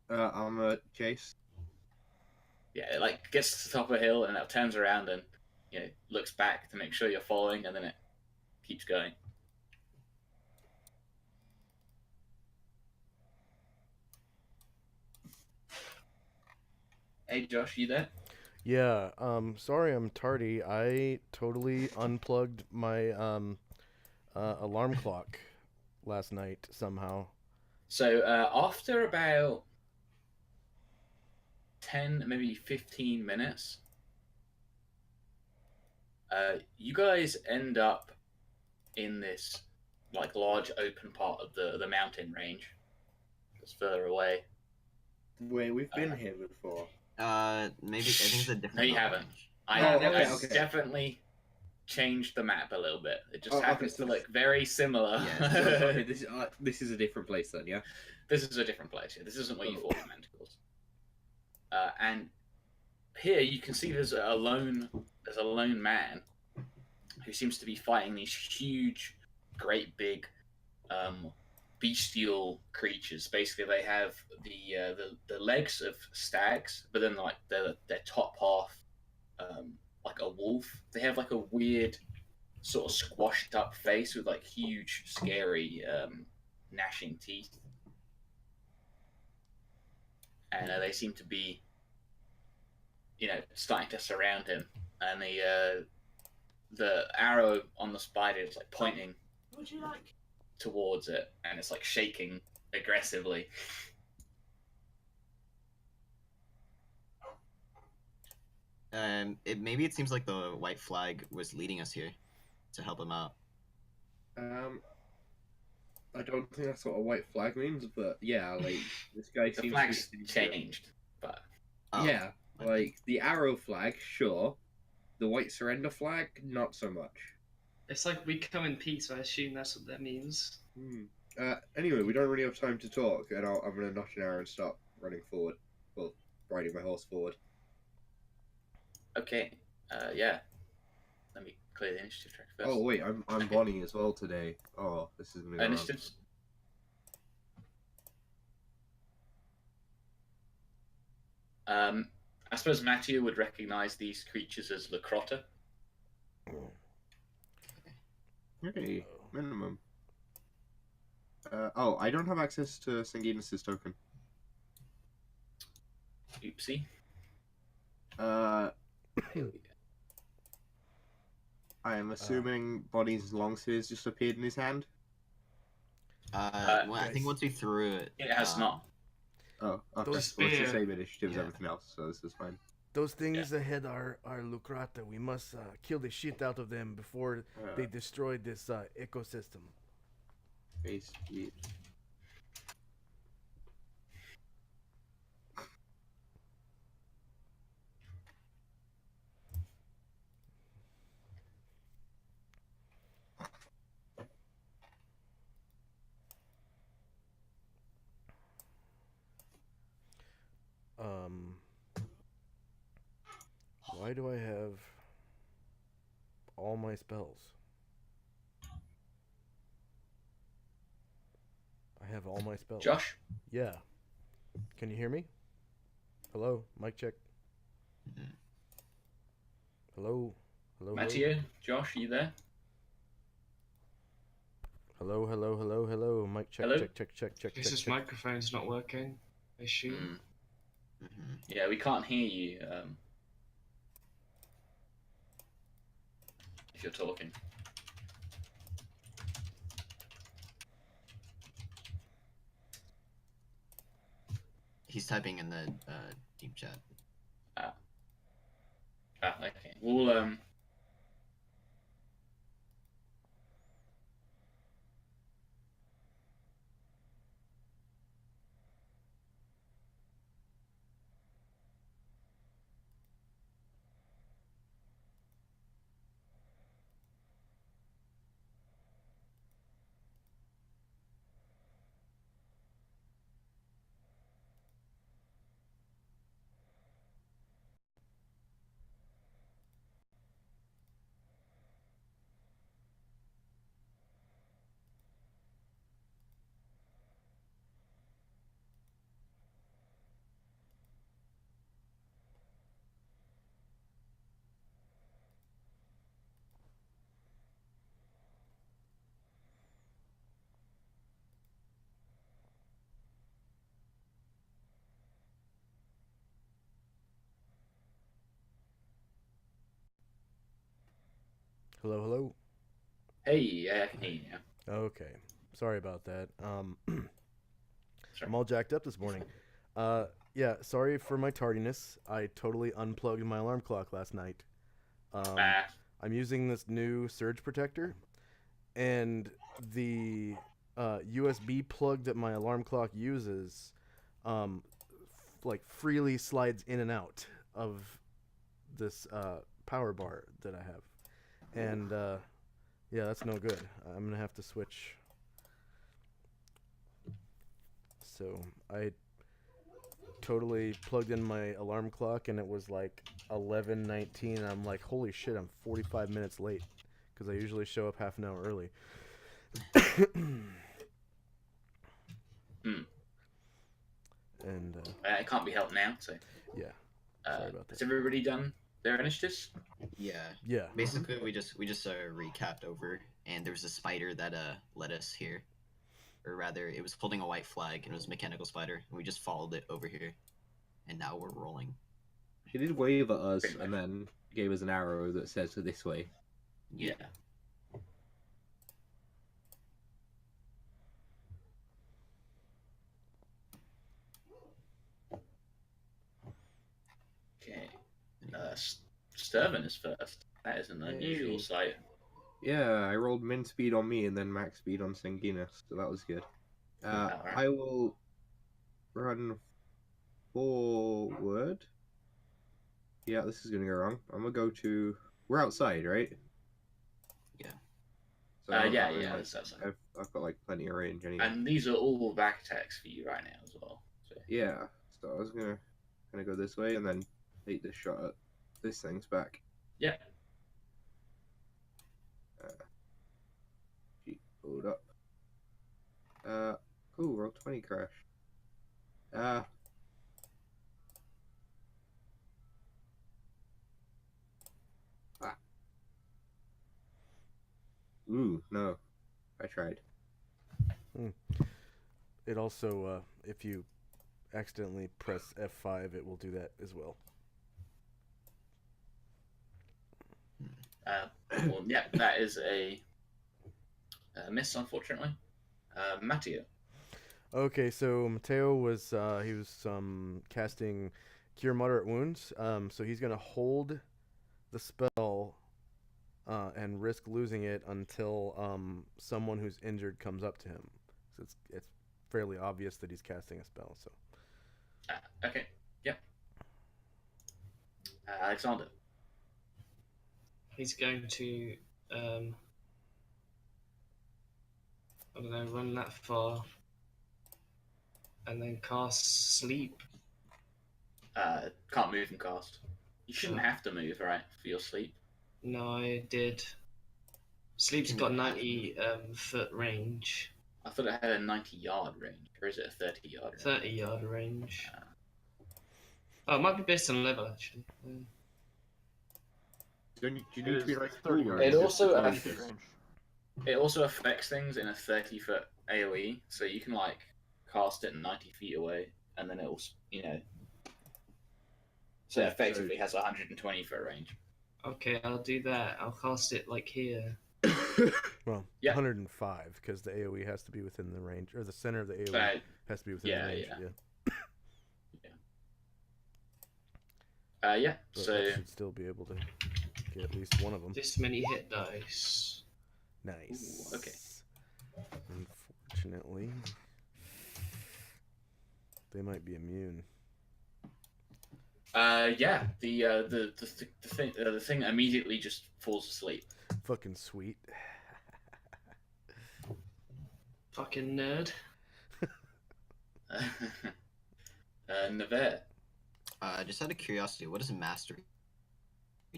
I'm Chase. Yeah, it like gets to the top of a hill and it turns around and looks back to make sure you're following, and then it keeps going. Hey Josh, you there? Yeah, sorry I'm tardy. I totally unplugged my alarm clock last night somehow. So after about 10, maybe 15 minutes, you guys end up in this like large open part of the mountain range that's further away. Wait, we've been here before. Maybe I think it's a different. No, you haven't. okay, I definitely changed the map a little bit. It just Oh, okay, happens to look very similar. Yeah, So, okay, this is a different place then, yeah. This is a different place. Yeah. This isn't where you Oh. fought the manticores. And here you can see there's a lone man who seems to be fighting these huge, great big, bestial creatures. Basically, they have the legs of stags, but then like their top half, like a wolf. They have like a weird sort of squashed up face with like huge, scary, gnashing teeth, and they seem to be, starting to surround him. And the arrow on the spider is like pointing Would you like? towards it, and it's like shaking aggressively. Maybe it seems like the white flag was leading us here to help him out. I don't think that's what a white flag means, but yeah, like this guy The seems flag's to be changed, but Oh, Yeah, like the arrow flag, sure. The white surrender flag, not so much. It's like we come in peace. I assume that's what that means. Anyway, we don't really have time to talk, and I'm gonna notch an arrow and start running forward. Well, riding my horse forward. okay. Yeah. Let me clear the initiative track first. Oh wait, I'm Okay. Bonnie as well today. Oh, this is gonna go wrong. Initiatives. I suppose Matthew would recognize these creatures as Lacrotta. Okay, minimum. Oh, I don't have access to Sanguinus's token. Oopsie. I am assuming Bonnie's longspears just appeared in his hand. well, I think once we threw it, It has not. Oh, okay. Those Well, it's the spear- same initiative as yeah. everything else, so this is fine. Those things ahead are Lucrata. We must kill the shit out of them before they destroy this ecosystem. Face speed. Why do I have all my spells? I have all my spells. Josh? Yeah. Can you hear me? Hello? Mic check. Hello? Hello? Matthew? Josh, are you there? Hello? Hello? Hello? Hello? Mic check. Hello? Check. His microphone's not working. I assume. Yeah, we can't hear you if you're talking. he's typing in the deep chat. Okay. We'll Hello, hello. Hey, yeah, I can hear you now. Okay. Sorry about that. Sorry. I'm all jacked up this morning. Yeah, sorry for my tardiness. I totally unplugged my alarm clock last night. Ah, I'm using this new surge protector, and the USB plug that my alarm clock uses, like freely slides in and out of this power bar that I have, and yeah, that's no good. I'm gonna have to switch. So I totally plugged in my alarm clock, and it was like 11:19. I'm like, holy shit, I'm 45 minutes late because I usually show up half an hour early. Hmm. And it can't be helped now. So, yeah, sorry about has that. everybody done their initiatives? Yeah. Yeah. Basically, we just recapped over, and there was a spider that led us here, or rather, it was holding a white flag, and it was a mechanical spider, and we just followed it over here, and now we're rolling. He did wave at us Pretty much. and then gave us an arrow that says this way. Yeah. Okay. Sturvin is first. That is an unusual Yay. sight. Yeah, I rolled min speed on me and then max speed on Sanguinus, so that was good. Alright. I will run forward. Yeah, this is gonna go wrong. I'm gonna go to. We're outside, right? Yeah. So Yeah, I'm yeah, like- that's outside. I've got like plenty of range anyway. And these are all back attacks for you right now as well. So. Yeah, so I was gonna go this way and then take this shot at this thing's back. Yeah. Sheet pulled up. Cool, roll 20 crash. Ooh, no. I tried. It also, if you accidentally press F5, it will do that as well. Well, yeah, that is a miss, unfortunately. Matteo. Okay, so Mateo was he was casting Cure Moderate Wounds. So he's gonna hold the spell and risk losing it until someone who's injured comes up to him. So it's fairly obvious that he's casting a spell. So Okay, yeah. Alexander. He's going to, I don't know, run that far and then cast Sleep. Can't move and cast. You shouldn't have to move, right, for your sleep. No, I did. Sleep's Can got you 90 foot range, I thought it had a 90-yard range, or is it a 30-yard range? 30-yard range. Oh, it might be based on level, actually. Do you need to be like 30 full yards. It range also just to has- close it? It also affects things in a 30-foot AoE, so you can like cast it 90 feet away, and then it'll, so it Yeah, effectively has a 120-foot range. Okay, I'll do that. I'll cast it like here. well, Yeah. 105 because the AOE has to be within the range, or the center of the AOE But has to be within yeah, the range. yeah. Yeah. But So I should still be able to get at least one of them. This many hit dice. Nice. Ooh, okay. Unfortunately, they might be immune. yeah, the thing immediately just falls asleep. Fucking sweet. Fucking nerd. Nevere. Just out of curiosity, what does Mastery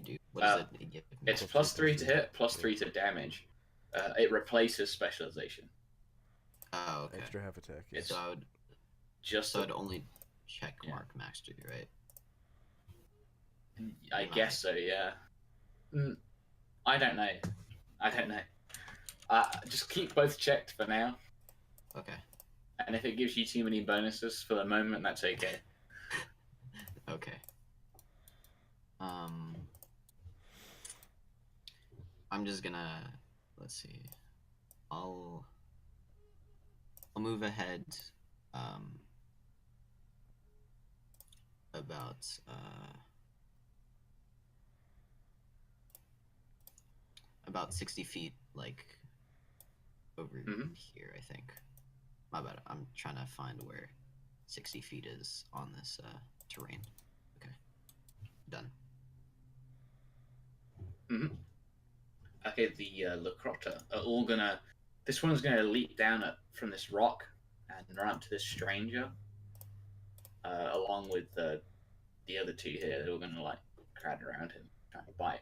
do? What does it give? It's +3 to hit, +3 to damage. It replaces specialization. Oh, okay. Extra half attack. Yeah. It's So I would, just so I'd only check mark Mastery, right? I guess so, yeah. I don't know. Just keep both checked for now, Okay. and if it gives you too many bonuses for the moment, that's okay. Okay. I'm just gonna, let's see. I'll move ahead about about 60 feet, like over Mhm. here, I think. My bad. I'm trying to find where 60 feet is on this terrain. Okay, done. Okay, the Lacrota are all gonna. This one's gonna leap down from this rock and run up to this stranger, along with the other two here. They're all gonna like crowd around him, trying to bite.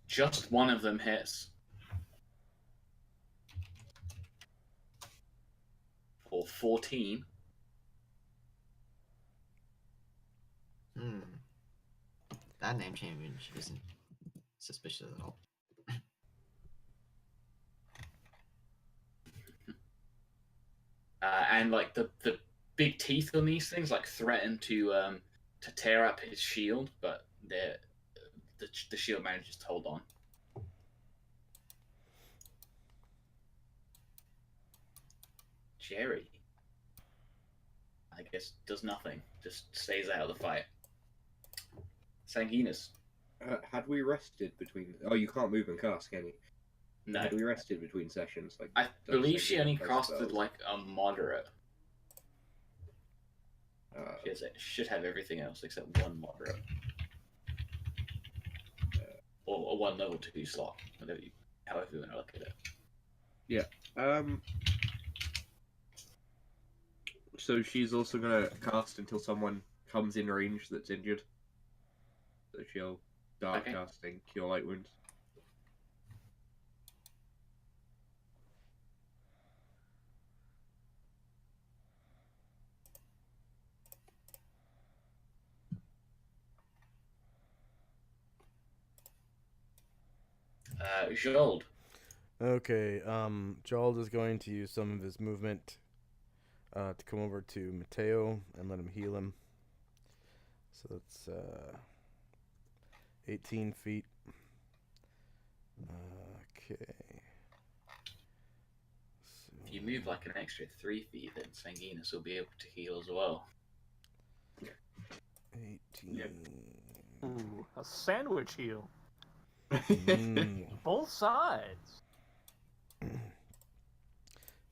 Just one of them hits for 14. That name change isn't suspicious at all. And like the big teeth on these things like threaten to tear up his shield, but the shield manages to hold on. Jerry, I guess, does nothing. Just stays out of the fight. Sanguinus. Had we rested between? Oh, you can't move and cast, can you? No. Had we rested between sessions? Like I does believe she Sanguina only cast casted spells? like a moderate. Uh, Should have everything else except one moderate. Or one level 2 slot, however you want to look at it. Yeah. So she's also gonna cast until someone comes in range that's injured. So she'll start Okay. casting Cure Light Wounds. Jold. Okay, Jald is going to use some of his movement to come over to Mateo and let him heal him. So that's 18 feet. Okay. If you move like an extra 3 feet, then Sanguinus will be able to heal as well. 18. Yep. Ooh, a sandwich heal. Mm. Both sides.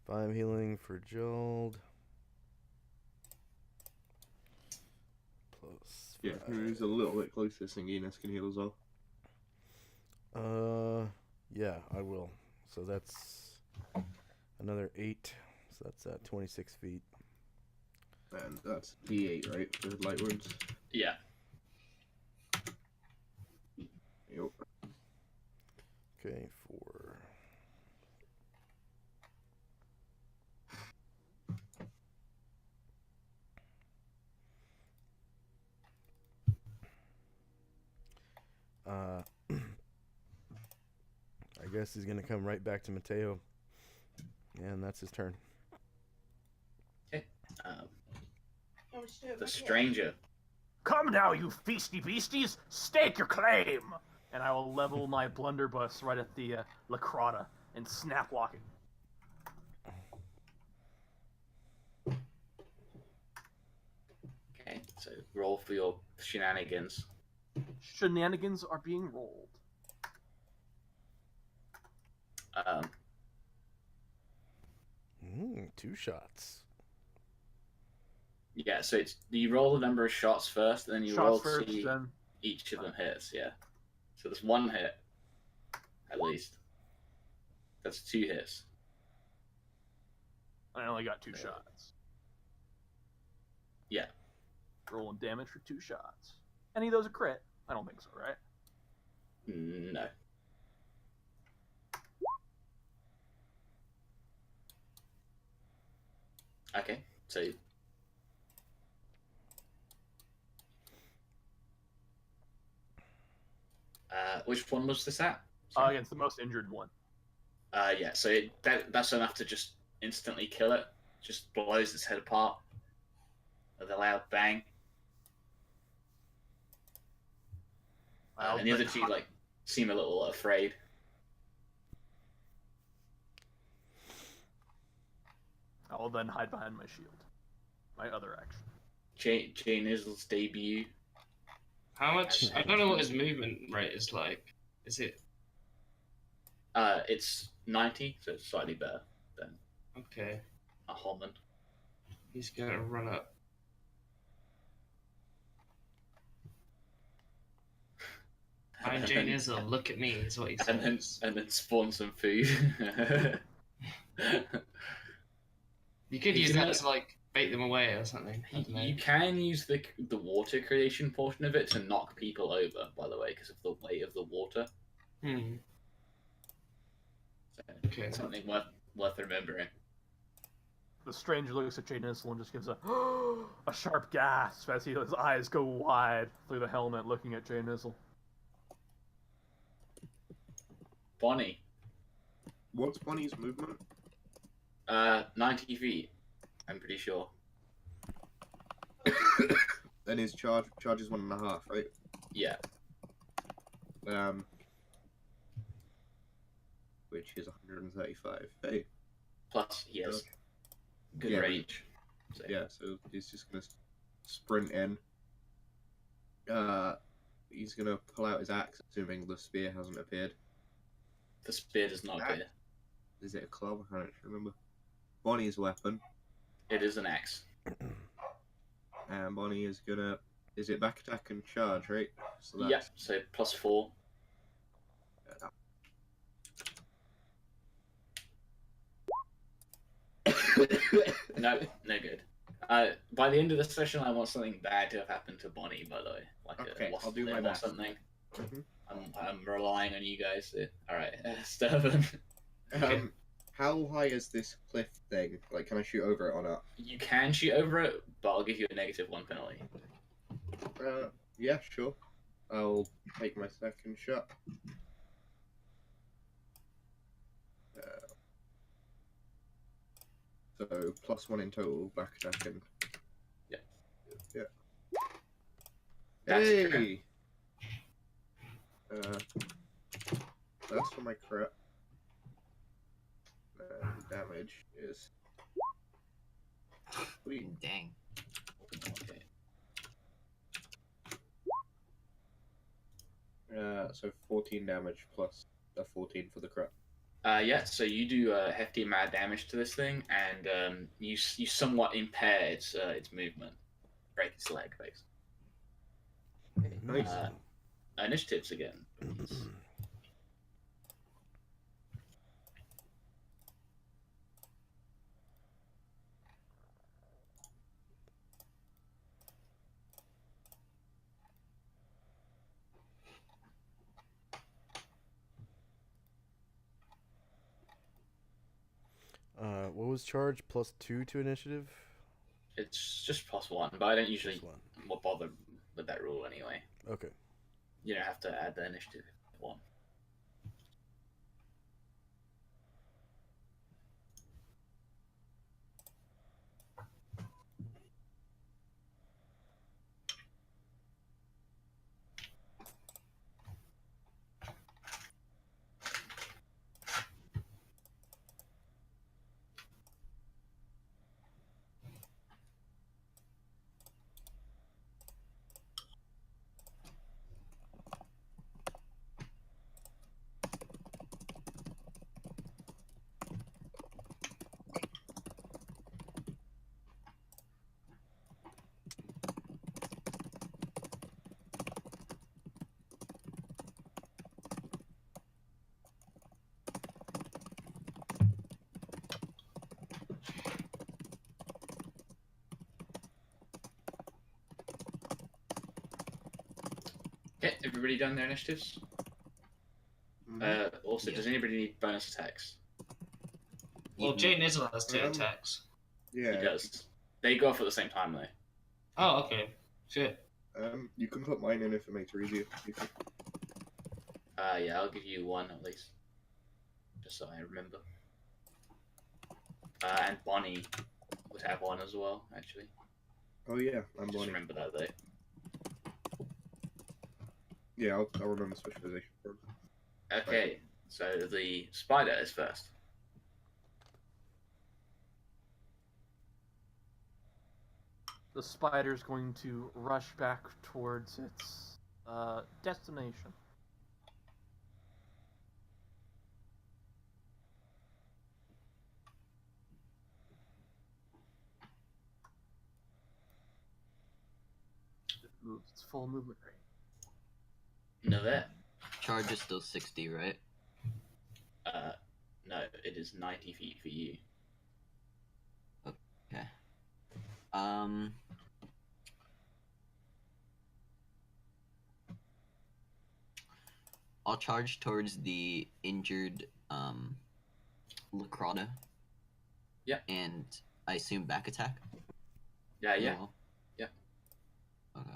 5 healing for Jold. Plus Yeah, who's a little bit closer, Sanguinus can heal as well. Yeah, I will. So that's another 8. So that's 26 feet. And that's D8, right, for light wounds? Yeah. Yep. Okay, 4. I guess he's gonna come right back to Mateo, and that's his turn. Okay. The stranger. Come now, you feasty beasties, stake your claim! And I will level my blunderbuss right at the Lacrata and snap lock it. Okay, so roll for your shenanigans. Shenanigans are being rolled. Um, 2 shots. yeah, so it's you roll the number of shots first, and then you Shots roll first, to see then each of them hits. Yeah. So there's 1 hit, at least. That's 2 hits. I only got 2 shots. Yeah. Rolling damage for 2 shots. Any of those a crit? I don't think so, right? No. Okay, so which one was this at? Sorry. Against the most injured one. Yeah. So that's enough to just instantly kill it. Just blows its head apart with a loud bang. And the other two like seem a little afraid. I will then hide behind my shield. My other action. Jay Nizzle's debut. How much? I don't know what his movement rate is like. Is it? It's 90, so it's slightly better than Okay. a Holman. He's gonna run up. I'm Jane Izzle, look at me, is what he says. And then spawn some food. You could use that to like bait them away or something. You can use the water creation portion of it to knock people over, by the way, because of the weight of the water. Hmm. So, Okay. something worth remembering. The stranger looks at Jay Nizzle and just gives a sharp gasp as his eyes go wide through the helmet, looking at Jay Nizzle. Bonnie. What's Bonnie's movement? 90 feet. I'm pretty sure. Then his charge is 1.5, right? Yeah. Which is 135. Hey. Plus, he has good Yeah. range. So. Yeah, so he's just gonna sprint in. He's gonna pull out his axe, assuming the spear hasn't appeared. The spear does not appear. Is it a club? I don't remember. Bonnie's weapon. It is an axe. And Bonnie is gonna. Is it back attack and charge, right? So that's... Yeah, so +4. No good. By the end of the session, I want something bad to have happened to Bonnie, by the way. Like Okay, a lost I'll do my limb or best. something. Mhm. I'm relying on you guys. Alright, Sturban. How high is this cliff thing? Like, can I shoot over it or not? You can shoot over it, but I'll give you a -1 penalty. Yeah, sure. I'll take my second shot. So +1 in total, back attacking. Yeah. Yeah. That's Hey! That's for my crit. Damage is... Sweet. Dang. Okay. So 14 damage plus a 14 for the crit. Yeah, so you do hefty mad damage to this thing, and you somewhat impair its movement. Break its leg, basically. Nice. Initiatives again, please. What was charge? +2 to initiative? It's just +1, but I don't usually +1. bother with that rule anyway. Okay. You don't have to add the initiative one. Okay, everybody done their initiatives? Also, Yeah. does anybody need bonus attacks? Well, Jay Nizzle has 2 Um, attacks. Yeah. He does. They go off at the same time, though. Oh, okay. Shit. You can put mine in if it makes it easier. Yeah, I'll give you 1 at least. just so I remember. And Bonnie would have one as well, actually. Oh yeah, I'm Just Bonnie. remember that though. Yeah, I'll remember specialization for him. Okay, so the spider is first. The spider's going to rush back towards its destination. It moves its full movement range. No, there. Charge is still 60, right? No, it is 90 feet for you. Okay. I'll charge towards the injured Lacrata. Yeah. And I assume back attack? Yeah, yeah. No. Yeah. Okay.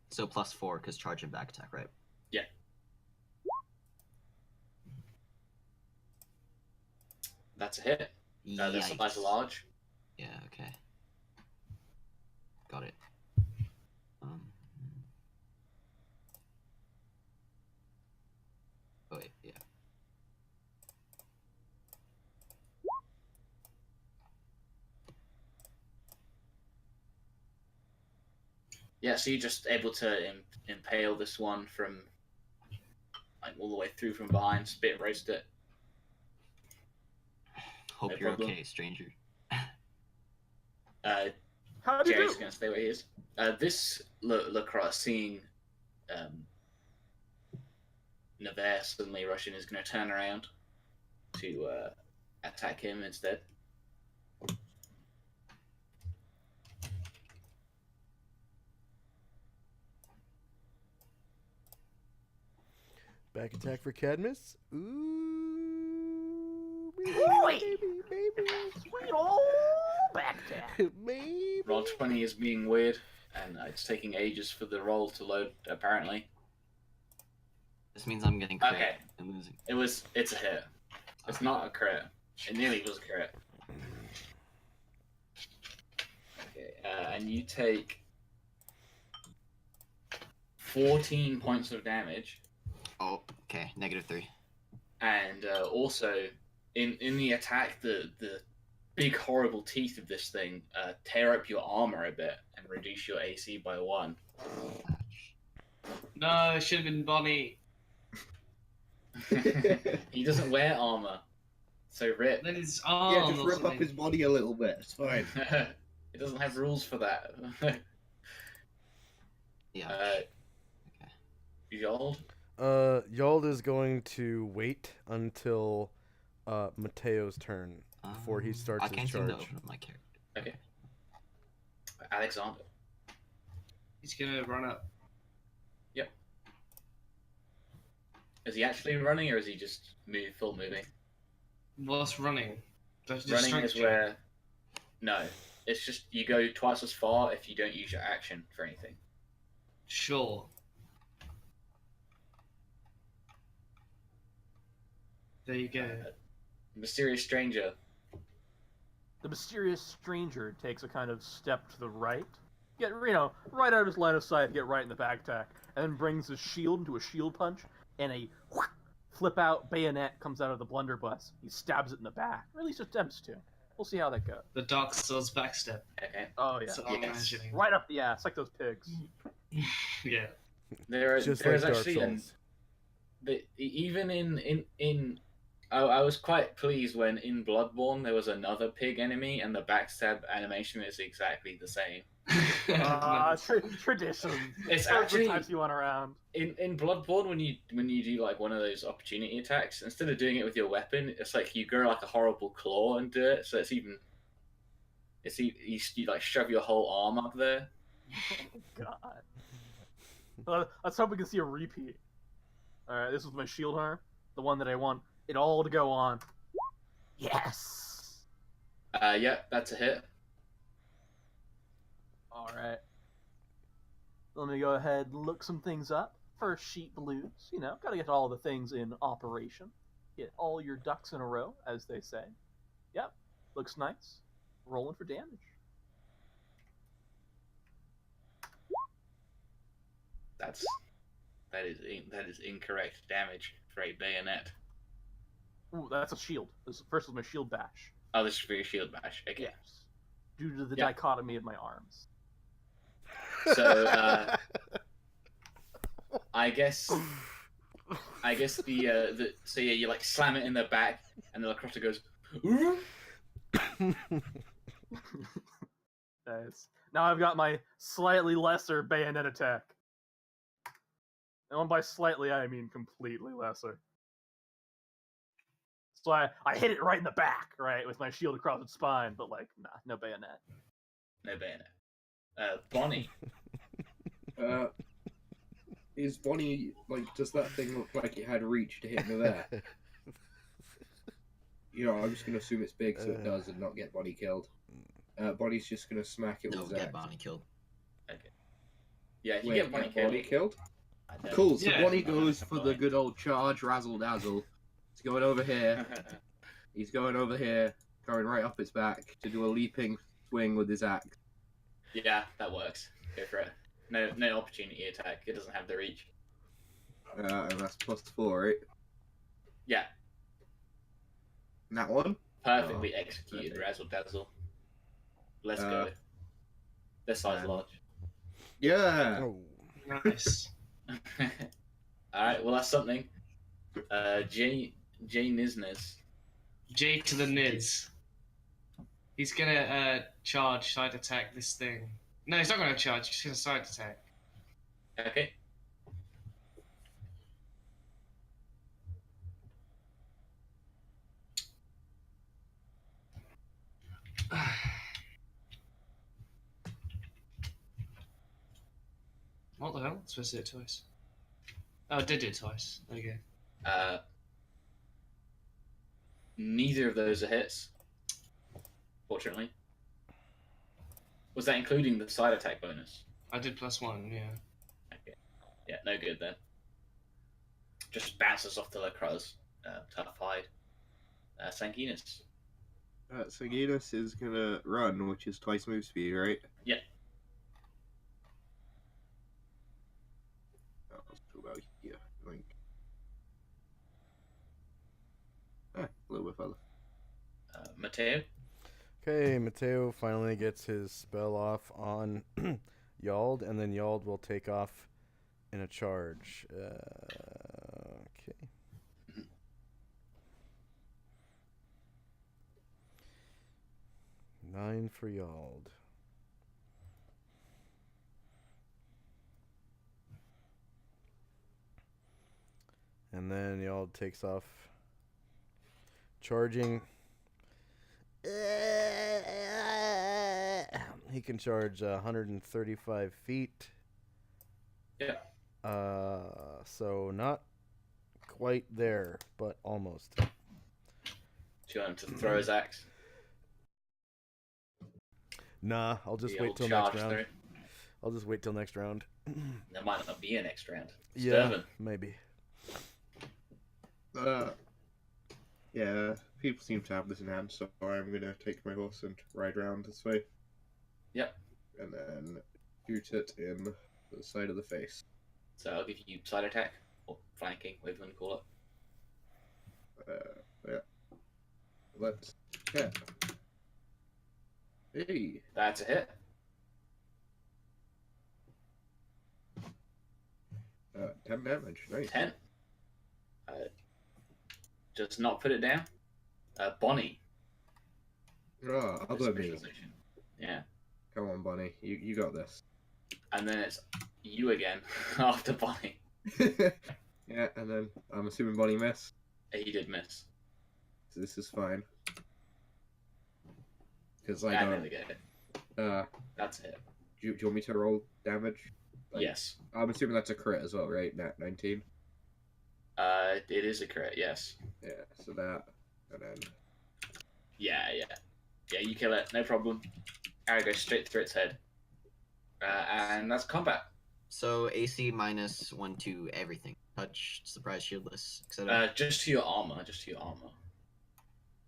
So +4 because charge and back attack, right? Yeah. That's a hit. The supplies are large. Yeah, okay. Got it. Oh wait, yeah. Yeah, so you're just able to impale this one from like all the way through from behind, spit roast it. Hope No you're problem. okay, stranger. How do you Jerry's do? gonna stay where he is. This Lacrosse seeing Nevers suddenly rushing is gonna turn around to attack him instead. Back attack for Cadmus. Ooh, baby, Boy! baby, Sweet old back attack. baby. Roll 20 is being weird, and it's taking ages for the roll to load. Apparently, This means I'm getting crit Okay. and losing. it's a hit. It's not a crit. It nearly was a crit. Okay, and you take 14 points of damage. Oh, okay. -3. And also, in the attack, the big horrible teeth of this thing tear up your armor a bit and reduce your AC by 1. No, it should have been Bonnie. He doesn't wear armor, so rip. Then his Yeah, arm. just or rip up something. his body a little bit. It's fine. It doesn't have rules for that. Yeah. Yold? Yald is going to wait until Mateo's turn before he starts I can't his seem to charge. open up my character. Okay. Alexander. He's gonna run up. Yep. Is he actually running, or is he just full moving? What's running? That's just Running strength is check. where... No. It's just you go twice as far if you don't use your action for anything. Sure. There you go. Mysterious stranger. The mysterious stranger takes a kind of step to the right, right out of his line of sight, get right in the back attack, and then brings his shield into a shield punch, and a flip out bayonet comes out of the blunderbuss. He stabs it in the back, or at least attempts to. We'll see how that goes. The Dark Souls backstep. Okay. Oh yeah, So I'm Yes. imagining. right up the ass, like those pigs. Yeah. There is Just like Dark actually Souls. even in I was quite pleased when in Bloodborne there was another pig enemy and the backstab animation is exactly the same. Tradition. It's Every actually time you went around. in Bloodborne when you do like one of those opportunity attacks, instead of doing it with your weapon, it's like you grow like a horrible claw and do it, so you like shove your whole arm up there. God. Well, let's hope we can see a repeat. Alright, this was my shield arm. The one that I want it all to go on. Yes! Yeah, that's a hit. Alright. Let me go ahead and look some things up. first sheet blues. You know, gotta get all the things in operation. Get all your ducks in a row, as they say. Yep, looks nice. Rolling for damage. That is incorrect damage for a bayonet. Ooh, that's a shield. First was my shield bash. Oh, this is for your shield bash. Okay. Yes. Due to the Yeah. dichotomy of my arms. So I guess the so yeah, you like slam it in the back, and the Lacrosse goes. "Ooh." Nice. Now I've got my slightly lesser bayonet attack. And by slightly, I mean completely lesser. So I hit it right in the back, right, with my shield across its spine, but like, nah, no bayonet. No bayonet. Bonnie. Is Bonnie, like, does that thing look like it had reach to hit me there? You know, I'm just going to assume it's big so it does and not get Bonnie killed. Bonnie's just going to smack it No, with get Zack. Bonnie killed. Okay. Yeah, if you Wait, get Bonnie killed. Bonnie killed? I don't- Cool, so Yeah. Bonnie Goes for the good old charge, razzle dazzle. He's going over here. He's going over here, going right up its back to do a leaping swing with his axe. Yeah, that works. Go for it. No opportunity attack. It doesn't have the reach. And that's +4, right? Yeah, And that one? perfectly Oh, executed perfect. razzle dazzle. Let's go. This size man. large. Yeah! Oh. Nice. Alright, well that's something. Jay Niznes. J to the Niz. He's gonna charge, side attack this thing. No, he's not gonna charge, he's gonna side attack. Okay. What the hell? I'm supposed to do it twice. Oh, I did do it twice. There you go. Neither of those are hits. Fortunately. Was that including the side attack bonus? I did +1, yeah. Okay. Yeah, no good then. Just bounces off the Lacrosse. Tough hide. Sanguinus. Sanguinus is gonna run, which is twice move speed, right? Yeah. Oh, let's go about here. I think. A little bit further. Mateo. Okay, Mateo finally gets his spell off on Yald, and then Yald will take off in a charge. Okay. 9 for Yald. And then Yald takes off, charging. He can charge 135 feet. Yeah. So not quite there, but almost. Do you want him to throw his axe? Nah, I'll just The wait old till charge next round. through? I'll just wait till next round. There might not be a next round. Yeah, Sturban. maybe. Yeah, people seem to have this in hand, so I'm gonna take my horse and ride around this way. Yep. And then shoot it in the side of the face. So I'll give you side attack or flanking, whatever you want to call it. Yeah. Let's hit. Hey. That's a hit. 10 damage. Nice. 10. Just not put it down. Bonnie. Oh, other me. Specialization. Yeah. Come on, Bonnie. You got this. And then it's you again after Bonnie. Yeah, and then I'm assuming Bonnie missed. He did miss. So this is fine. Because I And don't. then again. That's a hit. Do you want me to roll damage? Like, Yes. I'm assuming that's a crit as well, right? Nat 19. It is a crit, yes. Yeah, so that, and then Yeah, you kill it, no problem. Arrow goes straight through its head. And that's combat. So AC -1 to everything. Touch, surprise, shieldless, etc. Just to your armor. Just to your armor.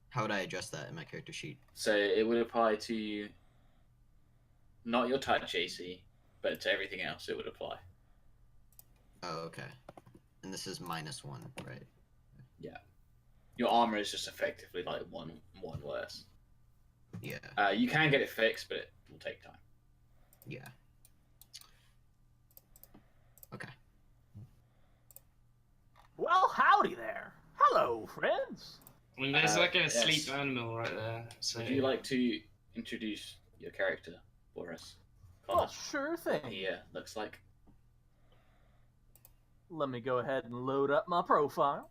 How would I adjust that in my character sheet? So it would apply to not your touch AC, but to everything else it would apply. Oh, okay. And this is -1, right? Yeah. Your armor is just effectively like one worse. Yeah. You can get it fixed, but it will take time. Yeah. Okay. Well, howdy there. Hello, friends. I mean, there's like a Yes. sleep animal right there. So Would you like to introduce your character for us? Well, sure thing. Yeah, looks like. Let me go ahead and load up my profile.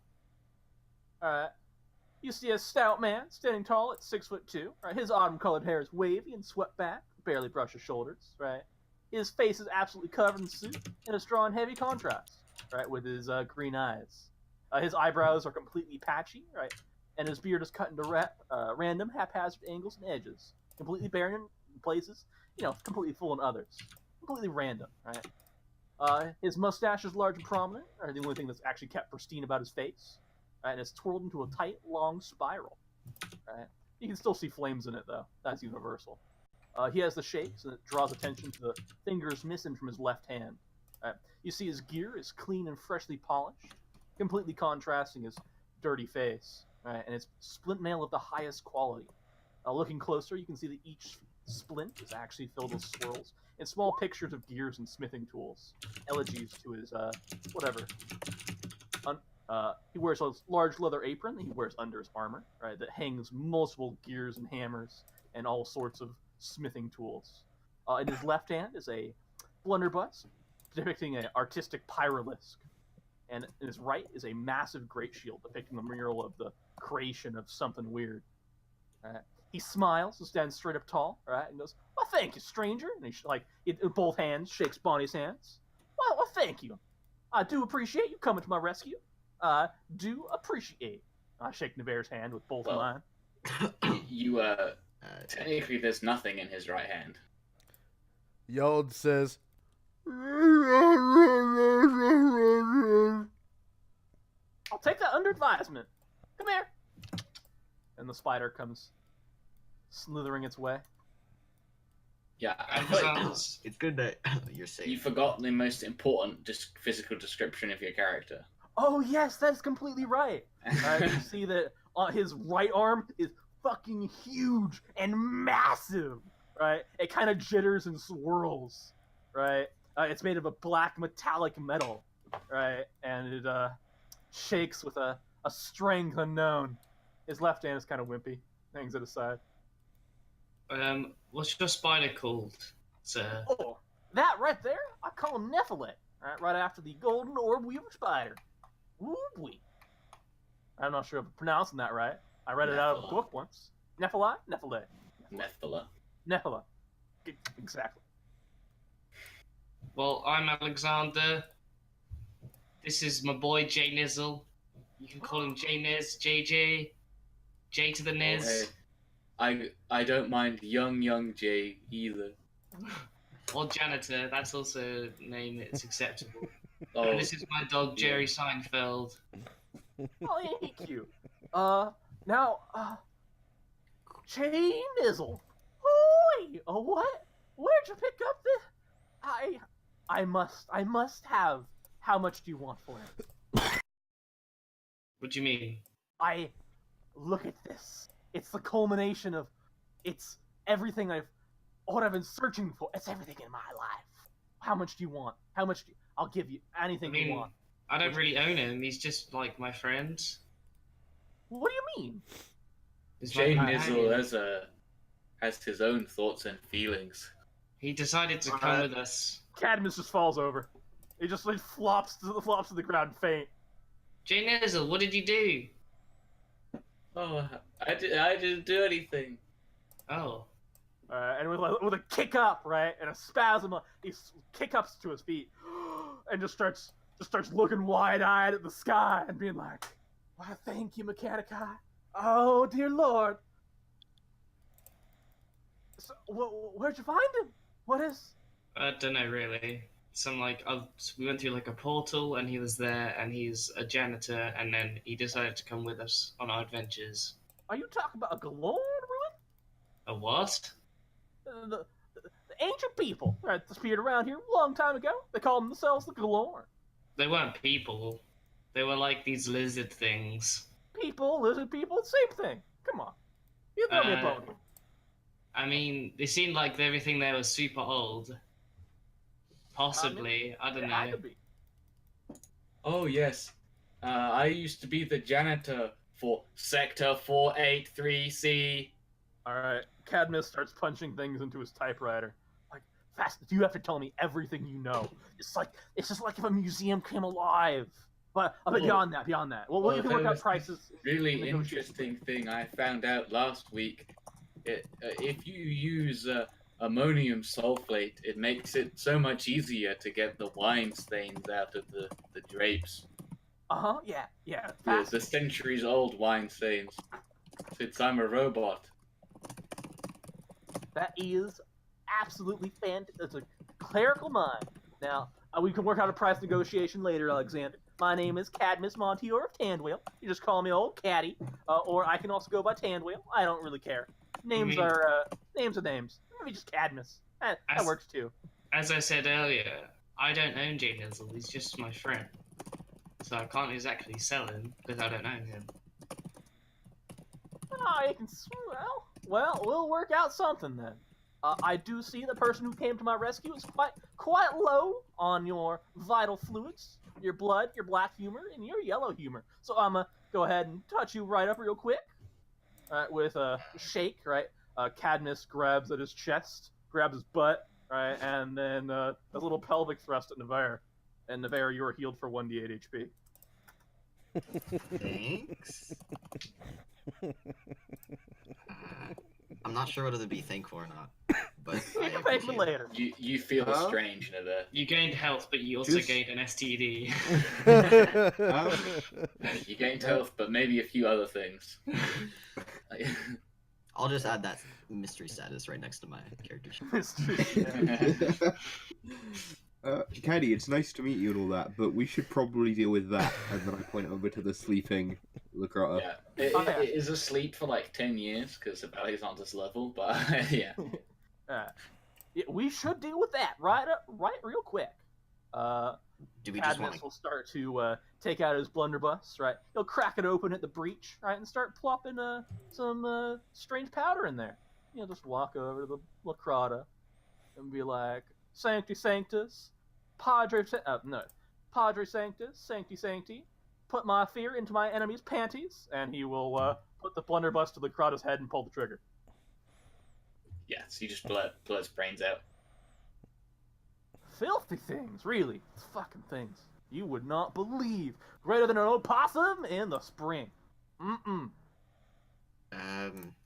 Alright. You see a stout man, standing tall at 6'2". Right? His autumn-colored hair is wavy and swept back, barely brushes shoulders. Right? His face is absolutely covered in soot and is drawn heavy contrast. Right, with his green eyes. His eyebrows are completely patchy. Right, and his beard is cut into random, haphazard angles and edges, completely barren in places. Completely full in others. Completely random. Right. His mustache is large and prominent, or the only thing that's actually kept pristine about his face, right? And it's twirled into a tight, long spiral. Right? You can still see flames in it, though. That's universal. He has the shakes, and it draws attention to the fingers missing from his left hand. Right? You see his gear is clean and freshly polished, completely contrasting his dirty face. Right? And it's splint mail of the highest quality. Looking closer, you can see that each splint is actually filled with swirls and small pictures of gears and smithing tools, elegies to his whatever. He wears a large leather apron that he wears under his armor, right? That hangs multiple gears and hammers and all sorts of smithing tools. In his left hand is a blunderbuss depicting an artistic pyralisk, and in his right is a massive great shield depicting the mural of the creation of something weird. Right? He smiles and stands straight up tall, right, and goes, "Well, thank you, stranger." And he both hands shakes Bonnie's hands. Well, thank you. I do appreciate you coming to my rescue. Do appreciate. I shake Navarre's hand with both of mine. You technically, there's nothing in his right hand. Yald says, "I'll take that under advisement. Come here." And the spider comes slithering its way. Yeah, It's good that you're safe. You forgot the most important physical description of your character. Oh yes, that's completely right. You see that his right arm is fucking huge and massive. Right, it kind of jitters and swirls. Right, it's made of a black metallic metal. Right, and it shakes with a strength unknown. His left hand is kind of wimpy. Hangs it aside. What's your spider called, sir? Oh, that right there, I call him Nephilet. Right after the golden orb weaver spider. Woo-wee. I'm not sure if I'm pronouncing that right. I read it out of a book once. Nephilah? Nephilet. Nephila. Exactly. Well, I'm Alexander. This is my boy Jay Nizzle. You can call him Jay Niz, JJ, J to the Niz. Okay. I don't mind young Jay either. Or Janitor, that's also a name that's acceptable. Oh, And this is my dog Jerry Seinfeld. Oh, ain't he cute? Now, Jay Nizzle. Hooey! What? Where'd you pick up this? I must have. How much do you want for it? What do you mean? Look at this. It's the culmination of, it's everything what I've been searching for. It's everything in my life. How much do you want? I'll give you anything you want. I don't really own him. He's just like my friend. What do you mean? Jay Nizzle has his own thoughts and feelings. He decided to come with us. Cadmus just falls over. He just flops to the ground faint. Jay Nizzle, what did you do? Oh, I didn't do anything. Oh. And with a kick up, right, and a spasm, he kick ups to his feet, and just starts looking wide-eyed at the sky and being like, "Why, thank you, Mechanicai. Oh, dear Lord." So, where'd you find him? What is? I don't know really. some like we went through like a portal, and he was there, and he's a janitor, and then he decided to come with us on our adventures. Are you talking about a Galorn ruin? A what? The ancient people, right, that appeared around here a long time ago. They called themselves the Galorn. They weren't people. They were like these lizard things. People, lizard people, same thing. Come on. You throw me a bone. I mean, they seemed like everything there was super old. Possibly, I don't It know. had to be. Oh yes, I used to be the janitor for Sector 483C. Alright, Cadmus starts punching things into his typewriter. Like, fast, you have to tell me everything you know. It's just like if a museum came alive. But beyond that. Well, you can work out prices. Really interesting thing I found out last week. If you use ammonium sulfate, it makes it so much easier to get the wine stains out of the drapes. Yeah. The centuries-old wine stains. Since I'm a robot. That is absolutely fantastic. That's a clerical mind. Now, we can work out a price negotiation later, Alexander. My name is Cadmus Monteor of Tandwale. You just call me Old Caddy, or I can also go by Tandwale. I don't really care. Names are names. Maybe just Cadmus. That works too. As I said earlier, I don't own Jay Nizzle. He's just my friend. So I can't exactly sell him because I don't own him. Oh, you can. Well, we'll work out something then. I do see the person who came to my rescue is quite low on your vital fluids, your blood, your black humor, and your yellow humor. So I'm gonna go ahead and touch you right up real quick. With a shake, right? Cadmus grabs at his chest, grabs his butt, right, and then a little pelvic thrust at Navarre. And Navarre, you are healed for 1d8 HP. Thanks. I'm not sure whether to be thankful or not, but You can thank me later. You feel strange, Navarre. You gained health, but you also gained an STD. You gained health, but maybe a few other things. I'll just add that mystery status right next to my character sheet. Caddy, it's nice to meet you and all that, but we should probably deal with that. And then I point over to the sleeping Lucrata. Yeah, it is asleep for like 10 years because of Alexander's level, but yeah. We should deal with that right real quick. Do we just want Cadmus will start to take out his blunderbuss, right? He'll crack it open at the breech, right, and start plopping some strange powder in there. He'll just walk over to the Lucrata and be like, Sancti Sanctus, Padre Sanctus, Sancti Sancti, put my fear into my enemy's panties, and he will put the blunderbuss to Lucrata's head and pull the trigger. Yeah, so you just blow his brains out. Filthy things, really. Fucking things. You would not believe. Greater than an opossum in the spring.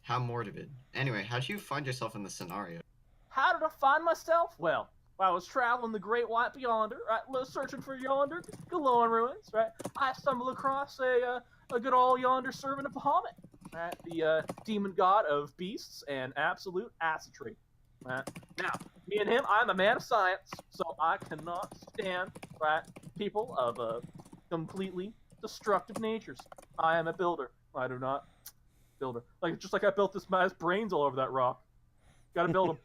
how morbid. Anyway, how'd you find yourself in this scenario? How did I find myself? Well, I was traveling the Great White Yonder, right, searching for yonder Galorn ruins, right? I stumbled across a good old yonder servant of Bahamut, right? The demon god of beasts and absolute assetry. Right? Now, me and him, I'm a man of science, so I cannot stand, right, people of completely destructive natures. I am a builder. I do not builder. Just like I built this man's brains all over that rock. Gotta build them.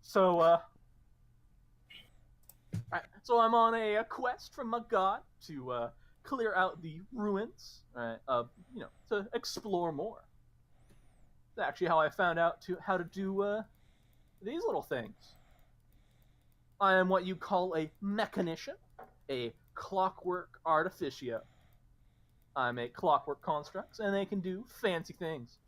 So, so I'm on a quest from my god to clear out the ruins, right? To explore more. It's actually how I found out how to do these little things. I am what you call a mechanician, a clockwork artificio. I make clockwork constructs, and they can do fancy things.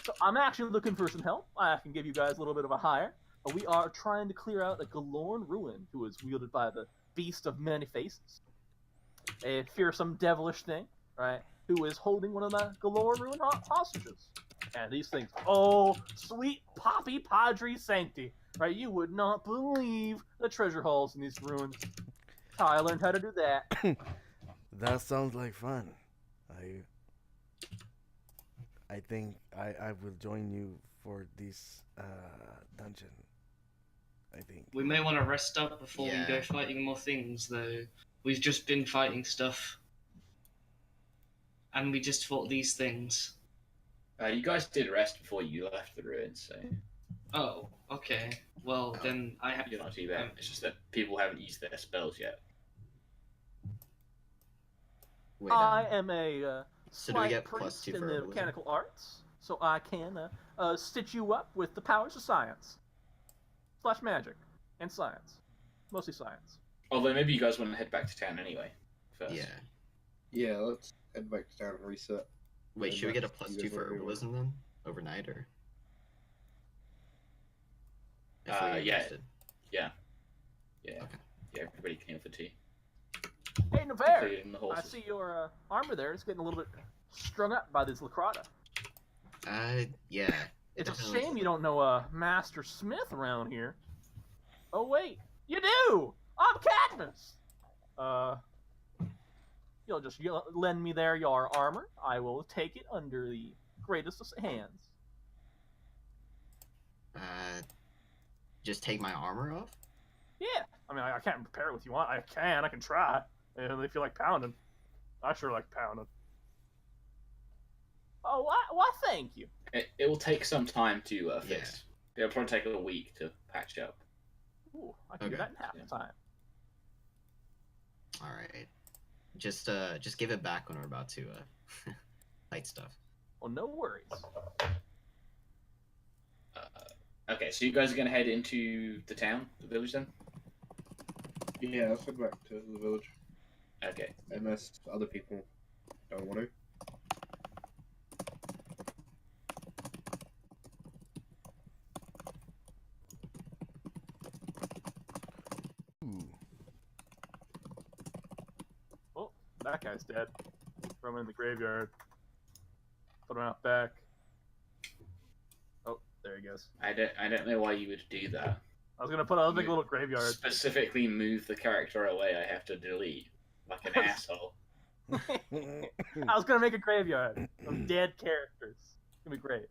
So I'm actually looking for some help. I can give you guys a little bit of a hire. We are trying to clear out a Galorn ruin who is wielded by the beast of many faces. A fearsome devilish thing, right? Who is holding one of the Galorn ruin hostages. And these things, oh, sweet Poppy Padre Sancti, right? You would not believe the treasure halls in these ruins. I learned how to do that. That sounds like fun. I think I will join you for this dungeon. I think. We may want to rest up before we go Yeah. fighting more things, though. We've just been fighting stuff, and we just fought these things. You guys did rest before you left the ruins, so Oh, okay. Well, then I have. you're not too bad. It's just that people haven't used their spells yet. Wait, I am a so do we slight get priest +2 in for the herbalism? mechanical arts, so I can stitch you up with the powers of science / magic and science, mostly science. Although maybe you guys want to head back to town anyway. First. Yeah. Yeah, let's head back to town and reset. Wait, Yeah, should we get a Max, you +2 guys for wanna do herbalism then? Overnight, or? If we Yeah. rested. Yeah. Okay. Yeah, everybody came for tea. Hey, Navarre, Including the I horses. see your armor there is getting a little bit strung up by this Lacrata. Yeah. It's a definitely- shame you don't know a Master Smith around here. Oh wait, you do! I'm Cadmus! You'll just lend me there your armor. I will take it under the greatest of hands. Just take my armor off? Yeah, I mean, I can't prepare it with you want. I can try. And if you like pounding, I sure like pounding. Oh, why thank you. It will take some time to fix. It'll probably take a week to patch up. Ooh, I can do Okay. that in half the time. All right. Just give it back when we're about to fight stuff. Well, no worries. Okay, so you guys are gonna head into the town, the village then? Yeah, let's head back to the village. Okay. Unless other people don't want to. Ooh. Oh, that guy's dead. Throw him in the graveyard. Put him out back. Oh, there he goes. I don't know why you would do that. I was gonna make a little graveyard. Specifically move the character away I have to delete. Like an asshole. I was gonna make a graveyard of dead characters. It's gonna be great.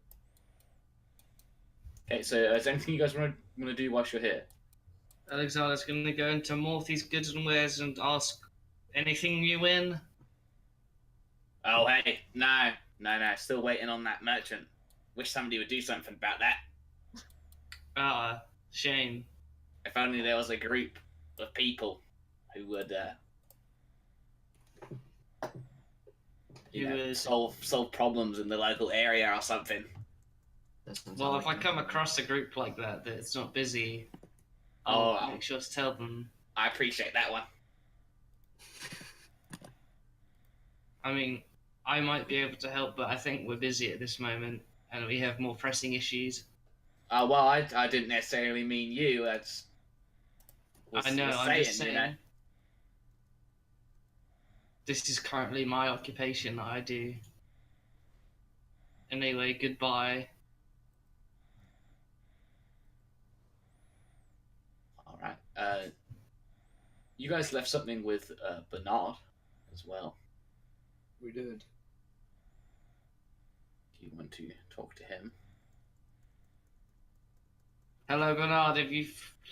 Okay, so is there anything you guys want to do whilst you're here? Alexander's going to go into Morthy's Goods and Wares and ask anything you win. Oh, hey, no, still waiting on that merchant. Wish somebody would do something about that. Ah, shame. If only there was a group of people who would, You would- solve problems in the local area or something. That sounds Well, like if I a come plan. across a group like that it's not busy, Oh, I'll make sure to tell them. I appreciate that one. I mean, I might be able to help, but I think we're busy at this moment, and we have more pressing issues. Well, I didn't necessarily mean you. That's. I know, I'm just saying. This is currently my occupation that I do. Anyway, goodbye. All right. You guys left something with Bernard as well. We did. Do you want to talk to him? Hello, Bernard. Have you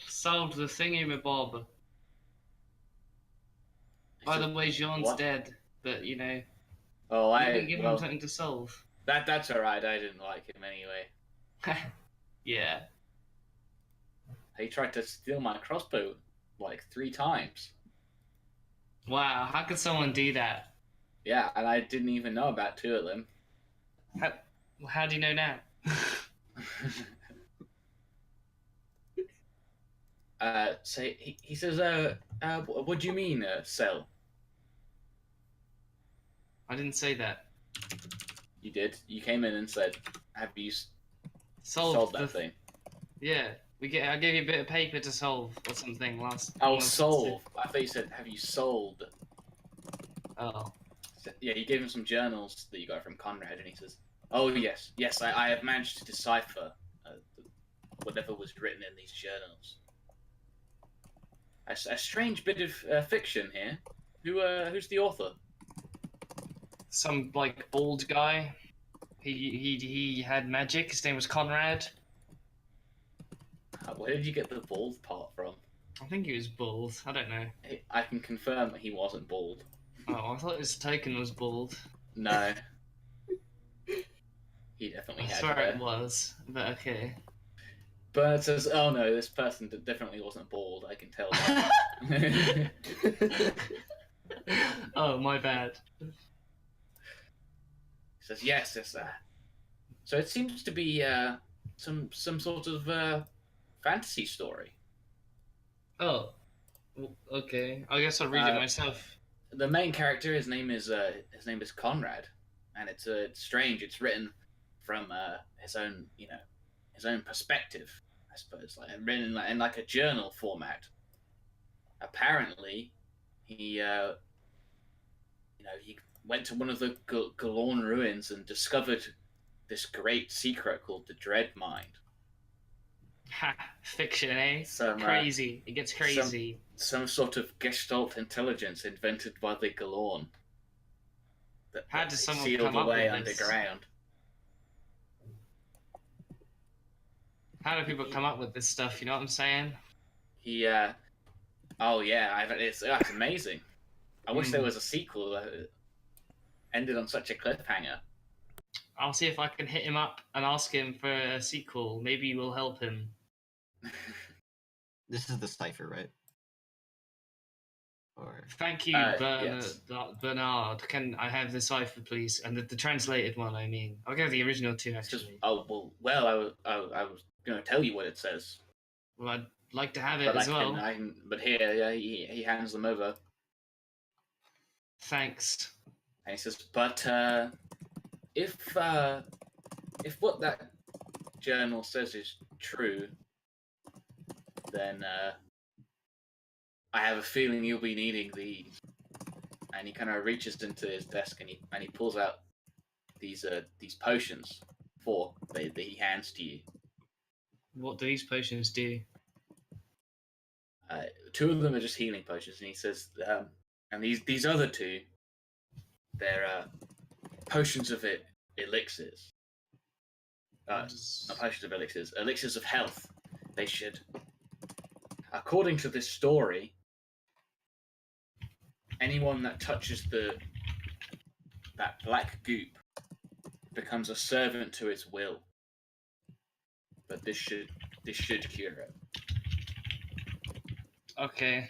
solved the thingy-mabob? By the way, Jean's What? dead, but you know, Oh, you didn't give him something to solve. that's all right. I didn't like him anyway. Yeah. He tried to steal my crossbow like 3 times. Wow, how could someone do that? Yeah, and I didn't even know about 2 of them. How do you know now? So he says, what do you mean, sell? I didn't say that. You did. You came in and said, have you Solve sold the that thing? Yeah, I gave you a bit of paper to solve or something last. Oh, last- solve. I thought you said, have you sold? Oh, Yeah, you gave him some journals that you got from Conrad, and he says, oh, yes, I have managed to decipher whatever was written in these journals. A strange bit of fiction here. Who's the author? some like bald guy. He had magic. His name was Conrad. Where did you get the bald part from? I think he was bald. I don't know. I can confirm that he wasn't bald. Oh, I thought his token was bald. No. He definitely I had swear hair. it was, but okay. Bert says, "Oh no, this person definitely wasn't bald. I can tell that." Oh, my bad. He says, "Yes, it's that." So it seems to be some sort of fantasy story. Oh, okay. I guess I'll read it myself. The main character, his name is Conrad, and it's strange. It's written from his own perspective, I suppose, like written in like a journal format. Apparently, he he went to one of the Galorn ruins and discovered this great secret called the Dread Mind. Ha! Fiction, eh? Some, crazy. It gets crazy. Some sort of Gestalt intelligence invented by the Galorn. How does someone sealed come up away with this? underground? How do people come up with this stuff? You know what I'm saying? He, oh yeah, that's amazing. I wish there was a sequel that ended on such a cliffhanger. I'll see if I can hit him up and ask him for a sequel. Maybe we'll help him. This is the cipher, right? Or Thank you, yes. Bernard. Can I have the cipher, please? And the translated one, I mean. I'll go the original too, actually. I was going to tell you what it says. Well, I'd like to have it as well. But here, yeah, he hands them over. Thanks. And he says, but if what that journal says is true, then I have a feeling you'll be needing these. And he kind of reaches into his desk and he pulls out these potions that he hands to you. What do these potions do? Two of them are just healing potions, and he says, and these other two, they're potions of elixirs. Not potions of elixirs, elixirs of health. They should, according to this story, anyone that touches that black goop becomes a servant to its will. But this should cure it. Okay.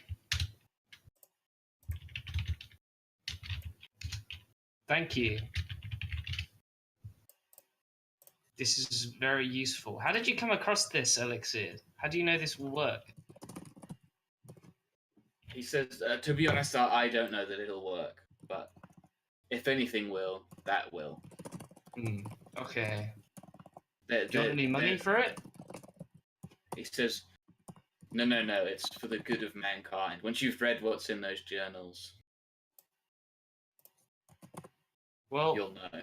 Thank you. This is very useful. How did you come across this elixir? How do you know this will work? He says, to be honest, I don't know that it'll work, but if anything will, that will. Okay. Do you want any money for it? He says, no, it's for the good of mankind. Once you've read what's in those journals, well, you'll know.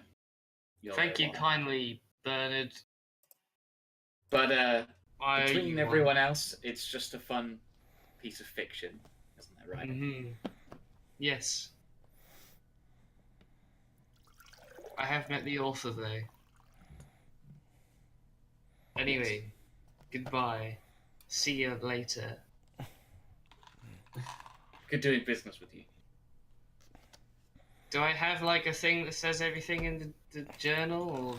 Thank you kindly, Bernard. But between everyone else, it's just a fun piece of fiction, isn't that right? Mm-hmm. Yes. I have met the author, though. Anyway, goodbye. See you later. Good doing business with you. Do I have like a thing that says everything in the journal, or?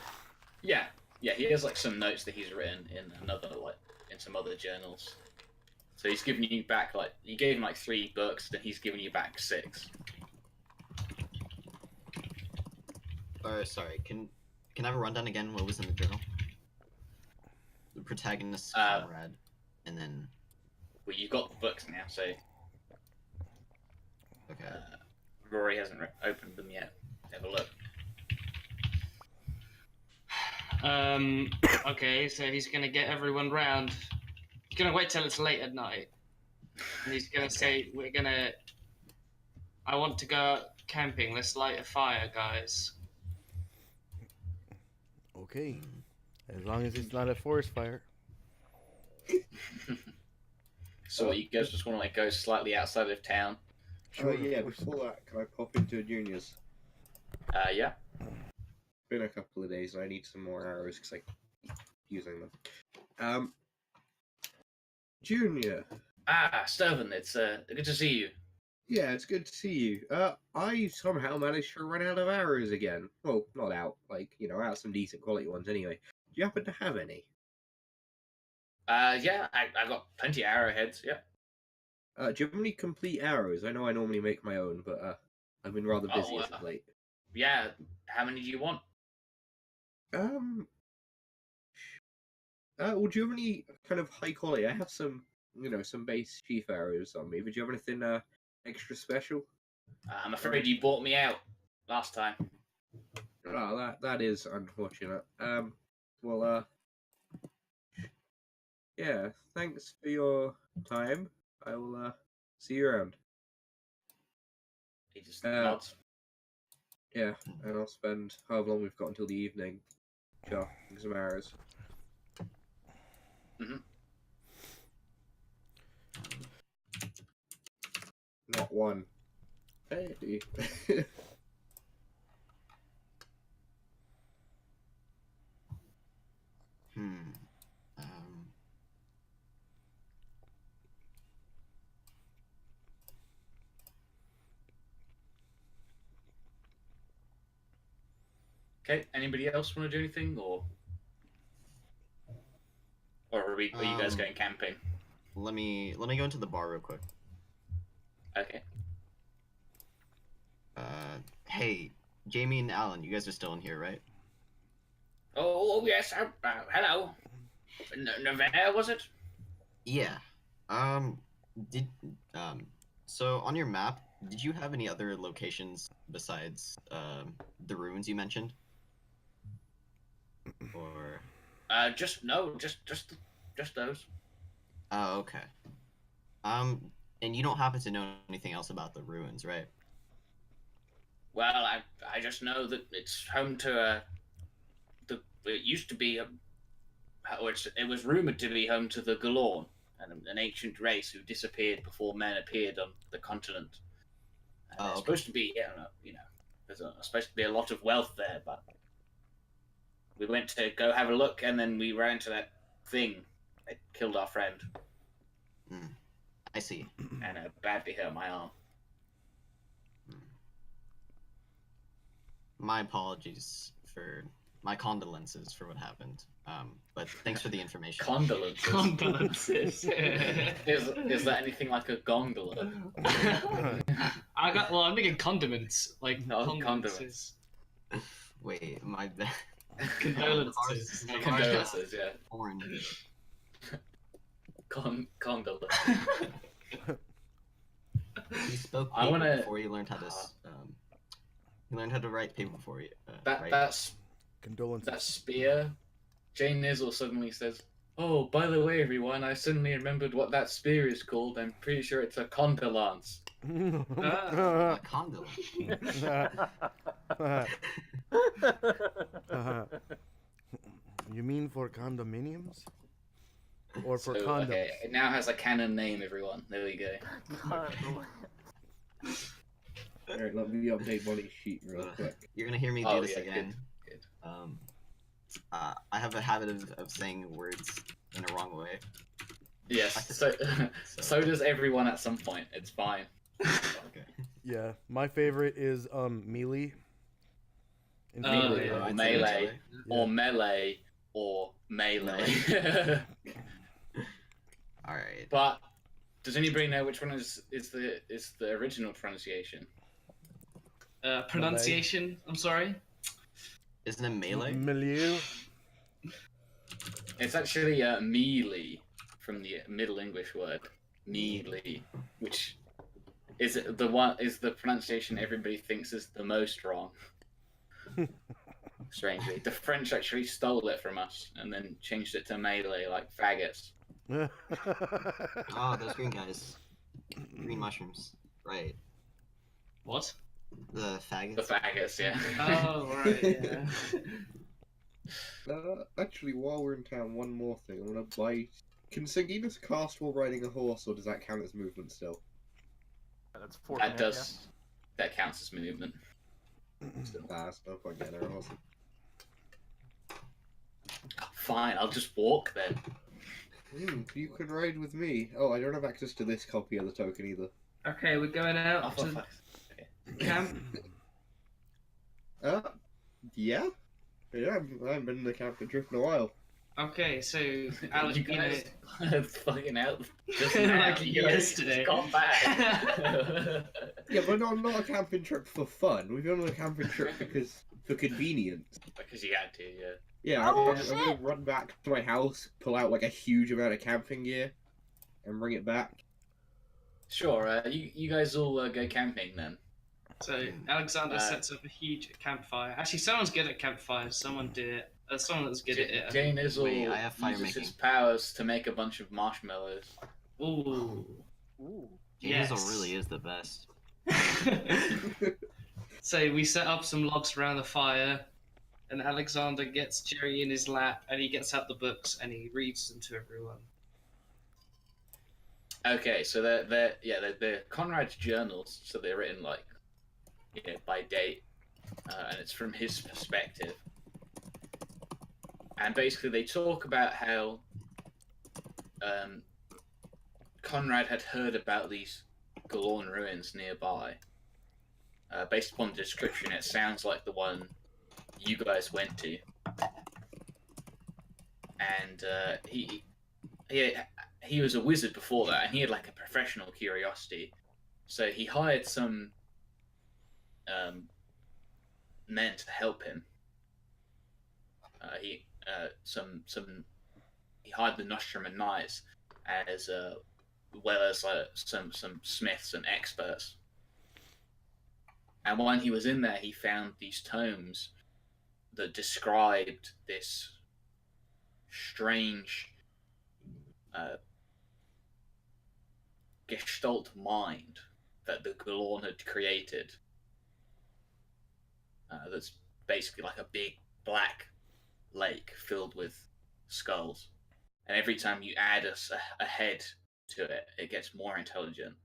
Yeah. He has like some notes that he's written in some other journals. So he's giving you back you gave him 3 books, then he's giving you back 6. Sorry, can I have a rundown again? What was in the journal? The protagonist, Conrad, and then. Well, you've got the books now, so. Okay. Rory hasn't opened them yet. Have a look. Okay, so he's gonna get everyone round. He's gonna wait till it's late at night. And he's gonna say, I want to go camping. Let's light a fire, guys. Okay. As long as it's not a forest fire. So you guys just want to go slightly outside of town? Sure. Yeah. Before that, can I pop into a juniors? Yeah. been a couple of days and I need some more arrows because I keep using them. Junior. Ah, Sturban, it's good to see you. Yeah, it's good to see you. I somehow managed to run out of arrows again. Well, not out, out some decent quality ones anyway. Do you happen to have any? Yeah, I got plenty of arrowheads. Yeah. Do you have any complete arrows? I know I normally make my own, but I've been rather busy as of late. Yeah. How many do you want? Would you have any kind of high quality? I have some, some base chief arrows on me. Would you have anything extra special? I'm afraid you bought me out last time. Oh, that is unfortunate. Well, yeah. Thanks for your time. I will see you around. He just nods. Yeah, and I'll spend however long we've got until the evening sharpening some arrows. Not one. Hey. Okay. Anybody else want to do anything, or are you guys going camping? Let me go into the bar real quick. Okay. Hey, Jamie and Alan, you guys are still in here, right? Oh yes. Hello. Nevada, was it? Yeah. Did so on your map, did you have any other locations besides the ruins you mentioned? Or Just those. oh, okay. And you don't happen to know anything else about the ruins, right? Well, I just know that it's home to it used to be it was rumored to be home to the Galorn, an ancient race who disappeared before men appeared on the continent. And there's supposed to be, there's supposed to be a lot of wealth there, but we went to go have a look, and then we ran into that thing that killed our friend. I see. And badly hurt my arm. My apologies for my condolences for what happened. But thanks for the information. Condolences. Is that anything like a gondola? I'm thinking condiments, like condiments. Wait, my bad. Condolences. Condolences, yeah. Foreign. Gondola. You spoke paper before you learned how to. You learned how to write paper before you. That's condolences. That spear. Jane Nizzle suddenly says, "Oh, by the way, everyone, I suddenly remembered what that spear is called. I'm pretty sure it's a condolence." A condolence. You mean for condominiums? Or for condoms? Okay, it now has a canon name, everyone. There we go. Alright, let me update Bonnie's sheet real quick. You're gonna hear me do this yeah, again. Good. I have a habit of saying words in a wrong way. Yes, so does everyone at some point. It's fine. Okay. Yeah, my favorite is melee. Melee, or melee, Yeah. or melee, or melee. All right. But does anybody know which one is the original pronunciation? Pronunciation. I'm sorry. Isn't it melee? Milieu. It's actually melee from the Middle English word melee, which is the pronunciation everybody thinks is the most wrong. Strangely, the French actually stole it from us and then changed it to melee, like faggots. Oh, those green guys. Green mushrooms. Right. What? The faggots. The faggots, yeah. Oh, right. Yeah. Actually, while we're in town, one more thing. I want to buy. Can Sanguinus cast while riding a horse, or does that count as movement still? That's fortunate. That counts as movement. Still fast. No point getting a horse. Fine, I'll just walk then. You can ride with me. Oh, I don't have access to this copy of the token either. Okay, we're going Oh, out for to fuck's camp. Yeah? Yeah, I haven't been in the camp and drift in a while. Okay, so sake. Alex, You guys fucking out just Like now. You guys yesterday. just got back. Yeah, but not a camping trip for fun. We've been on a camping trip for convenience. Because you had to, yeah. Yeah, Oh, I'm gonna run back to my house, pull out like a huge amount of camping gear, and bring it back. Sure, you guys all go camping then. So Alexander sets up a huge campfire. Actually, someone's good at campfires. Someone did it. Someone that's good at it. Jane Izzle Wait, I have fire uses making. his powers to make a bunch of marshmallows. Ooh. Ooh. Yes. Hazel really is the best. So we set up some logs around the fire, and Alexander gets Jerry in his lap, and he gets out the books and he reads them to everyone. Okay, so they're Conrad's journals, so they're written like, by date, and it's from his perspective. And basically, they talk about how Conrad had heard about these Galorn ruins nearby. Based upon the description, it sounds like the one you guys went to. And he was a wizard before that, and he had like a professional curiosity. So he hired some men to help him. He hired the Nostrum Knights as well as some smiths and experts. And when he was in there, he found these tomes that described this strange Gestalt mind that the Galorn had created. That's basically like a big black lake filled with skulls. And every time you add a head to it, it gets more intelligent.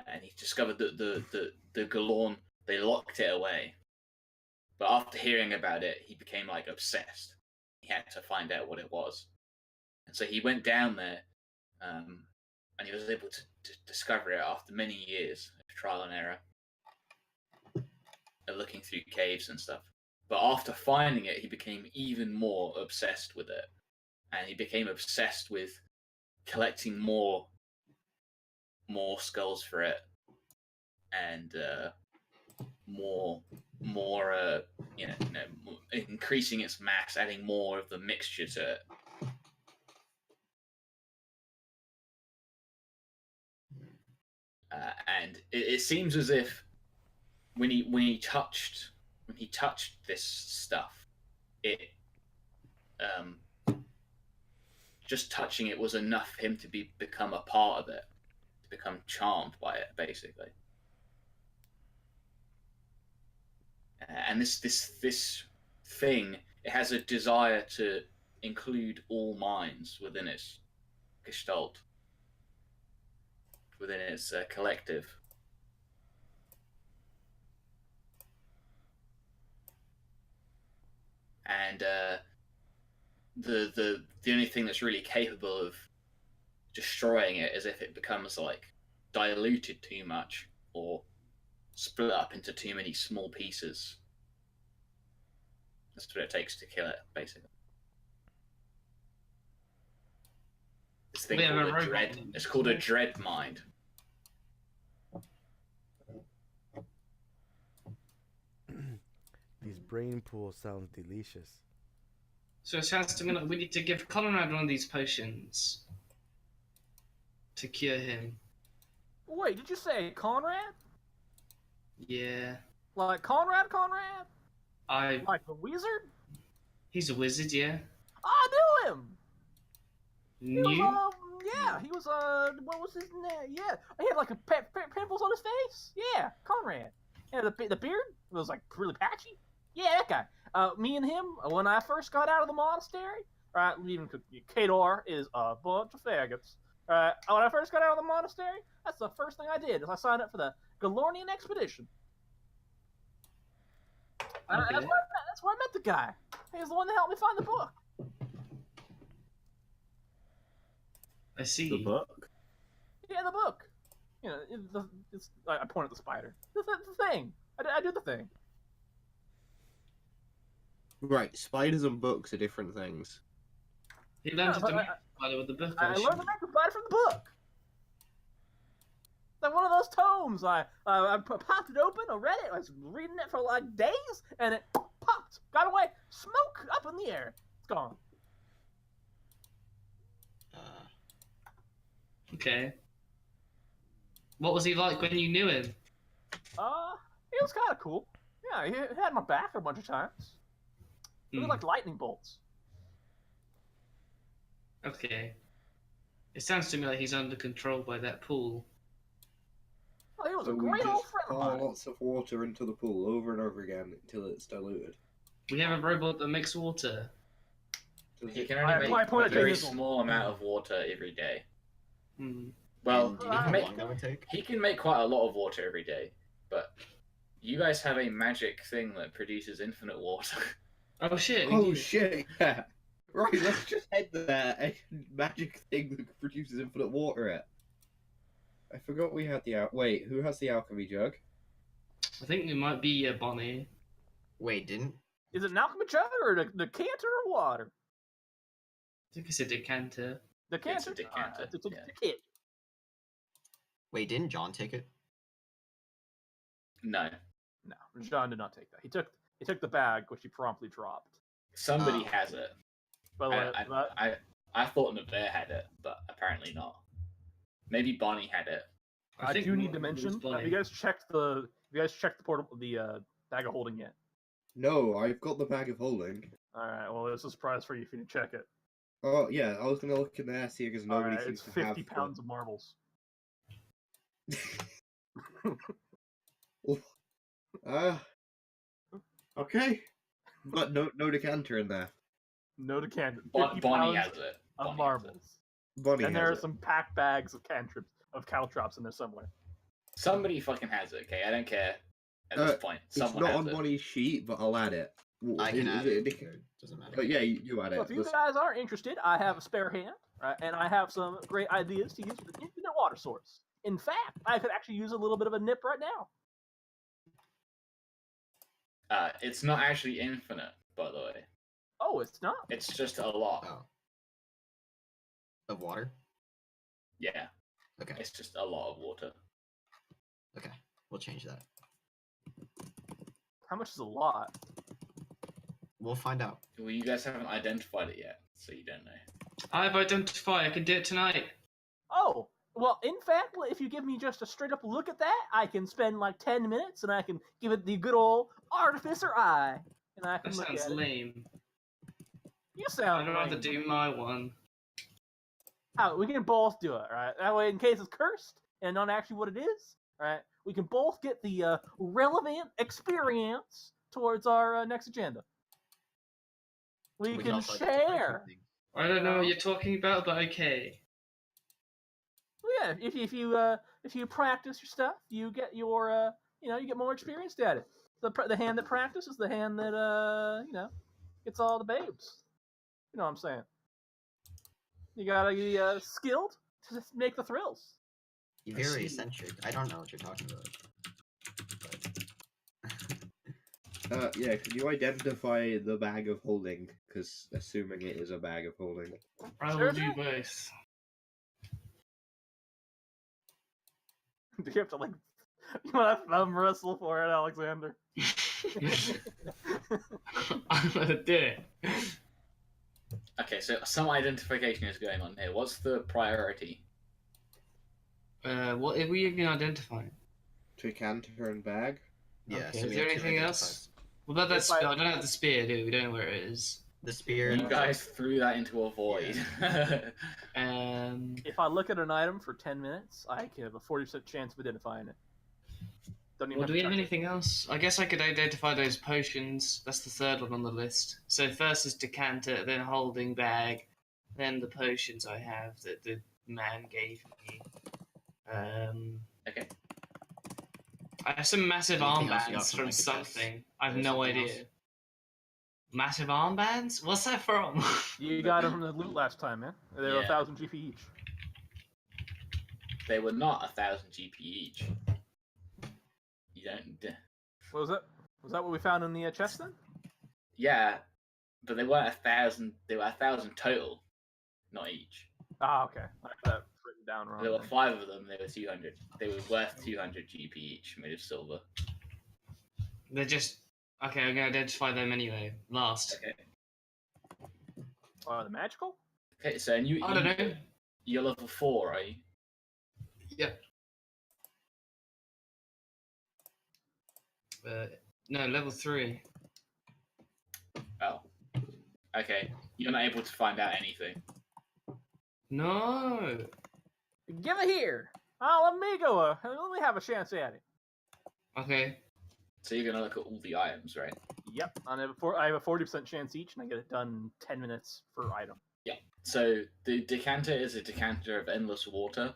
And he discovered that the Galorn, they locked it away. But after hearing about it, he became like obsessed. He had to find out what it was. And so he went down there, and he was able to discover it after many years of trial and error, looking through caves and stuff. But after finding it, he became even more obsessed with it. And he became obsessed with collecting more skulls for it, and increasing its mass, adding more of the mixture to it. And it seems as if when he touched this stuff, it just touching it was enough for him to become a part of it, to become charmed by it, basically. And this thing, it has a desire to include all minds within its gestalt, within its collective. And the only thing that's really capable of destroying it is if it becomes like diluted too much or split up into too many small pieces. That's what it takes to kill it, basically. This thing called a dread. It's called a dread mind. These brain pools sound delicious. So it sounds to me like we need to give Conrad one of these potions to cure him. Wait, did you say Conrad? Yeah. Like Conrad? I. Like the wizard? He's a wizard, yeah. I knew him! He was, New? yeah, he was, what was his name? Yeah, he had like a pimples on his face. Yeah, Conrad. Yeah, the beard was like really patchy. Yeah, that guy. Me and him, when I first got out of the monastery, right, even Kador is a bunch of faggots. Right, when I first got out of the monastery, that's the first thing I did, is I signed up for the Galornian expedition. Okay. That's where I met the guy. He's the one that helped me find the book. I see. The book. Yeah, the book. You know, I point at the spider. The thing. I do the thing. Right, spiders and books are different things. He learned Yeah, to but make spider with the book. I learned to make the spider from the book. Like one of those tomes. I popped it open, I read it, I was reading it for like days, and it popped, got away, smoke up in the air. It's gone. Okay. What was he like when you knew him? He was kind of cool. Yeah, he had my back a bunch of times. It was like lightning bolts. Okay. It sounds to me like he's under control by that pool. Well, he was So a we great old just friend of pour mine. lots of water into the pool over and over again until it's diluted. We have a robot that makes water. Does He it- can I only apply make point a of very Hazel. small amount of water every day. Hmm. Well, And do you know he how can make long that would take? he can make quite a lot of water every day, but you guys have a magic thing that produces infinite water. Oh shit! We Oh do. shit! Yeah. Right, let's just head there. A magic thing that produces infinite water. It. I forgot we had the Wait, who has the alchemy jug? I think it might be Bonnie. Wait, didn't? Is it an alchemy jug or the canter or water? I think it's a decanter. The It's a canter? decanter, It's a yeah. kit. Wait, didn't John take it? No, No, John did not take that. He took the bag, which he promptly dropped. somebody Oh. has it. By the way, I thought Nevere had it, but apparently not. Maybe Bonnie had it. I think do need it to was mention. Have Bonnie. you guys checked the bag of holding yet? No, I've got the bag of holding. All right. Well, there's a surprise for you if you didn't check it. Oh yeah, I was gonna look in there see because All nobody right, seems it's to have 50 pounds of marbles. Okay, but no decanter in there. No decanter. 50 Bonnie pounds has it. of Bonnie has marbles. it. Bunny And there has are it. some packed bags of caltrops in there somewhere. Somebody fucking has it. Okay, I don't care. At this point, It's someone not has on it. Bonnie's sheet, but I'll add it. I can Is add it. it. Doesn't matter. But yeah, you add So it. if you guys are interested, I have a spare hand, right? And I have some great ideas to use with an infinite water source. In fact, I could actually use a little bit of a nip right now. It's not actually infinite, by the way. Oh, it's not. It's just a lot. Oh. Of water? Yeah, Okay. it's just a lot of water. Okay. We'll change that. How much is a lot? We'll find out. Well, you guys haven't identified it yet, so you don't know. I've identified. I can do it tonight. Oh, well, in fact, if you give me just a straight up look at that, I can spend like 10 minutes and I can give it the good old artificer eye. And I can That look sounds at it. lame. You sound I'd rather lame. do my one. Oh, we can both do it, right? That way, in case it's cursed and not actually what it is, right? We can both get the relevant experience towards our next agenda. We can also identify share. two things. I don't know what you're talking about, but okay. Well, yeah, if you practice your stuff, you get your you get more experienced at it. The hand that practices, the hand that gets all the babes. You know what I'm saying? You gotta be skilled to make the thrills. You're I very see. eccentric. I don't know what you're talking about. Yeah, can you identify the bag of holding? Because assuming it is a bag of holding. I Sure will do thing. both. Do you have to you want to thumb wrestle for it, Alexander? I'm gonna do it. Okay, so some identification is going on here. What's the priority? What are we even identifying? Decanter and bag? Yeah. Okay, So is we there have two anything identifiers. else? What about that If I- spear? I don't have the spear, do we? We don't know where it is. The spear. You guys threw that into a void. If I look at an item for 10 minutes, I can have a 40% chance of identifying it. Don't even Well, have do to we have touch it. anything else? I guess I could identify those potions. That's the third one on the list. So first is decanter, then holding bag, then the potions I have that the man gave me. Okay. I have some massive Anything else you got armbands from, from like, the chest? something. I have Is there no something idea. else? Massive armbands? What's that from? You got them from the loot last time, man. They were Yeah. 1,000 GP each. They were not 1,000 GP each. You don't. What was that? Was that what we found in the chest then? Yeah, but they weren't 1,000. They were 1,000 total, not each. Ah, okay. I got that written down wrong. There were then. 5 of them. They were 200. They were worth 200 GP each, made of silver. They're just okay. I'm gonna identify them anyway. Last. Okay. Are they magical? Okay. So and you. I don't know. You're level 4, right? Yep. No, level 3. Oh. Okay. You're not able to find out anything. No. Give it here. Oh, let me go. Let me have a chance at it. Okay. So you're gonna look at all the items, right? Yep. I have a 40% chance each, and I get it done in 10 minutes per item. Yeah. So the decanter is a decanter of endless water,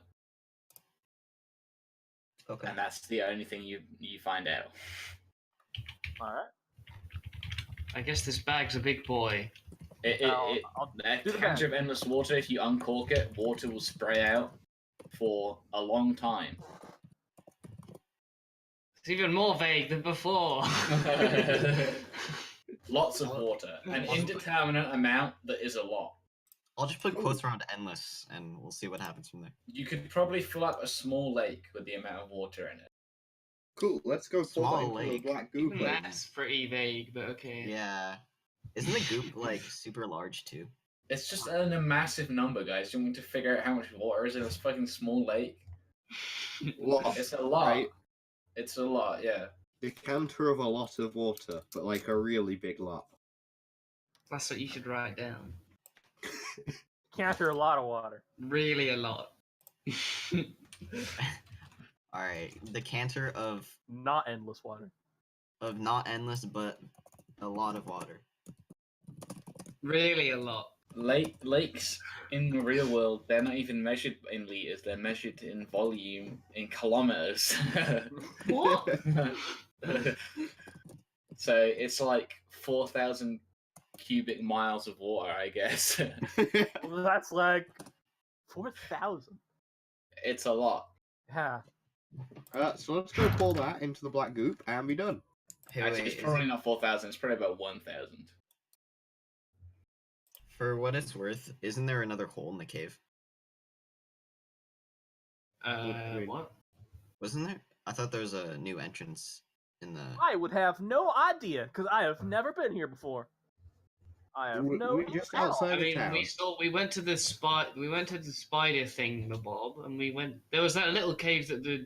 Okay. and that's the only thing you find out. All right. I guess this bag's a big boy. I'll A do the decanter bag. of endless water. If you uncork it, water will spray out for a long time. It's even more vague than before. Lots of water, an indeterminate amount that is a lot. I'll just put quotes around endless, and we'll see what happens from there. You could probably fill up a small lake with the amount of water in it. Cool, let's go pull Small that into the lake. black goop. Even then. that's pretty vague, but okay. Yeah. Isn't the goop like super large too? It's just a massive number, guys. You want me to figure out how much water is in this fucking small lake? Lot, It's a lot. right? It's a lot, yeah. Decanter of a lot of water, but like a really big lot. That's what you should write down. Counter a lot of water. Really a lot. Alright. The canter of Not endless water. not endless, but a lot of water. Really a lot. Lakes in the real world, they're not even measured in liters, they're measured in volume, in kilometers. What? So it's like 4,000 cubic miles of water, I guess. Well, that's like 4,000. It's a lot. Yeah. So let's go pull that into the black goop and be done. Hey, Actually, wait, it's probably not 4,000, it's probably about 1,000. for what it's worth, isn't there another hole in the cave? Wait. What? Wasn't there? I thought there was a new entrance in the. I would have no idea because I have never been here before. I have no. We're just at all. outside I of mean, town. we went to the spider thing, Bob, and we went. There was that little cave that the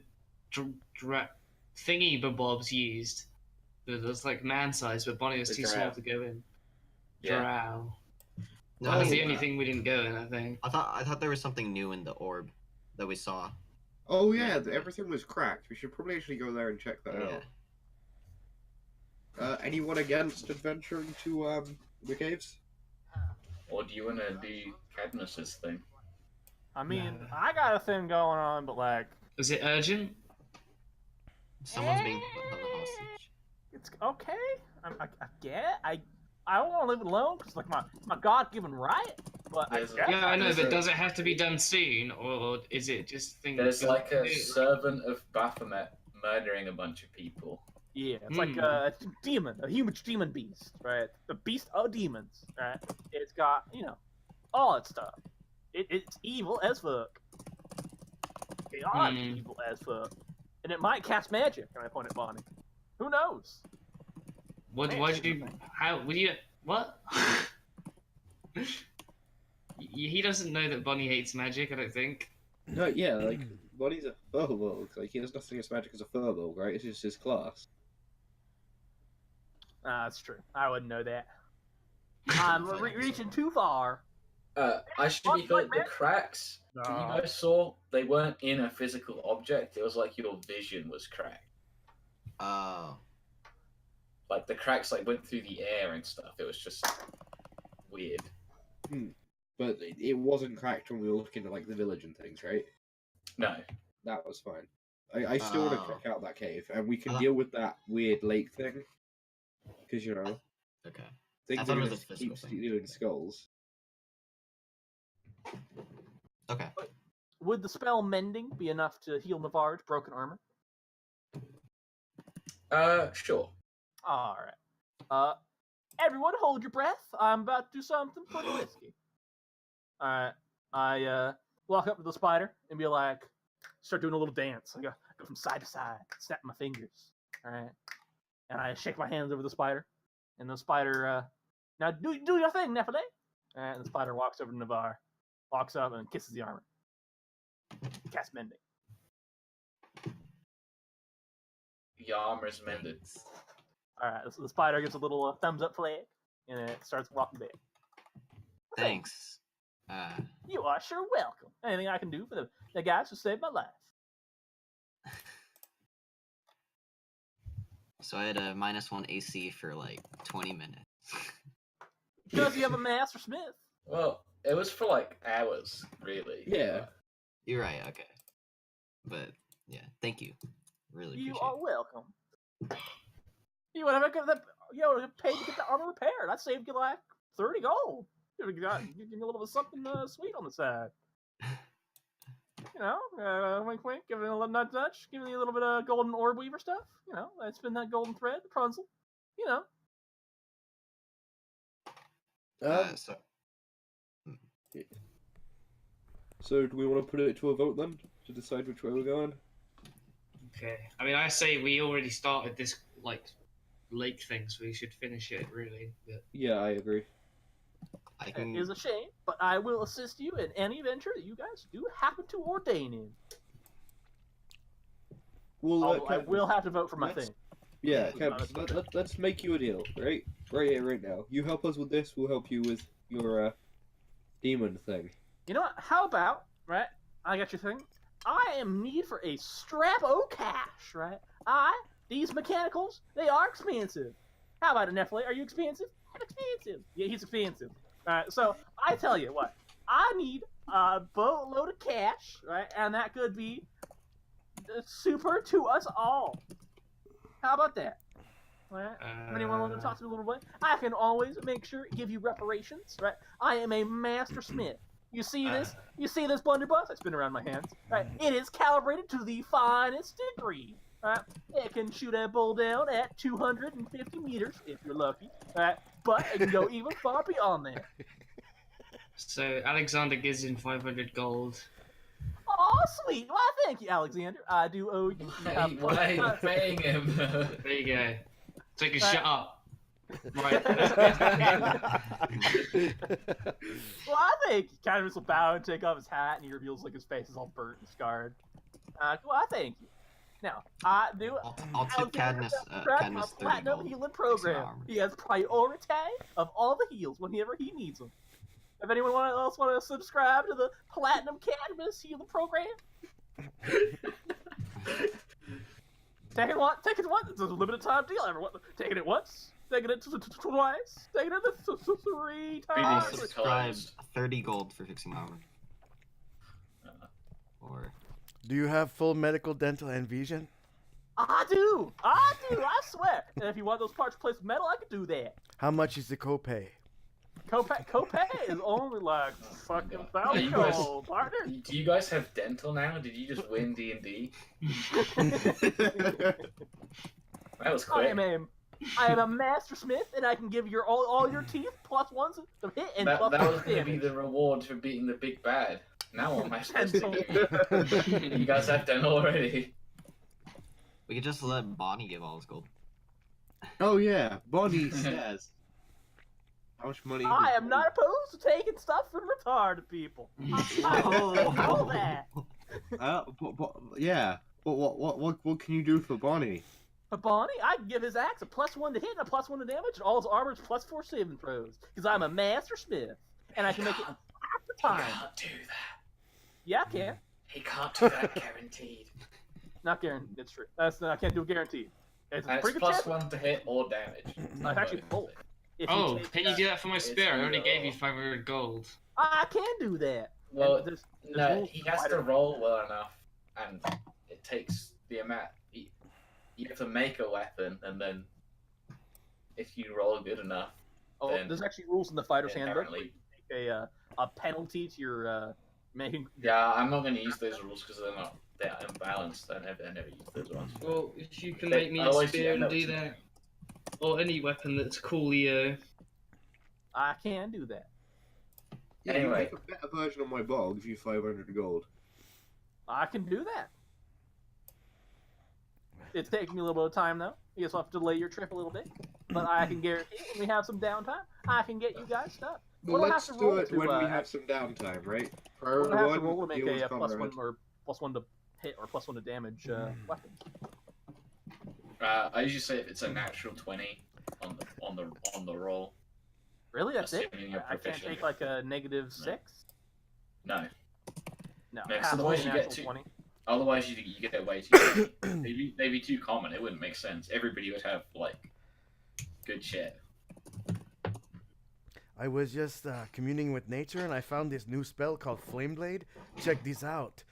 thingy Bobs used. That was like man-sized, but Bonnie was The too drow. small to go in. Yeah. Drow. No, That was the Oh, only wow. thing we didn't go in, I think. I thought there was something new in the orb that we saw. Oh yeah, everything was cracked. We should probably actually go there and check that Yeah. out. Anyone against adventuring to the caves? Or do you want to do Cadmus's thing? I mean, I got a thing going on, but like, Was it urgent? Someone's being held hostage. it's okay. I get it. I don't want to live alone because like my God-given right. But I There's guess Yeah, I know, There's but a- does it have to be done soon, or is it just things? There's like a servant of Baphomet murdering a bunch of people. Yeah, it's like a demon, a huge demon beast, right? The beast of demons, right? It's got, all that stuff. It's evil as fuck. Beyond evil as fuck. And it might cast magic, and I point at Bonnie. Who knows? What? Man, Why did you? How? Would you? What? He doesn't know that Bonnie hates magic. I don't think. No, yeah, like Bonnie's a furbolg. Like he has nothing as magic as a furbolg, right? It's just his class. That's true. I wouldn't know that. I'm reaching too far. I should be clear, the cracks that you guys saw, they weren't in a physical object. It was like your vision was cracked. Oh. Like the cracks like went through the air and stuff. It was just weird. But it wasn't cracked when we were looking at like the village and things, right? No. That was fine. I still want Oh. to check out that cave, and we can I thought- deal with that weird lake thing. Because Okay. Things I thought are it was gonna a physical keep thing. doing skulls. Okay. Would the spell mending be enough to heal Navarre's broken armor? Sure. All right. Everyone, hold your breath. I'm about to do something pretty risky. All right. I walk up to the spider and be like, start doing a little dance. I go from side to side, snap my fingers. All right. And I shake my hands over the spider, and the spider, now do your thing, Nephilim. All right. And the spider walks over to Navarre, walks up and kisses the armor. Cast mending. The armor is mended. All right. So the spider gives a little thumbs up flag, and it starts walking back. Thanks. You are sure welcome. Anything I can do for the guys who saved my life. So I had a -1 AC for like 20 minutes. Because you have a Master Smith. Well, it was for like hours, really. Yeah. You're right. Okay. But yeah, thank you. Really appreciate You are it. welcome. You would have paid to get the armor repaired. I saved you like 30 gold. You would have give me a little bit of something sweet on the side. You know, wink, wink, give it a little nudge, give me a little bit of golden orb weaver stuff. You know, I spin that golden thread, the Rapunzel. You know. So do we want to put it to a vote then to decide which way we're going? Okay. I mean, I say we already started this like lake thing, so we should finish it really. But... Yeah, I agree. I It can. is a shame, but I will assist you in any venture that you guys do happen to ordain in. Well, I will have to vote for my let's- thing. Yeah, Yeah, Cap, let's make you a deal, right? Right here, right now. You help us with this, we'll help you with your demon thing. You know what? How about, right? I got your thing. I am need for a strap o' cash, right? These mechanicals, they are expensive. How about it, Nephilim? Are you expensive? I'm expensive. Yeah, he's expensive. Alright, so I tell you what, I need a boatload of cash, right? And that could be super to us all. How about that? Right? Anyone want to talk to me a little bit? I can always make sure give you reparations, right? I am a master smith. You see this? You see this blunderbuss? I spin around my hands. Right? It is calibrated to the finest degree. Right? It can shoot a bull down at 250 meters if you're lucky. Right? But it can go even far beyond that. So Alexander gives in 500 gold. Oh, sweet. Why, thank you, Alexander. I do owe you. Why are you paying him? There you go. So you can Right. shut up. Right. Well, I think he kind of just will bow and take off his hat, and he reveals like his face is all burnt and scarred. Well, I thank you. Now, I do. I'll tip Cadmus, Cadmus 30 Platinum gold. healing Fix my program. armor. He has priority of all the heals whenever he needs them. If anyone else want to subscribe to the Platinum Cadmus healing program, take it once. It's a limited time deal. Everyone, taking it once, taking it twice, taking it 3 I'll times. subscribe 30 gold for fixing my armor. Or Do you have full medical, dental, and vision? I do. I swear. And if you want those parts replaced with metal, I can do that. How much is the copay? Copay is only like fucking you $1,000 guys- gold, partner. Do you guys have dental now? Did you just win D&D? That was quick. I am a master smith, and I can give your all your teeth +1s to hit and That +1 was going to be damage. the reward for beating the big bad. Now what am I supposed to Dental. do? You guys have dental already. we could just let Bonnie give all his gold. Oh yeah, Bonnie says. How much money? I am not opposed to taking stuff from retarded people. I know that. Yeah. What can you do for Bonnie? But Bonnie, I can give his axe a +1 to hit and a +1 to damage, and all his armor is +4 saving throws. Because I'm a master smith, and I can make it half the He time. can't do that. Yeah, I can. He can't do that guaranteed. Not guaranteed. It's true. I can't do it guaranteed. It's a And it's pretty good chance. +1 to hit or damage. No, it's actually both. If Oh, you take can you do that for my It's spear? I already either gave you or. 500 gold. I can do that. Well, And there's no, rules he for has to fighter. roll well enough, and it takes the amount. You have to make a weapon, and then if you roll good enough, Oh, then there's actually rules in the fighter's handbook. inherently. A penalty to your making. Yeah, I'm not going to use those rules because they're unbalanced. I never use those ones. Well, if you can They- make me a otherwise you spear end and up do with- that, or any weapon that's cool, Leo. I can do that. Yeah, Anyway. you make a better version of my bow, I'll give you 500 gold. I can do that. It's taking me a little bit of time though. You guys will have to delay your trip a little bit, but I can guarantee when we have some downtime, I can get you guys stuff. Well, We'll have let's to do roll it to, when we have some downtime, right? We'll Priority have to one, roll to make deal with a +1 Conrad. or +1 to hit or +1 to damage weapons. I usually say if it's a natural 20 on the roll. Really, that's it? Assuming you're I can't proficient. take like a -6. No. No, No, 'cause half of otherwise a you get natural to- 20. Otherwise, you get way too. They'd be too common. It wouldn't make sense. Everybody would have like good shit. I was just communing with nature and I found this new spell called Flame Blade. Check this out.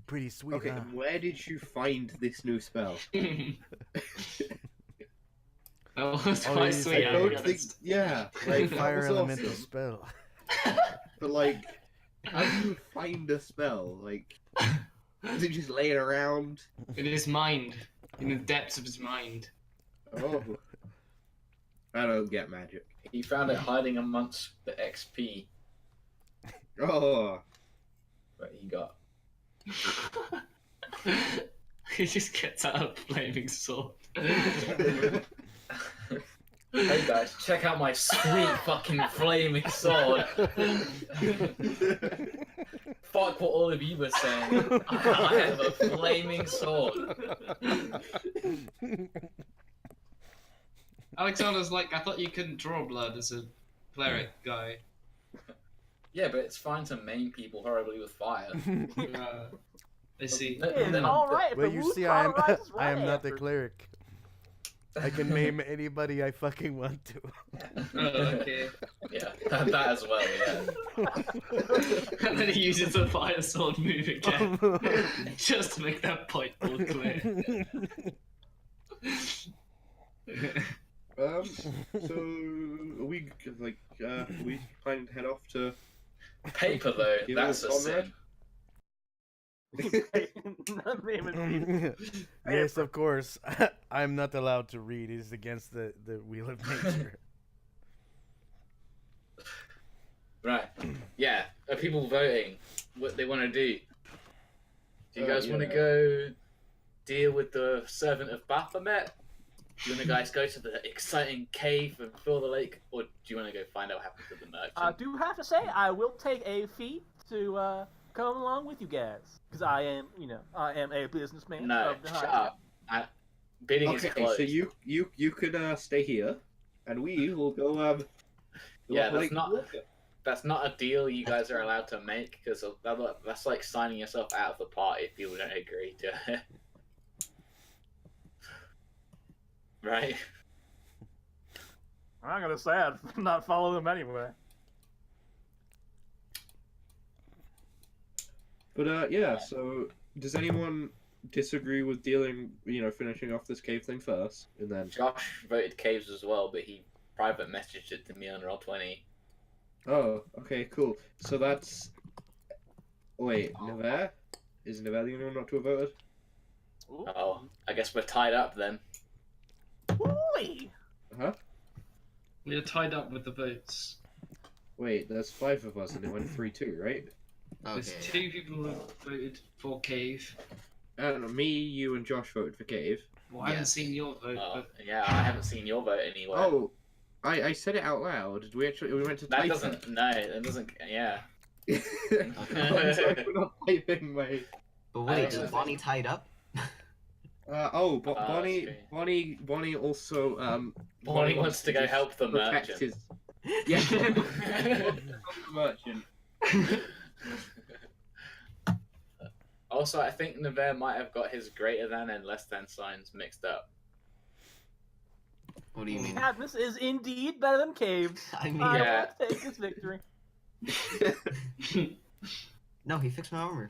Pretty sweet, Okay, huh? and where did you find this new spell? Oh, that's Oh, quite he's- sweet. I I'll be don't think, honest. yeah, like that Fire was elemental awesome. spell. But like, how do you find a spell? Like, is it just laying around? In his mind, in the depths of his mind. Oh, I don't get magic. He found it hiding amongst the XP Oh, that he got. He just gets out a flaming sword. Hey guys, check out my sweet fucking flaming sword. Fuck what all of you were saying. I have a flaming sword. Alexander's like, I thought you couldn't draw blood as a cleric guy. Yeah, but it's fine to maim people horribly with fire. I see. It's Then- all right. If Well, the you mood see, I am cauterizes I am right not the after. cleric. I can maim anybody I fucking want to. Oh, okay. Yeah, that as well, yeah. And then he uses the fire sword move again, just to make that point all clear. so are we like we planning to head off to? Paper though, Give that's it a a Conrad? sin. Yes, of course. I'm not allowed to read. It's against the wheel of nature. Right. Yeah. Are people voting what they want to do? Do you guys want to yeah. go deal with the servant of Baphomet? Do you want to guys go to the exciting cave and fill the lake? Or do you want to go find out what happened to the merchant? I do have to say, I will take a fee to come along with you guys, because I am a businessman. No, of the shut high- up. Bidding is Okay, closed. so you could stay here, and we will go Yeah, go that's up not- Lake Walker. That's not a deal you guys are allowed to make, because that's like signing yourself out of the party if people don't agree to it. Right? I'm not gonna say I'd not follow them anyway. But yeah, so does anyone disagree with finishing off this cave thing first, and then? Josh voted caves as well, but he private messaged it to me on Roll20. Oh, okay, cool. So that's. Wait, Nevere? Is Nevere the only one not to have voted? Ooh. Oh, I guess we're tied up then. Ooh-wee. Huh? We're tied up with the votes. Wait, there's 5 of us, and it went 3-2, right? There's Okay. 2 people who voted for cave. I don't know. Me, you, and Josh voted for cave. Well, I haven't Yes. seen your vote, Oh, but yeah, I haven't seen your vote anywhere. Oh, I said it out loud. We went to that type doesn't. No, that doesn't. Yeah. it. I'm sorry for not typing, mate. But I wait, don't is know. Bonnie tied up? Bonnie, that's Bonnie also Bonnie wants to go just help the protect merchant. his- Yeah, the merchant. Also, I think Nevere might have got his greater than and less than signs mixed up. What do you mean? Cadmus is indeed better than caves. I mean, I Yeah. will take this victory. No, he fixed my armor.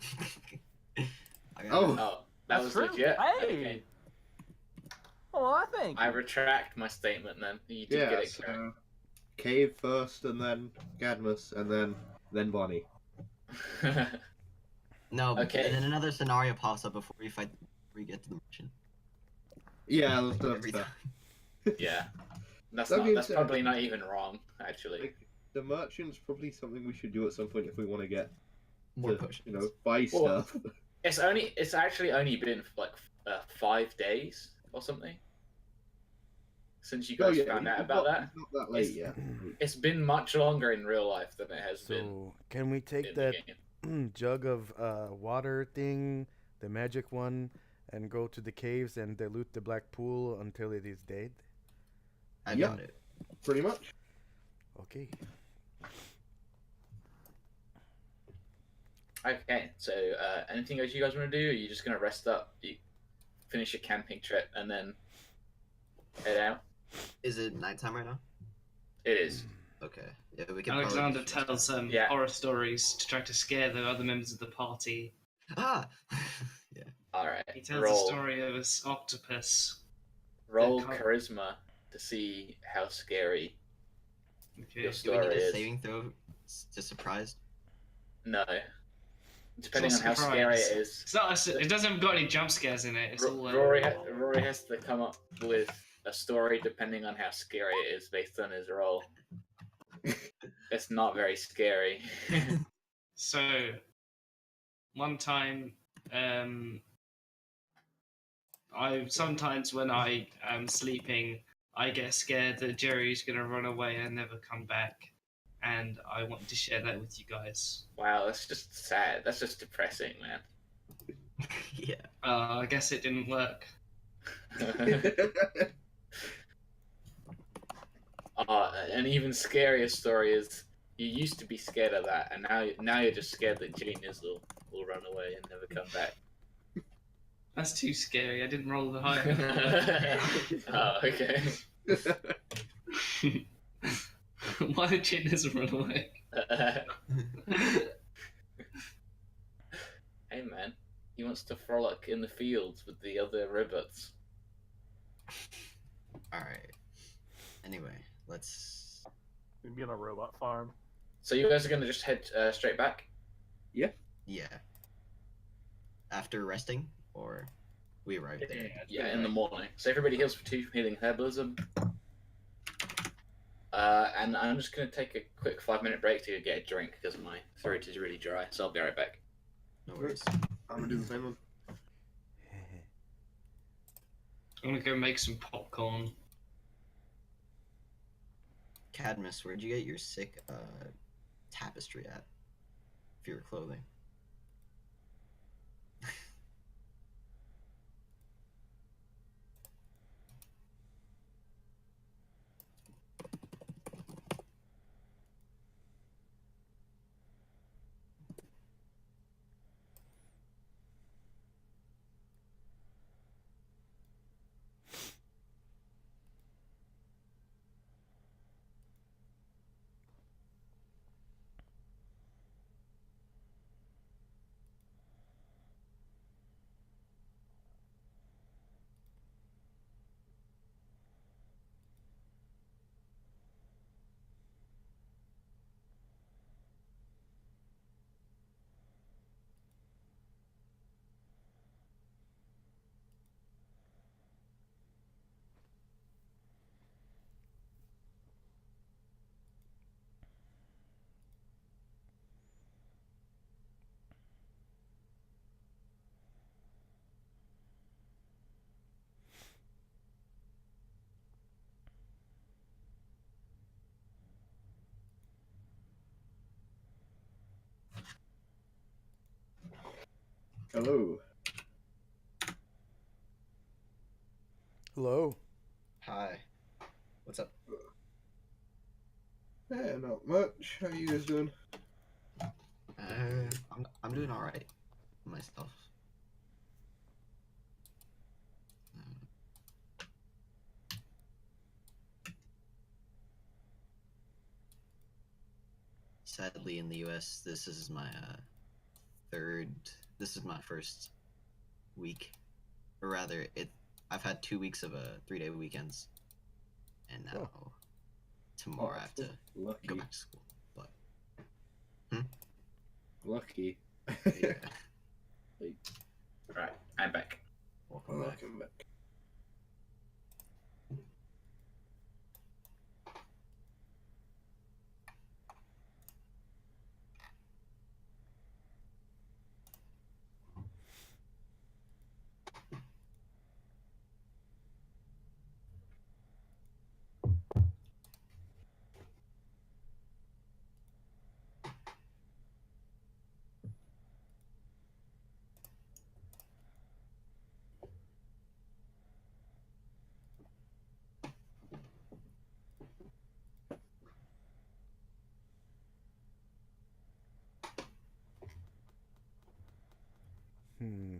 I got Oh. it. Oh, that That's was true. legit. Hey. Okay. Oh, I think. I retract my statement then. You did get it correct. So Cave first, and then Cadmus, and then Bonnie. No, Okay. and then another scenario pops up before we fight. Before we get to the mission. Yeah, that's Every fair. time. Yeah. That's That being that's said- probably not even wrong, actually. Like, the merchant's probably something we should do at some point if we want to get More to, potions. buy Well, stuff. It's actually only been like 5 days or something since you guys found out about that. It's not that late It's- yet. It's been much longer in real life than it has been So can we take in that the game. jug of water thing, the magic one, and go to the caves and dilute the black pool until it is dead? I Yep. got it. Pretty much. Okay. Okay, so anything else you guys want to do? Or are you just gonna rest up, finish your camping trip, and then head out? Is it nighttime right now? It is. Okay. Yeah, we can. Alexander probably... tells Yeah. horror stories to try to scare the other members of the party. Ah. Yeah. All right. He tells roll the story of this octopus. roll the co- charisma to see how scary Okay. your Do we need story a is. saving throw to surprised? No. Depending It's on how not scary surprise. it is. It's not. It doesn't got any jump scares in it. It's all. Rory has to come up with a story depending on how scary it is based on his roll. It's not very scary. So, one time, I sometimes when I am sleeping, I get scared that Jerry's gonna run away and never come back, and I want to share that with you guys. Wow, that's just sad. That's just depressing, man. Yeah. I guess it didn't work. An even scarier story is you used to be scared of that, and now you're just scared that genius will run away and never come back. That's too scary. I didn't roll the high. Oh, okay. Why did Genius run away? Hey man, he wants to frolic in the fields with the other robots. All right. Anyway, let's. We'd be on a robot farm. So you guys are gonna just head straight back? Yeah. After resting, or we arrived there. Yeah, in the morning. So everybody heals for 2 healing herbalism. And I'm just gonna take a quick 5-minute break to get a drink because my throat is really dry. So I'll be right back. No worries. I'm gonna do the same one. I'm gonna go make some popcorn. Cadmus, where'd you get your sick tapestry at? For your clothing. Hello. Hello. Hi. What's up? Yeah, not much. How you guys doing? I'm doing all right myself. Sadly, in the U.S., this is my third. This is my first week, or rather, I've had 2 weeks of 3-day weekends, and now tomorrow I have to Lucky. go back to school. But Lucky. yeah, Right, I'm back. welcome back. Welcome back. Hmm.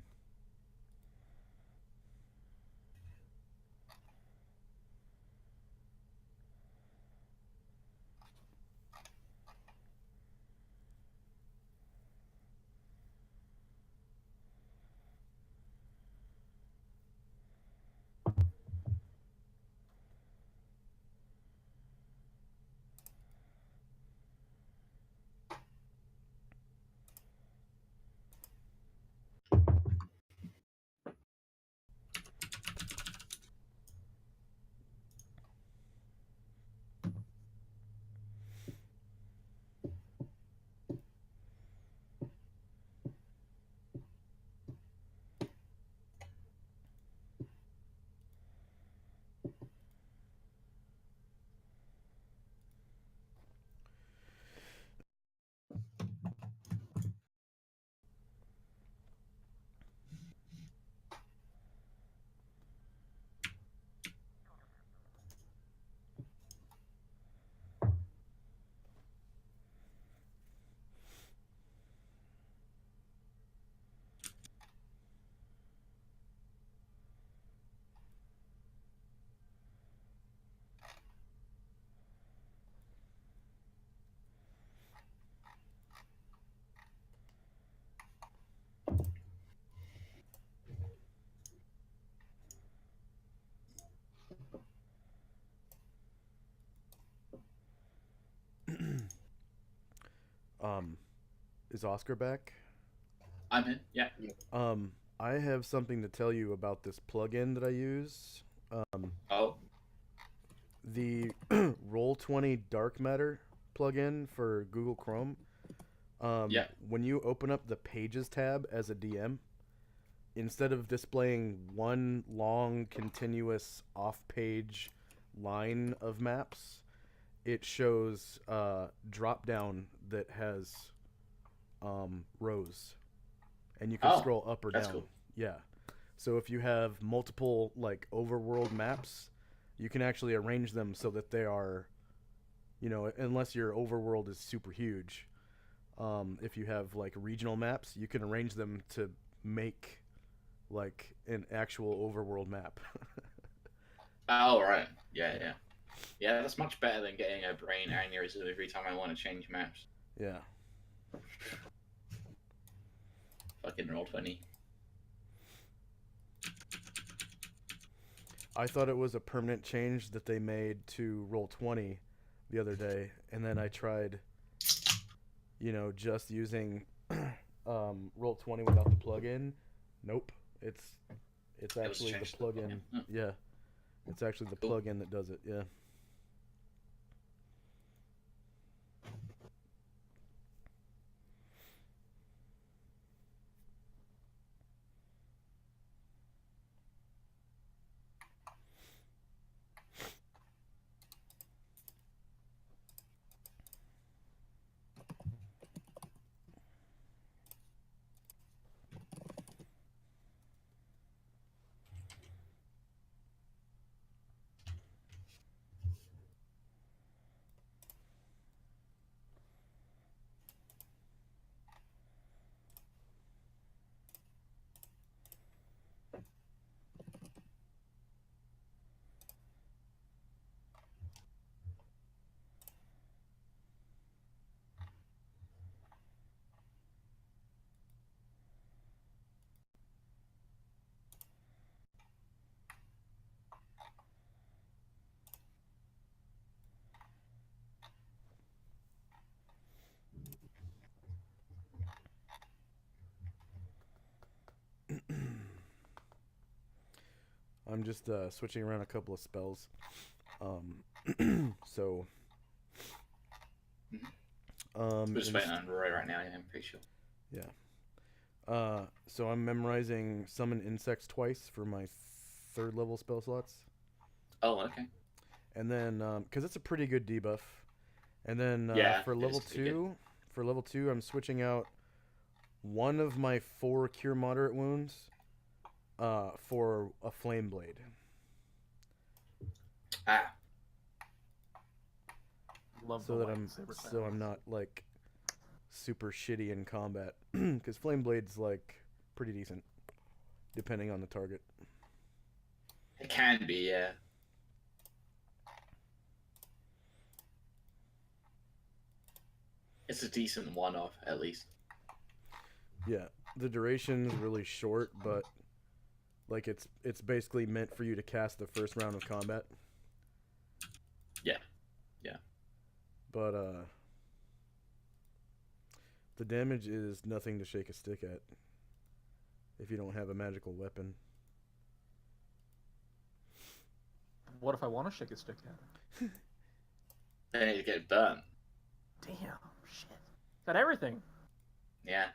Is Oscar back? I'm in. Yeah. I have something to tell you about this plugin that I use. Oh. The Roll20 Dark Matter plugin for Google Chrome. Yeah. When you open up the Pages tab as a DM, instead of displaying one long, continuous off-page line of maps, it shows a drop-down that has rows, and you can Oh, scroll up or that's down. cool. Yeah. So if you have multiple like overworld maps, you can actually arrange them so that they are, unless your overworld is super huge. If you have like regional maps, you can arrange them to make like an actual overworld map. Oh, right. Yeah, yeah. Yeah, that's much better than getting a brain aneurysm every time I want to change maps. Yeah. Fucking Roll20. I thought it was a permanent change that they made to Roll20 the other day, and then I tried, just using Roll20 without the plugin. Nope. It's actually the changed to the plugin. plugin. Yeah. It's actually the Cool. plugin that does it. Yeah. I'm just switching around a couple of spells. So. We're just waiting on Roy right now. Yeah, I'm pretty sure. Yeah. So I'm memorizing summon insects twice for my 3rd level spell slots. Oh, okay. And then, because it's a pretty good debuff. And then Yeah, for it level is pretty good. 2, I'm switching out one of my 4 cure moderate wounds for a flame blade. Ah, Love So the that lightsaber I'm not like super shitty in combat, because flame blade's like pretty decent, depending on the target. it can be, yeah. It's a decent one-off, at least. Yeah, the duration's really short, but like it's basically meant for you to cast the first round of combat. Yeah. Yeah. But the damage is nothing to shake a stick at if you don't have a magical weapon. What if I want to shake a stick at it? They need to get burnt. Damn, shit. Got everything. Yeah.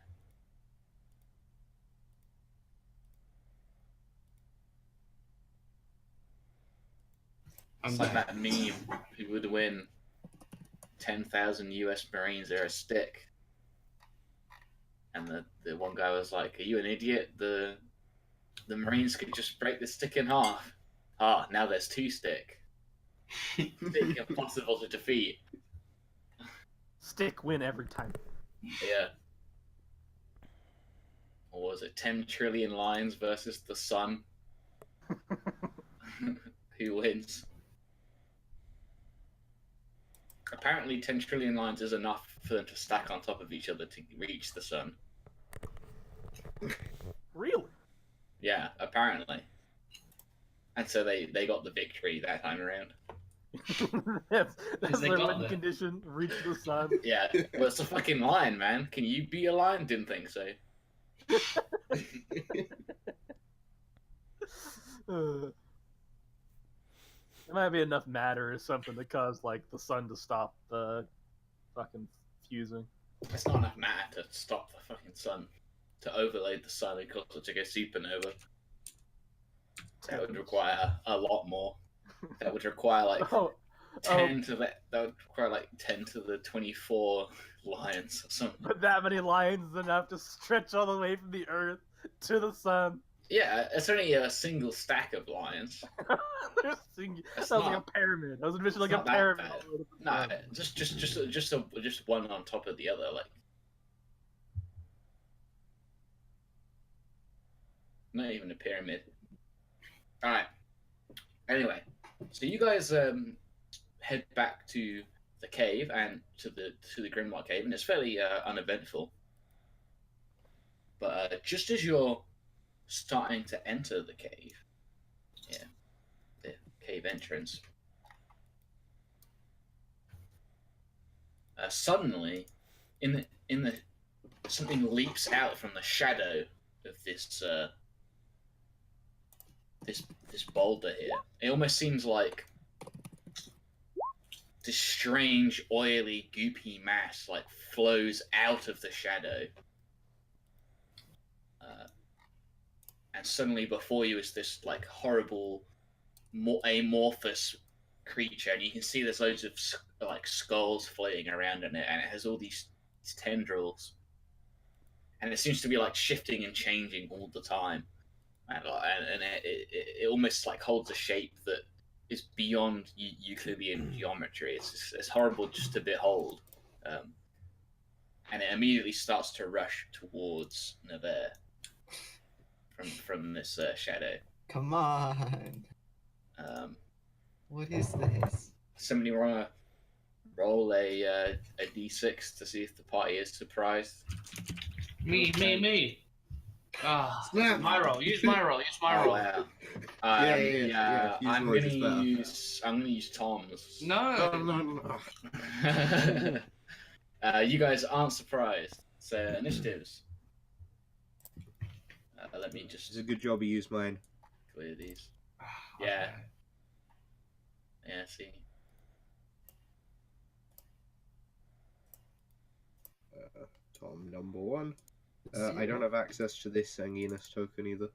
It's like that meme. Who would win 10,000 US Marines or a stick? And the one guy was like, "Are you an idiot? The Marines could just break the stick in half. Ah, now there's 2 stick. Stick impossible to defeat." Stick win every time. Yeah. Or was it 10 trillion lines versus the sun? Who wins? Apparently 10 trillion lines is enough for them to stack on top of each other to reach the sun. Really? Yeah, apparently. And so they got the victory that time around. that's they their got win there. condition. Reach the sun. Yeah, well, it's a fucking lion, man. Can you be a lion? Didn't think so. It might be enough matter or something to cause like the sun to stop the fucking fusing. It's not enough matter to stop the fucking sun, to overload the sun and cause it to go supernova. That would require a lot more. That would require like Oh, 10 to that would require like 10 to the 24 lions or something. but that many lions is enough to stretch all the way from the earth to the sun. Yeah, it's only a single stack of lions. That sounds like a pyramid. I was envisioning like a not that pyramid. bad. No, just one on top of the other, like. Not even a pyramid. All right. Anyway, so you guys head back to the cave and to the Grimlock cave, and it's fairly uneventful. But just as you're starting to enter the cave, the cave entrance, suddenly, in the something leaps out from the shadow of this this boulder here. It almost seems like this strange, oily, goopy mass like flows out of the shadow. And suddenly before you is this like horrible, amorphous creature, and you can see there's loads of like skulls floating around in it, and it has all these tendrils, and it seems to be like shifting and changing all the time, and it almost like holds a shape that is beyond Euclidean geometry. It's horrible just to behold, and it immediately starts to rush towards Nevere from this shadow. Come on. What is this? Somebody wanna roll a d6 to see if the party is surprised? Me. Ah, Snap. my roll. Use my roll. Oh, wow. Yeah, I'm yours gonna is better. use Tom's. No. You guys aren't surprised. So initiatives. Let me It's just a good job you used mine. clear these. Yeah. Okay. Yeah, see. Tom number 1. I don't have access to this Sanguinus token either.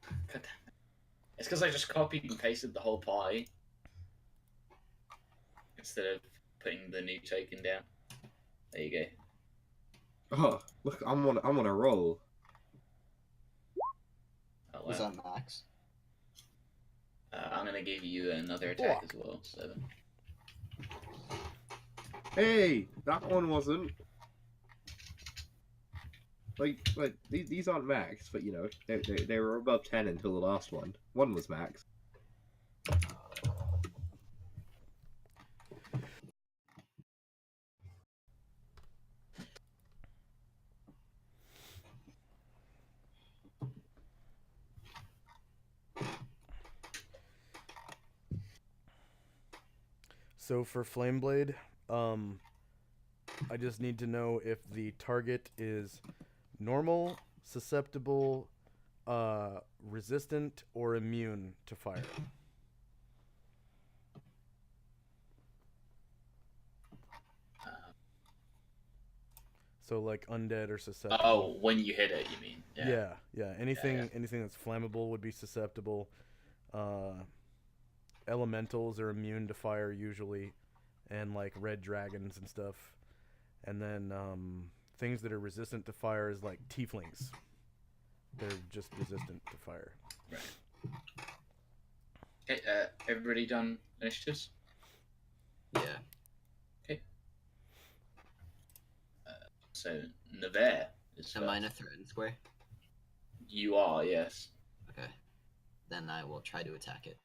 God damn it. It's because I just copied and pasted the whole party instead of putting the new token down. There you go. Oh, look, I'm on a roll. Oh, Was wow. that max? I'm gonna give you another attack as well. 7. Hey, that one wasn't. Like these aren't max, but you know they were above 10 until the last one. One was max. So for Flameblade, I just need to know if the target is normal, susceptible, resistant, or immune to fire. So like undead or susceptible. Oh, when you hit it, you mean? Yeah. Anything Yeah. anything that's flammable would be susceptible. Elementals are immune to fire usually, and like red dragons and stuff. And then things that are resistant to fire is like tieflings. They're just resistant to fire. Right. Okay, everybody done initiatives? Yeah. So, Nevere is Am I in a first. threatened square? You are, yes. Okay. Then I will try to attack it.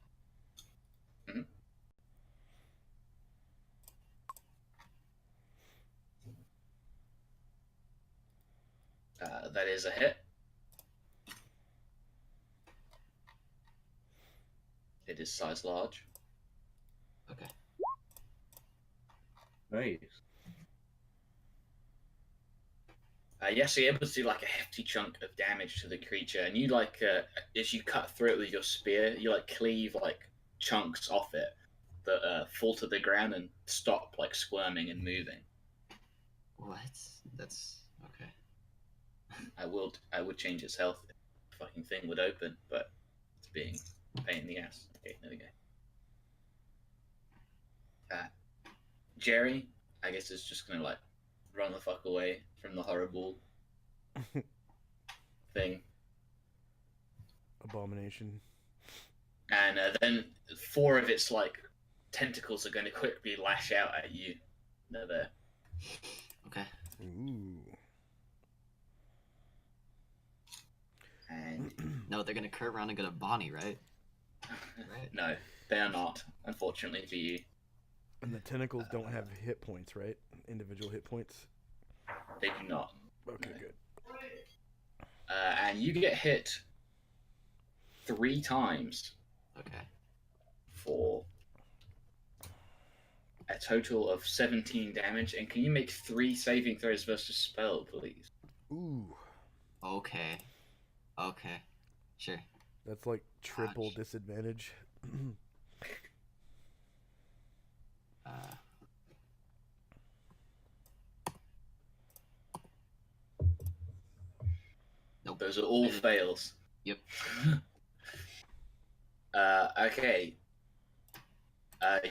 That is a hit. It is size large. Okay. Nice. Yes, so you're able to do like a hefty chunk of damage to the creature, and you like as you cut through it with your spear, you like cleave like chunks off it that fall to the ground and stop like squirming and moving. What? That's okay. I would change its health if the fucking thing would open, but it's being a pain in the ass. Okay, there we go. Jerry, I guess, is just gonna like run the fuck away from the horrible thing. Abomination. And then 4 of its like tentacles are going to quickly lash out at you. They're there. Okay. Ooh. And No, they're gonna curve around and go to Bonnie, right? Right. no, they are not. Unfortunately for you, And the tentacles don't have hit points, right? Individual hit points. they do not. Okay, good. And you get hit 3 times Okay. for a total of 17 damage. And can you make 3 saving throws versus spell, please? Ooh. Okay. Okay. Sure. That's like triple Ouch. disadvantage. Nope. Those are all fails. Yep. Okay.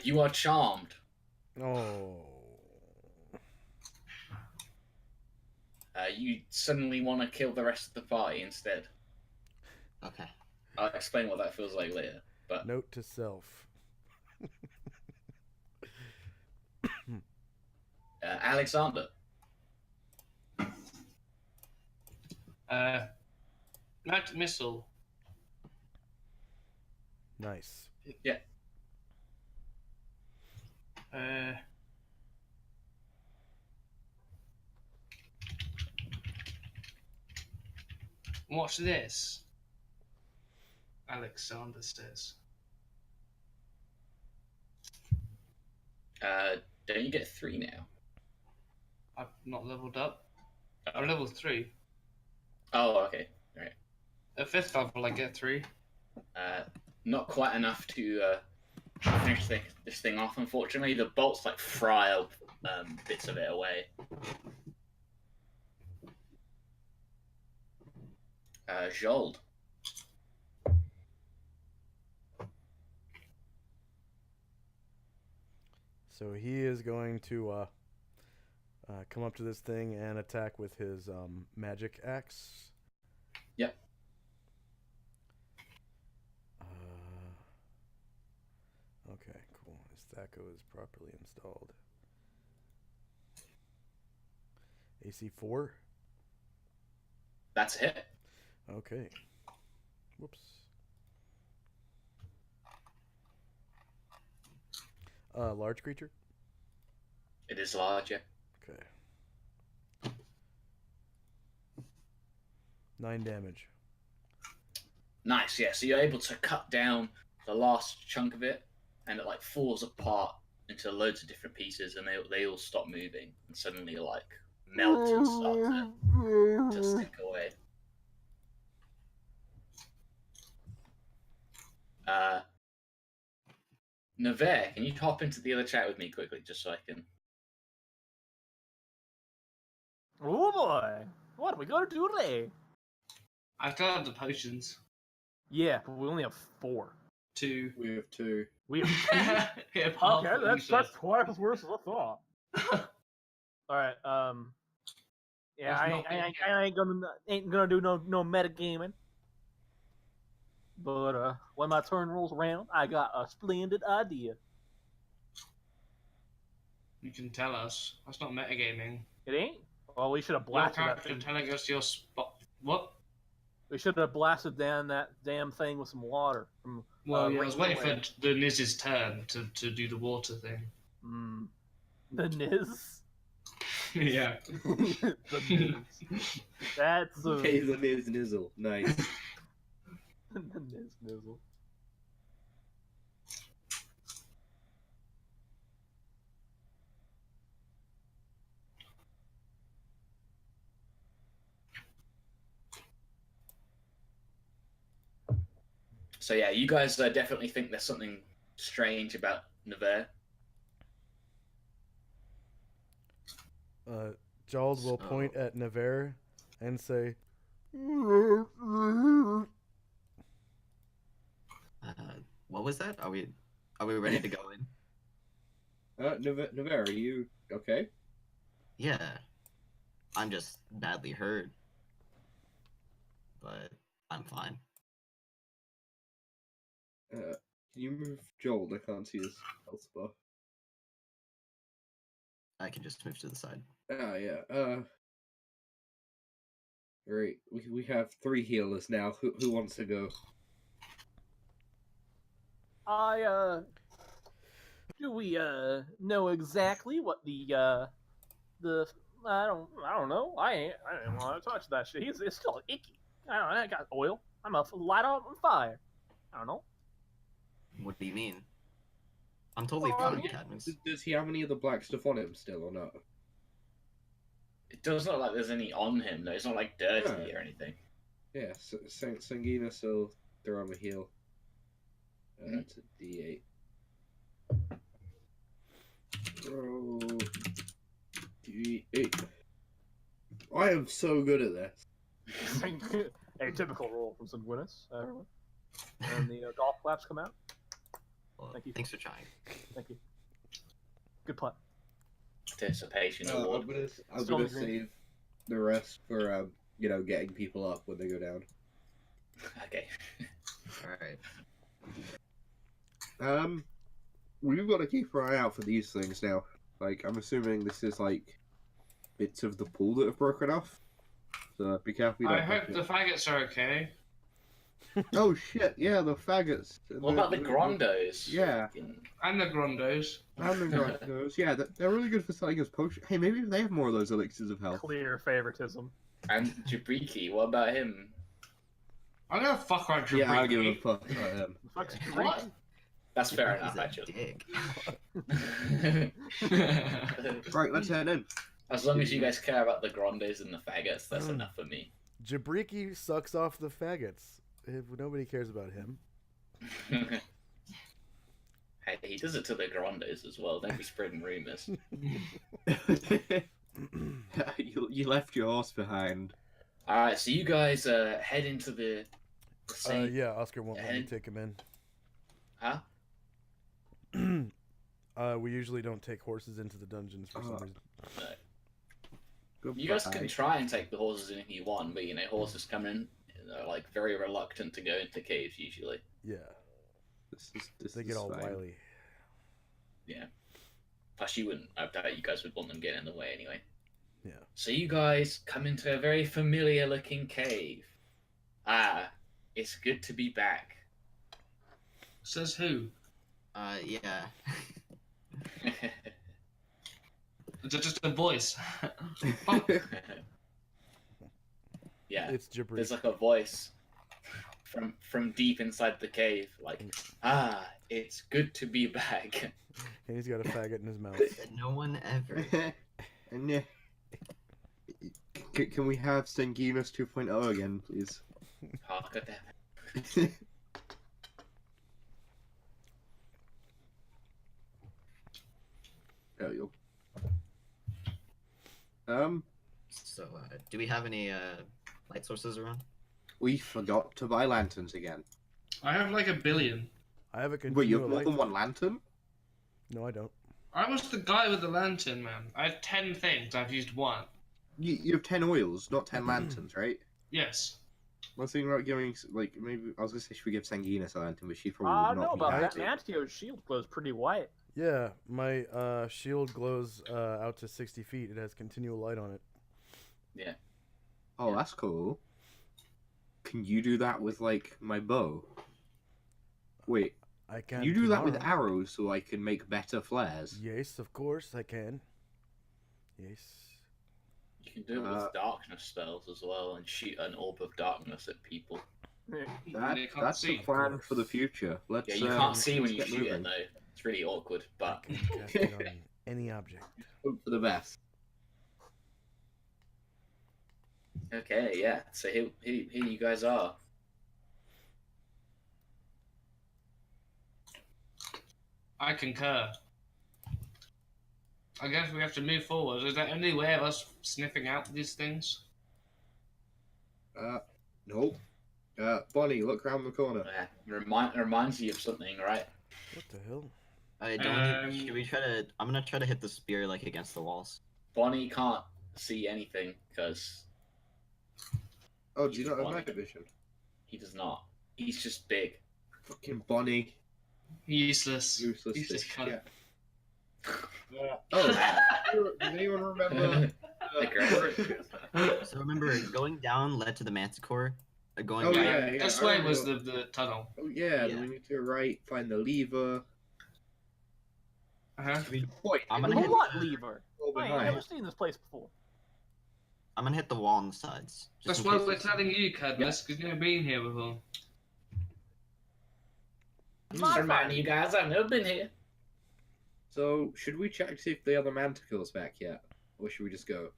You are charmed. Oh. You suddenly want to kill the rest of the party instead. Okay. I'll explain what that feels like later. But Note to self. Alexander, Night missile. Nice. Watch this. Alexander says. don't you get 3 now? I've not leveled up. I'm level 3. Oh, okay. Right. At 5th level, I get 3. not quite enough to finish this thing off. Unfortunately, the bolts like fry bits of it away. Jold. So he is going to come up to this thing and attack with his magic axe. Yep. Okay, cool. His Thaco is properly installed. AC 4? That's a hit. Okay. Whoops. Large creature? It is large, yeah. Okay. 9 damage. Nice, yeah. So you're able to cut down the last chunk of it, and it like falls apart into loads of different pieces, and they all stop moving, and suddenly like melt and start to stick away. Nevere, can you hop into the other chat with me quickly, just so I can? Oh boy, what are we gonna do today? I still have the potions. Yeah, but we only have 4. 2. We have 2. We have Yeah, okay, that's twice as worse as I thought. All right, yeah, I ain't gonna do no metagaming. But when my turn rolls around, I got a splendid idea. You can tell us. That's not metagaming. It ain't? Well, we should have Your blasted that character thing. telling us your spot. What? We should have blasted down that damn thing with some water. From, Well, yeah, I was waiting away. for the Niz's turn to do the water thing. The Niz? Yeah. The Niz. That's Okay, the Niz Nizzle. Nice. the Niz Nizzle. So yeah, you guys definitely think there's something strange about Nevere. Jald will point at Nevere and say, what was that? Are we ready to go in? Nevere, are you okay? Yeah. I'm just badly hurt. But I'm fine. Can you move Joel? I can't see his health bar. I can just move to the side. Ah, yeah. Right. We have 3 healers now. Who wants to go? Do we know exactly what the I don't know. I didn't want to touch that shit. It's still icky. I got oil. I'm a light on fire. I don't know. What do you mean? I'm totally Oh, fine, yeah. Cadmus. Does he have any of the black stuff on him still or not? It doesn't look like there's any on him though. It's not like dirty No. or anything. Yeah, Sangina, so throw him a heal. That's a D8. Roll D8. I am so good at this. A typical roll from Sanguinis, everyone. And the golf claps come out. Well, Thank you. Thanks for trying. Thank you. Good play. Participation I'm award. gonna Still in the save the rest for getting people up when they go down. Okay. Alright. We've got to keep our eye out for these things now. Like, I'm assuming this is like bits of the pool that have broken off. So be careful. You I don't hope touch the it. faggots are okay. Oh shit! Yeah, the faggots. What about the Grondos? Yeah. And the Grondos. And the Grondos. Yeah, they're really good for selling us potions. Hey, maybe they have more of those elixirs of health. Clear favoritism. And Jabriki, what about him? I'm gonna fuck around Jabriki. Yeah, I don't give a fuck about him. The fuck's What? That's fair He's enough, a actually. dick. Right, let's head in. As long as you guys care about the Grondos and the faggots, that's Mm. enough for me. Jabriki sucks off the faggots. Nobody cares about him. Hey, he does it to the Grandes as well. Don't be spreading rumors. You left your horse behind. All right, so you guys head into the same. Yeah, Oscar won't let me and- take him in. Huh? We usually don't take horses into the dungeons for some reason. No. You guys can try and take the horses in if you want, but horses come in, they're like very reluctant to go into caves usually. Yeah, they get all wily. Yeah. Plus, I doubt you guys would want them getting in the way anyway. Yeah. So you guys come into a very familiar looking cave. Ah, it's good to be back. Says who? Yeah. Is it just a voice? Yeah. It's gibberish. There's like a voice from deep inside the cave, like, it's good to be back. And he's got a faggot in his mouth. No one ever. And can we have Sanguinus 2.0 again, please? Oh, goddamn. There you go. So, do we have any light sources around? We forgot to buy lanterns again. I have like 1 billion. I have a Wait, you continual have more light. than one lantern? No, I don't. I was the guy with the lantern, man. I had 10 things. I've used 1. You have 10 oils, not 10 lanterns, right? Yes. I was thinking about giving, like, maybe, I was gonna say should we give Sanguinus a lantern, but she probably I would don't know not be about happy. that. Mantio's shield glows pretty white. Yeah, my shield glows out to 60 feet. It has continual light on it. Yeah. Oh, that's cool. Can you do that with, like, my bow? Wait, I can. can you do that with tomorrow. arrows so I can make better flares? Yes, of course I can. Yes. You can do it with darkness spells as well and shoot an orb of darkness at people. Yeah. They can't That's see. the plan for the future. Let's. Yeah, you can't see when let's you get shoot moving. it though. It's really awkward, but I can cast it on any object. Hope for the best. okay, yeah. So here you guys are. I concur. I guess we have to move forward. Is there any way of us sniffing out these things? Nope. Bonnie, look around the corner. Reminds you of something, right? What the hell? I don't. Should we try to? I'm gonna try to hit the spear like against the walls. Bonnie can't see anything because Oh, do you not have Bonnie. night vision? he does not. He's just big. Fucking Bonnie. Useless. Useless Useless bitch. cunt. Yeah. Oh, does anyone remember? So remember, going down led to the Manticore. Going Oh, down. yeah. This I way was remember. the tunnel. Oh yeah, Yeah. then we need to go right, find the lever. Uh-huh. Should we- Wait, I'm The gonna hit. what lever? go I ain't behind. never seen this place before. I'm gonna hit the wall on the sides. just That's in why case we're it's- telling you, Cadmus, because you've never been here before. My Remind you guys, I've never been here. So, should we check to see if the other manticle's back yet? Or should we just go?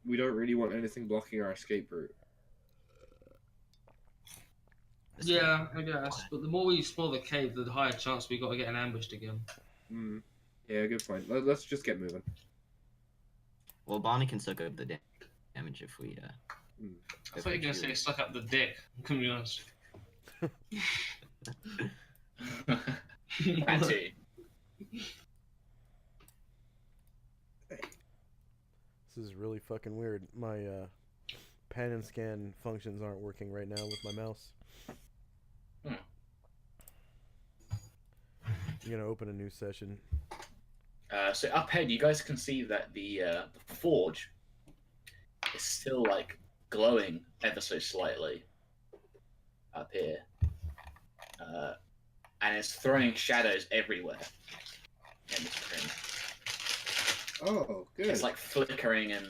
We don't really want anything blocking our escape route. this Yeah, way. I guess. But the more we explore the cave, the higher chance we got to get ambushed again. Hmm. Yeah, good point. Let's just get moving. Well, Bonnie can soak up the damage if we. I thought you were going to say suck up the dick. Can be honest. That too. This is really fucking weird. My pan and scan functions aren't working right now with my mouse. I'm gonna open a new session. So up ahead, you guys can see that the forge is still like glowing ever so slightly up here, and it's throwing shadows everywhere in the screen. Oh, good. It's like flickering and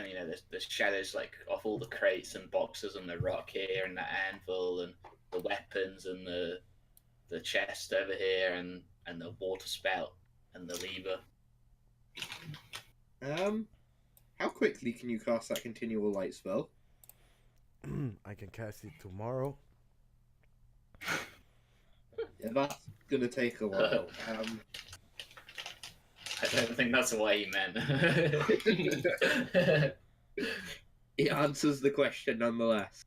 you know there's shadows like off all the crates and boxes and the rock here and the anvil and the weapons and the chest over here and the water spout and the lever. How quickly can you cast that continual light spell? I can cast it tomorrow. Yeah, that's gonna take a while. I don't think that's what he meant. It answers the question nonetheless.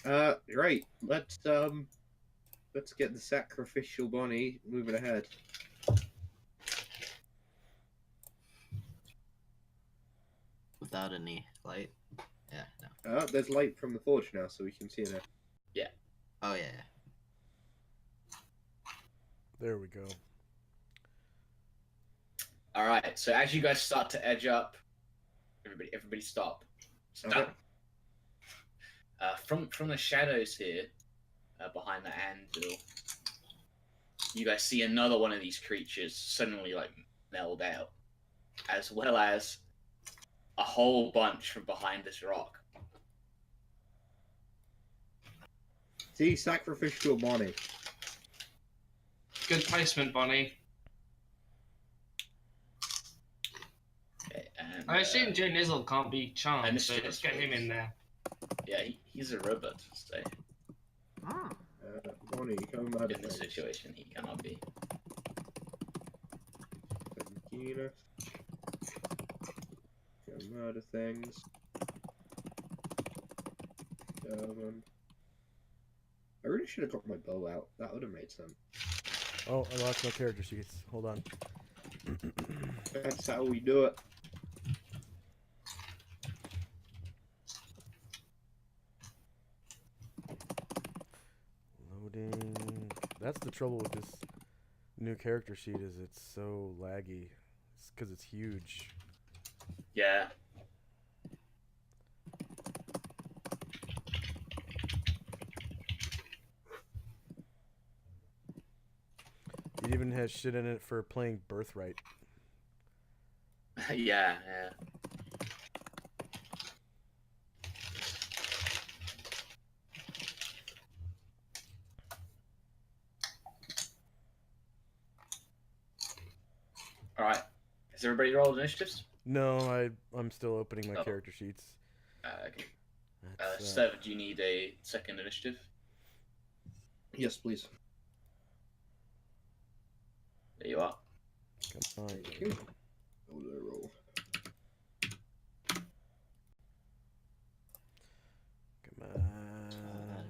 Right. Let's get the sacrificial bunny moving ahead. Without any light. Yeah, no. There's light from the forge now, so we can see it now. Oh yeah. There we go. All right. So as you guys start to edge up, everybody stop. Stop. Okay. From the shadows here, behind the anvil, you guys see another one of these creatures suddenly like meld out, as well as a whole bunch from behind this rock. See, sacrificial bunny. Good placement, Bonnie. Okay, and, I assume Joe Nizzle can't be charmed, so Initiative, let's get him in there. Yeah, he's a robot, so Bunny, come out in of this things. situation he cannot be. Penis. Come out of things. I really should have got my bow out. That would have made sense. Oh, I lost my character sheets. Hold on. That's how we do it. Loading. That's the trouble with this new character sheet is it's so laggy. It's because it's huge. Yeah. It even has shit in it for playing Birthright. Yeah. All right. Has everybody rolled initiatives? No, I'm still opening my Oh. character sheets. Okay. That's, Sev, do you need a second initiative? Yes, please. There you are. come on. Thank you. What do I roll? Come on.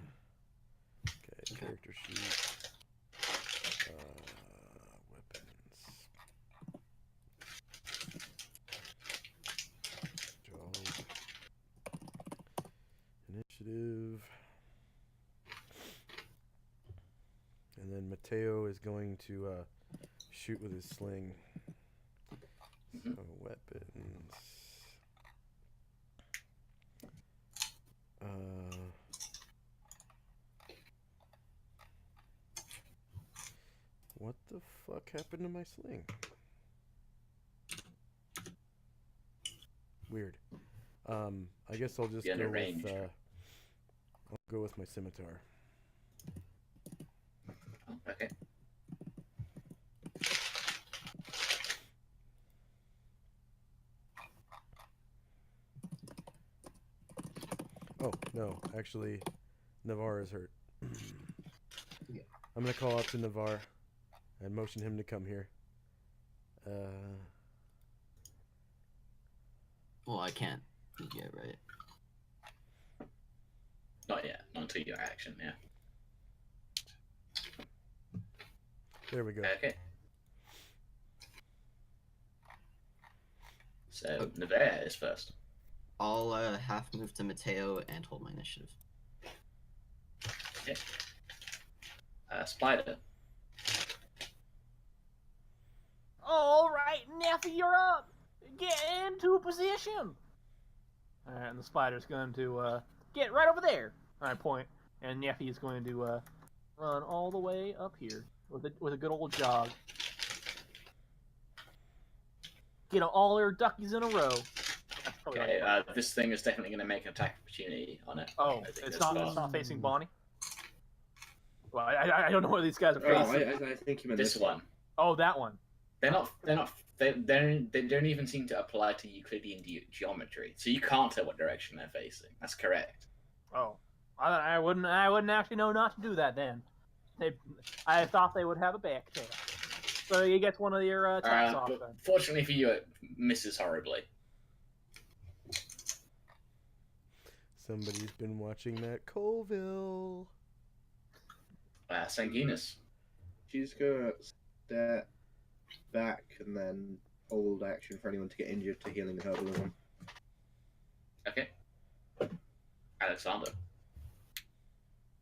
Okay, character sheet. Weapons. Job. Initiative. And then Mateo is going to shoot with his sling. So weapons. What the fuck happened to my sling? Weird. I guess I'll just Be under go range. with I'll go with my scimitar. Okay. Oh, no, actually Navarre is hurt. Yeah. I'm gonna call out to Navarre and motion him to come here. Well, I can't yet, right? Not yet. Not until your action, yeah. There we go. Okay. So, Nevea is first. I'll half move to Mateo and hold my initiative. Okay. Spider. All right, Neffy, you're up. Get into position. All right, and the spider's going to get right over there. All right, point, and Neffy is going to run all the way up here with a good old jog. Get all their duckies in a row. That's probably Okay, right. this thing is definitely going to make an attack opportunity on it. Oh, I think it's that's not. fine. It's not facing Bonnie. Well, I don't know what these guys are Oh, facing. I think you meant This one. Oh, that one. They don't even seem to apply to Euclidean geometry, so you can't tell what direction they're facing. That's correct. Oh, I wouldn't actually know not to do that then. I thought they would have a back tail. So he gets one of your attacks off then. Fortunately for you, it misses horribly. Somebody's been watching that Colville. Sanguinus. She's gonna step back and then hold action for anyone to get injured to healing her with one. Okay. Alexander.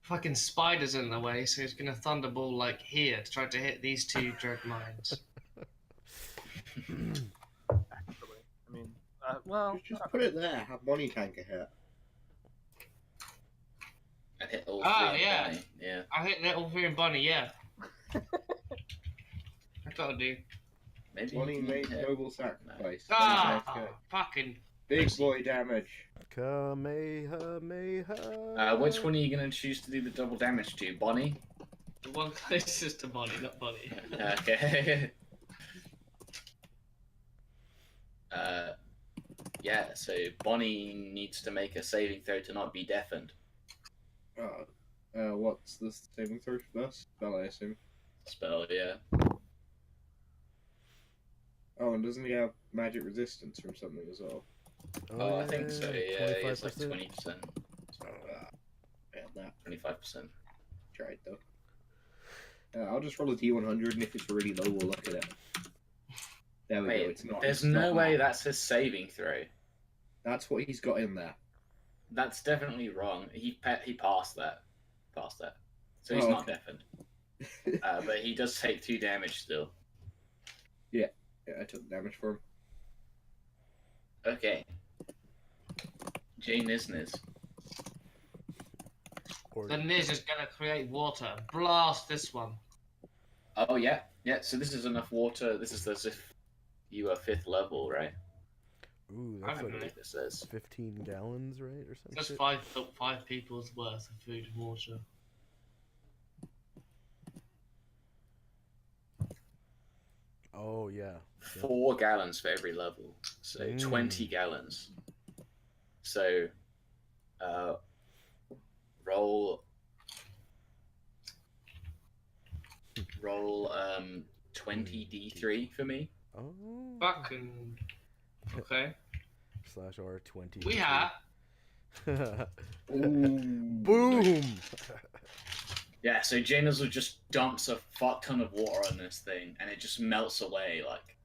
Fucking spider's in the way, so he's gonna thunderball like here to try to hit these two dread mines. Actually, I mean, well, Just put it there. Have Bonnie tank a hit. And hit all Ah, three. yeah. Bonnie. Yeah. I hit Little Fear and Bunny, yeah. I gotta do. Maybe. Bonnie you made hit. noble sacrifice. Ah, Okay. fucking. Big boy damage. Kamehameha. Which one are you going to choose to do the double damage to? Bonnie? The one closest to Bunny, not Bunny. Okay. Yeah, so Bonnie needs to make a saving throw to not be deafened. What's the saving throw for this? Spell, I assume. Spell, yeah. Oh, and doesn't he have magic resistance from something as well? Oh, I think so, yeah. It's like 25%. 20%. Yeah, that 25%. tried though. I'll just roll a d100, and if it's really low, we'll look at it. There we go. It's not. There's it's no not way that. that's his saving throw. That's what he's got in there. That's definitely wrong. He passed that. Passed that. So he's Oh, not okay. deafened. But he does take 2 damage still. Yeah, I took damage for him. Okay. Jane Nisnes. Or- The Niz is gonna create water. Blast this one. Oh, yeah. Yeah, so this is enough water. This is as if you are 5th level, right? Ooh, I that's don't I like believe it says. 15 gallons, right, or something. Just five people's worth of food and water. Oh yeah. 4 gallons for every level. So 20 gallons. So, roll 20d3 for me. Oh. Fucking. Okay. Slash R20. We are. Boom. Yeah, so Janus just dumps a fuck ton of water on this thing, and it just melts away, like,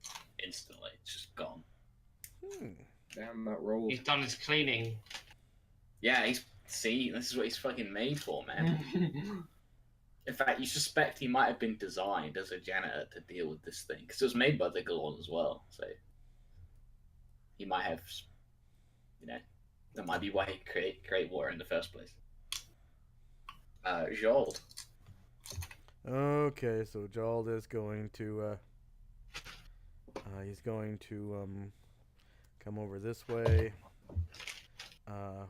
instantly. It's just gone. Damn, that rolled. He's done his cleaning. Yeah, this is what he's fucking made for, man. In fact, you suspect he might have been designed as a janitor to deal with this thing, because it was made by the Galon as well, so he might have, that might be why he create water in the first place. Jold. Okay, so Jald is going to he's going to come over this way.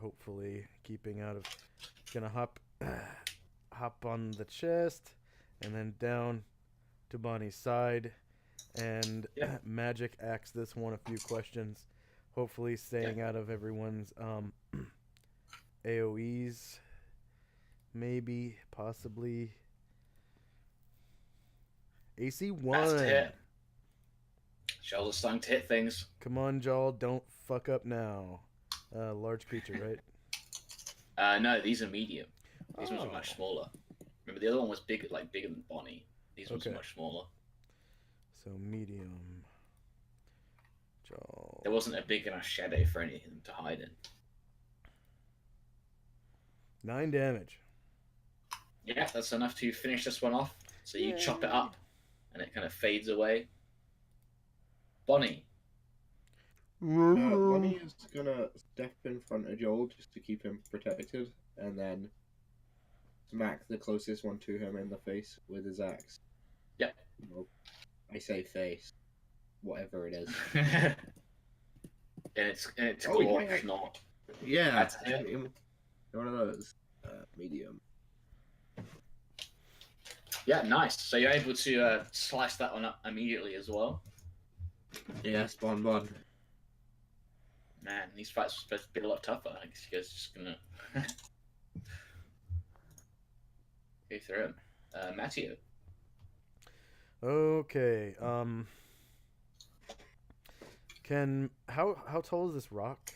Hopefully keeping out of. Gonna hop on the chest and then down to Bonnie's side and magic axe this one a few questions. Hopefully staying out of everyone's AoEs. Maybe, possibly. AC 1. That's to hit. Jold is starting to hit things. Come on, Jal, don't fuck up now. Large creature, right? No, these are medium. These ones Oh. are much smaller. Remember, the other one was bigger than Bonnie. These ones are Okay. much smaller. So medium. Jal. There wasn't a big enough shadow for any of them to hide in. 9 damage. Yeah, that's enough to finish this one off. So you chop it up, and it kind of fades away. Bonnie. Bonnie is gonna step in front of Joel just to keep him protected, and then smack the closest one to him in the face with his axe. Yep. Well, I say face, whatever it is. and it's Oh, Glork, yeah. not. Yeah, That's it. One of those. Medium. Yeah, nice. So you're able to slice that one up immediately as well. Yes, Bon. Man, these fights are supposed to be a lot tougher. I guess you guys are just gonna Go through him. Matteo. Okay. How tall is this rock?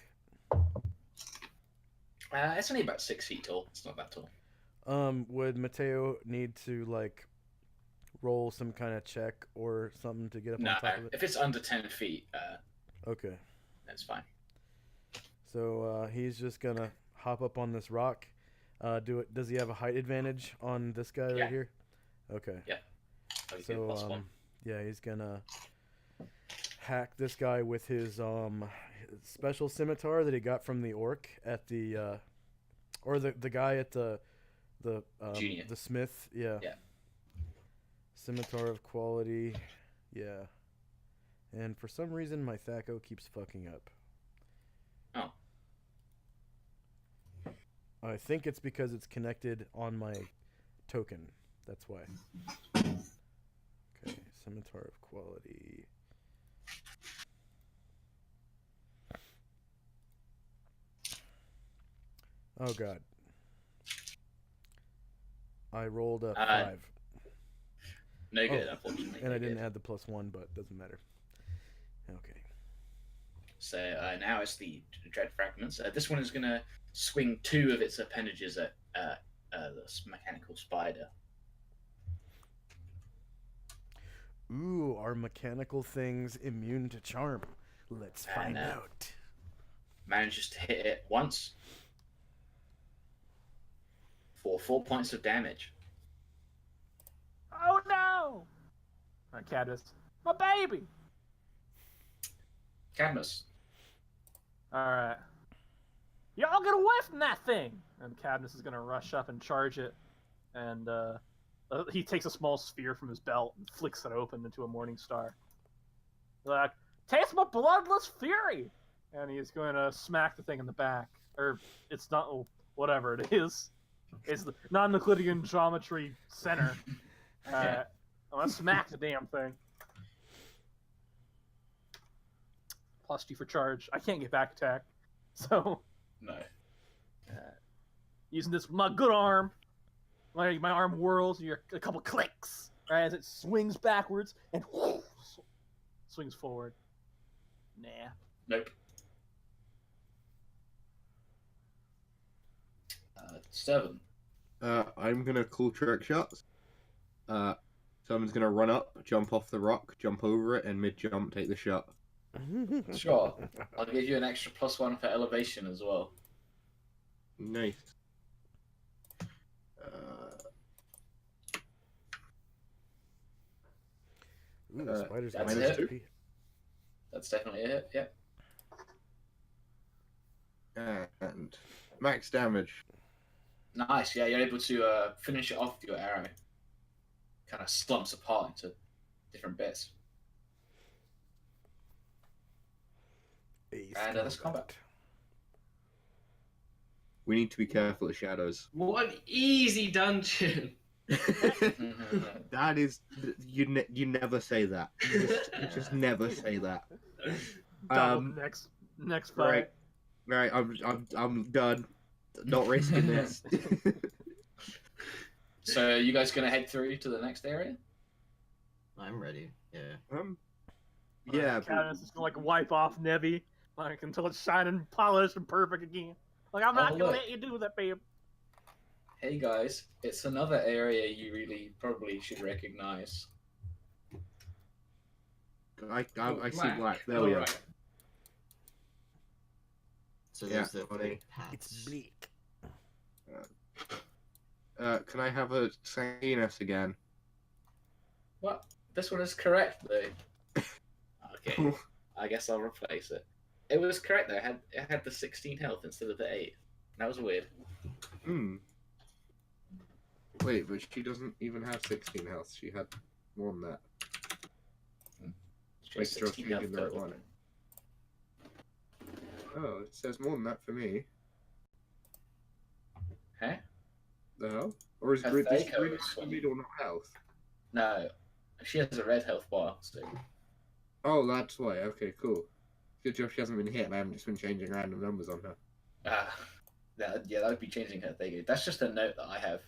It's only about 6 feet tall. It's not that tall. Would Mateo need to like roll some kind of check or something to get up No, on top of it? if it's under 10 feet, Okay. that's fine. So he's just gonna hop up on this rock. Does he have a height advantage on this guy Yeah. right here? Okay. Yeah. Okay, +1. Yeah, he's gonna hack this guy with his special scimitar that he got from the orc at the or the guy at the Junior. the smith. Yeah. Yeah. Scimitar of quality. Yeah. And for some reason my Thaco keeps fucking up. Oh. I think it's because it's connected on my token. That's why. Okay, Scimitar of quality. Oh god. I rolled a 5. No good, unfortunately. And no I didn't good. add the +1, but doesn't matter. Okay. So now it's the Dread Fragments. This one is going to swing 2 of its appendages at this mechanical spider. Ooh, are mechanical things immune to charm? Let's find And, out. Manages to hit it once for 4 points of damage. Oh no! Cadmus, my baby. Cadmus. All right, y'all get away from that thing! And Cadmus is gonna rush up and charge it, and he takes a small sphere from his belt and flicks it open into a morning star. Like, taste my bloodless fury! And he's going to smack the thing in the back, or it's not whatever it is. It's the non-Euclidean geometry center. I'm gonna smack the damn thing. +2 for charge. I can't get back attack, so No. using this with my good arm. My arm whirls. You hear a couple clicks as it swings backwards and swings forward. Nah. Nope. 7. I'm gonna call trick shots. Someone's gonna run up, jump off the rock, jump over it, and mid-jump take the shot. Sure. I'll give you an extra +1 for elevation as well. Nice. Ooh, the spider's got that's minus it. HP. That's definitely a hit, yep. And max damage. Nice, yeah, you're able to finish it off with your arrow. Kind of slumps apart into different bits. Ace And that's combat. We need to be careful of shadows. What an easy dungeon. That is, you never say that. You just never say that. Double next fight. Right. I'm done. Not risking this. So you guys gonna head through to the next area? I'm ready. Yeah. Yeah. Cadmus is gonna like wipe off Nevi, like until it's shining, polished, and perfect again. Like I'm not gonna look. let you do that, babe. Hey guys, it's another area you really probably should recognize. I see black. There we are. Alright. So Yeah, there's the funny. three paths. It's bleak. Can I have a Sanguinus again? What? This one is correct though. Okay, I guess I'll replace it. It was correct though. It had the 16 health instead of the 8. That was weird. Wait, but she doesn't even have 16 health. She had more than that. She has Make sure 16 she's health in the right total. one. Oh, it says more than that for me. Huh? The hell? Or is Her grid Thaco distributed is to funny. read or not health? No, she has a red health bar. So Oh, that's why. Okay, cool. Good job she hasn't been hit and I haven't just been changing random numbers on her. yeah, that would be changing her thing. That's just a note that I have.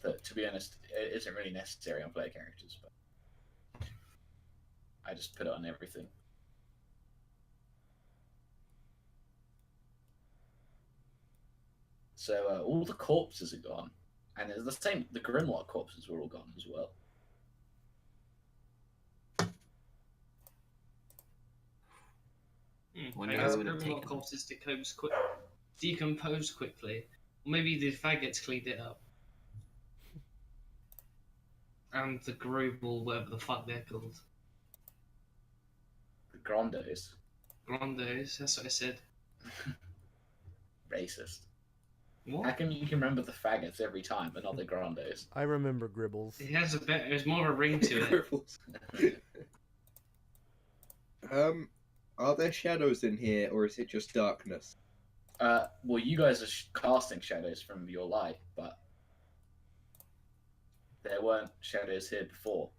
that, to be honest, it isn't really necessary on player characters, but I just put it on everything. So all the corpses are gone, and it's the same. The Grimlock corpses were all gone as well. Wonder I who guess would have Grimlock taken them. corpses decompose quickly. Or maybe the faggots cleaned it up. And the group, or whatever the fuck they're called. The Grondos. Grondos, that's what I said. Racist. How What? come you can remember the faggots every time, but not the Grondos? I remember Gribbles. It has a bit, there's more of a ring to it. Cripples. Are there shadows in here, or is it just darkness? Well, you guys are casting shadows from your light, but there weren't shadows here before.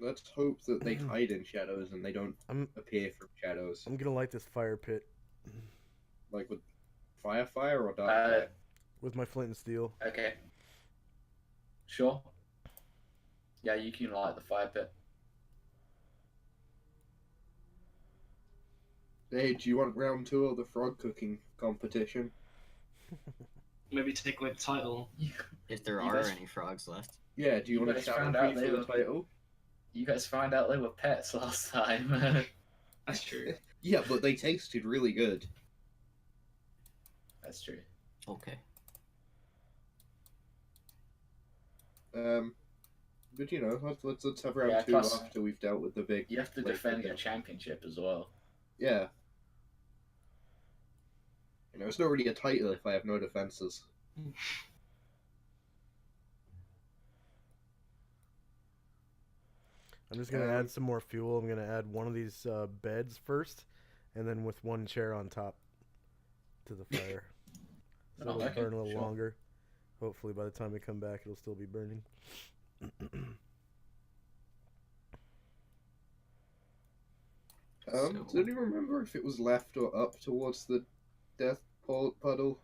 Let's hope that they hide in shadows and they don't appear from shadows. I'm gonna light this fire pit Like with fire or dark fire? with my flint and steel. Okay. Sure. Yeah, you can light the fire pit. Hey, do you want round 2 of the frog cooking competition? Maybe take away the title. If there You are guys- any frogs left. Yeah, do you You want to guys challenge found out me they for the were- title? You guys found out they were pets last time. That's true. Yeah, but they tasted really good. That's true. Okay. But you know, let's have round Yeah, 2 plus- after we've dealt with the big. You have to Wait, defend okay. your championship as well. Yeah. You know, it's not really a title if I have no defenses. I'm just gonna add some more fuel. I'm gonna add one of these beds first, and then with one chair on top to the fire, so Oh, it'll okay, burn a little sure. longer. Hopefully, by the time we come back, it'll still be burning. So- Does anyone remember if it was left or up towards the death puddle?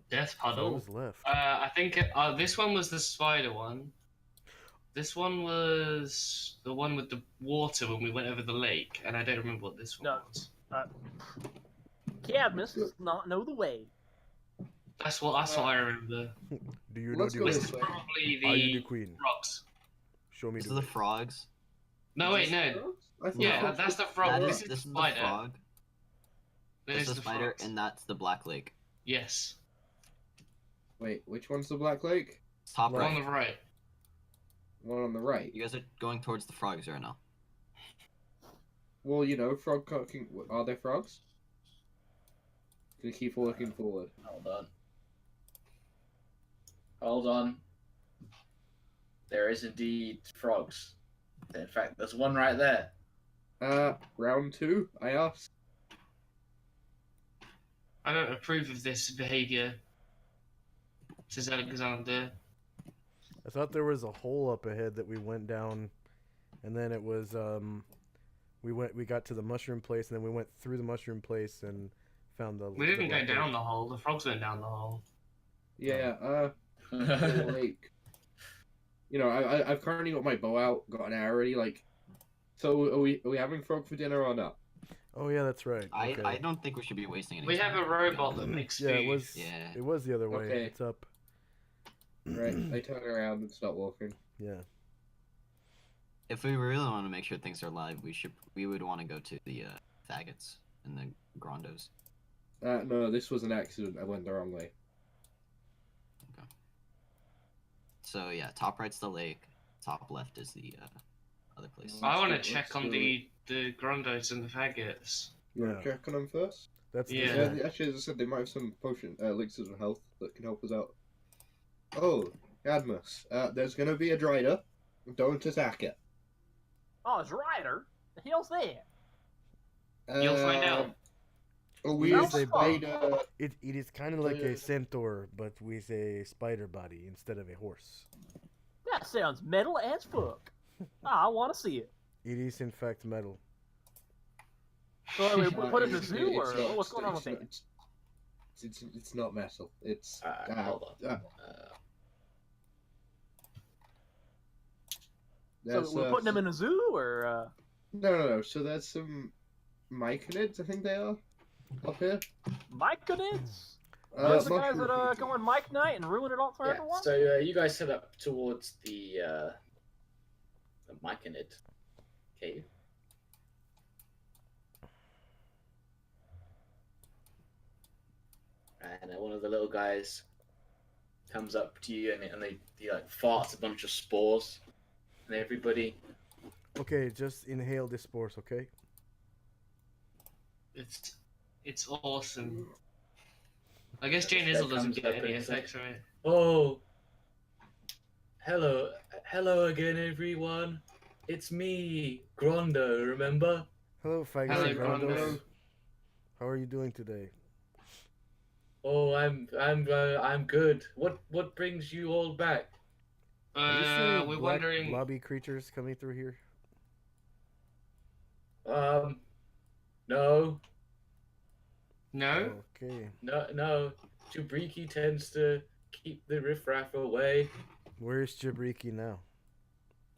Death What puddle. was left? I think this one was the spider one. This one was the one with the water when we went over the lake, and I don't remember what this one No. was. Cadmus does not know the way. That's what I remember. Do you know let's the go way? This this is way. probably Are you the the queen? frogs. Show me This the is the way. frogs. No, wait, no. I thought Yeah, frogs that's the were- frog. That This is, is this the is the spider. frog. This This is is the the spider, frogs. and that's the black lake. Yes. Wait, which one's the Black Lake? Top Right. On right. the right. One on the right. You guys are going towards the frogs right now. Well, you know, frog cooking. Are there frogs? Gonna keep looking forward. Hold on. Hold on. There is indeed frogs. In fact, there's one right there. Round 2, I asked. I don't approve of this behavior, says Alexander. I thought there was a hole up ahead that we went down, and then it was we got to the mushroom place, and then we went through the mushroom place and found the. We the didn't go black down lake. the hole. The frogs went down the hole. Yeah, the lake. You know, I've currently got my bow out, got an arrow ready. Like, so are we having frog for dinner or not? Oh yeah, that's right. I Okay. don't think we should be wasting any We time. have a robot that makes Yeah, food. it was. Yeah. It was the other way. Okay. It's up. Right, I turn around and start walking. Yeah. If we really want to make sure things are live, we would want to go to the faggots and the grondos. No, this was an accident. I went the wrong way. So yeah, top right's the lake, top left is the other place. I want to Let's check do on it. the grondos and the faggots. You want Yeah. to check on them first? That's Yeah. the Yeah, actually, as I said, they might have some potion elixirs of health that can help us out. Oh, Cadmus, there's gonna be a Drider. Don't attack it. Oh, it's Ryder. The hell's that? You'll find out. We Well, have they made It is kind of like Yeah. a centaur, but with a spider body instead of a horse. That sounds metal as fuck. I want to see it. It is in fact metal. So we put it in the zoo, or not- what's going on with it's it? not- it's not metal. It's Hold on. There's, So we're putting him in a zoo, or No. So there's some myconids, I think they are, up here. myconids? Those the guys mushroom that people. go on Mike Night and ruin it all for Yeah. everyone? So you guys head up towards the Myconid cave. And one of the little guys comes up to you, and he like farts a bunch of spores, and everybody. Okay, just inhale the spores, okay? It's awesome. I guess Jane This guy Izzle doesn't comes get up any and he's like, effects from it. Oh, hello again, everyone. It's me, Grondo. Remember? Hello, Fagus Hello, and Grondos. Grondos. How are you doing today? Oh, I'm good. What brings you all back? Have you seen any We're black wondering. blobby creatures coming through here? No, No. Okay. no. Jubriki tends to keep the riffraff away. Where's Jabriki now?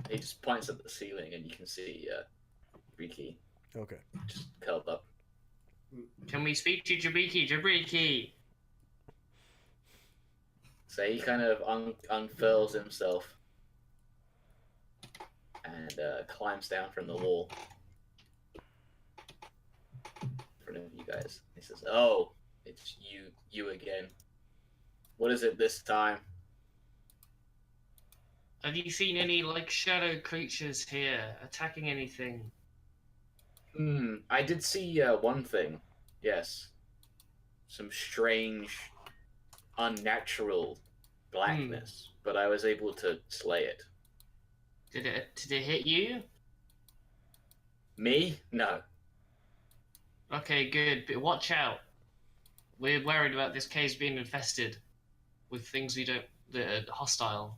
He just points at the ceiling, and you can see Jubriki Okay. just curled up. Can we speak to Jabriki? Jabriki. So he kind of unfurls himself and climbs down from the wall in front of you guys. He says, "Oh, it's you again. What is it this time?" Have you seen any like shadow creatures here attacking anything? I did see one thing. Yes, some strange, unnatural blackness, but I was able to slay it. Did it hit you? Me? No. Okay, good. But watch out. We're worried about this cave's being infested with things that are hostile.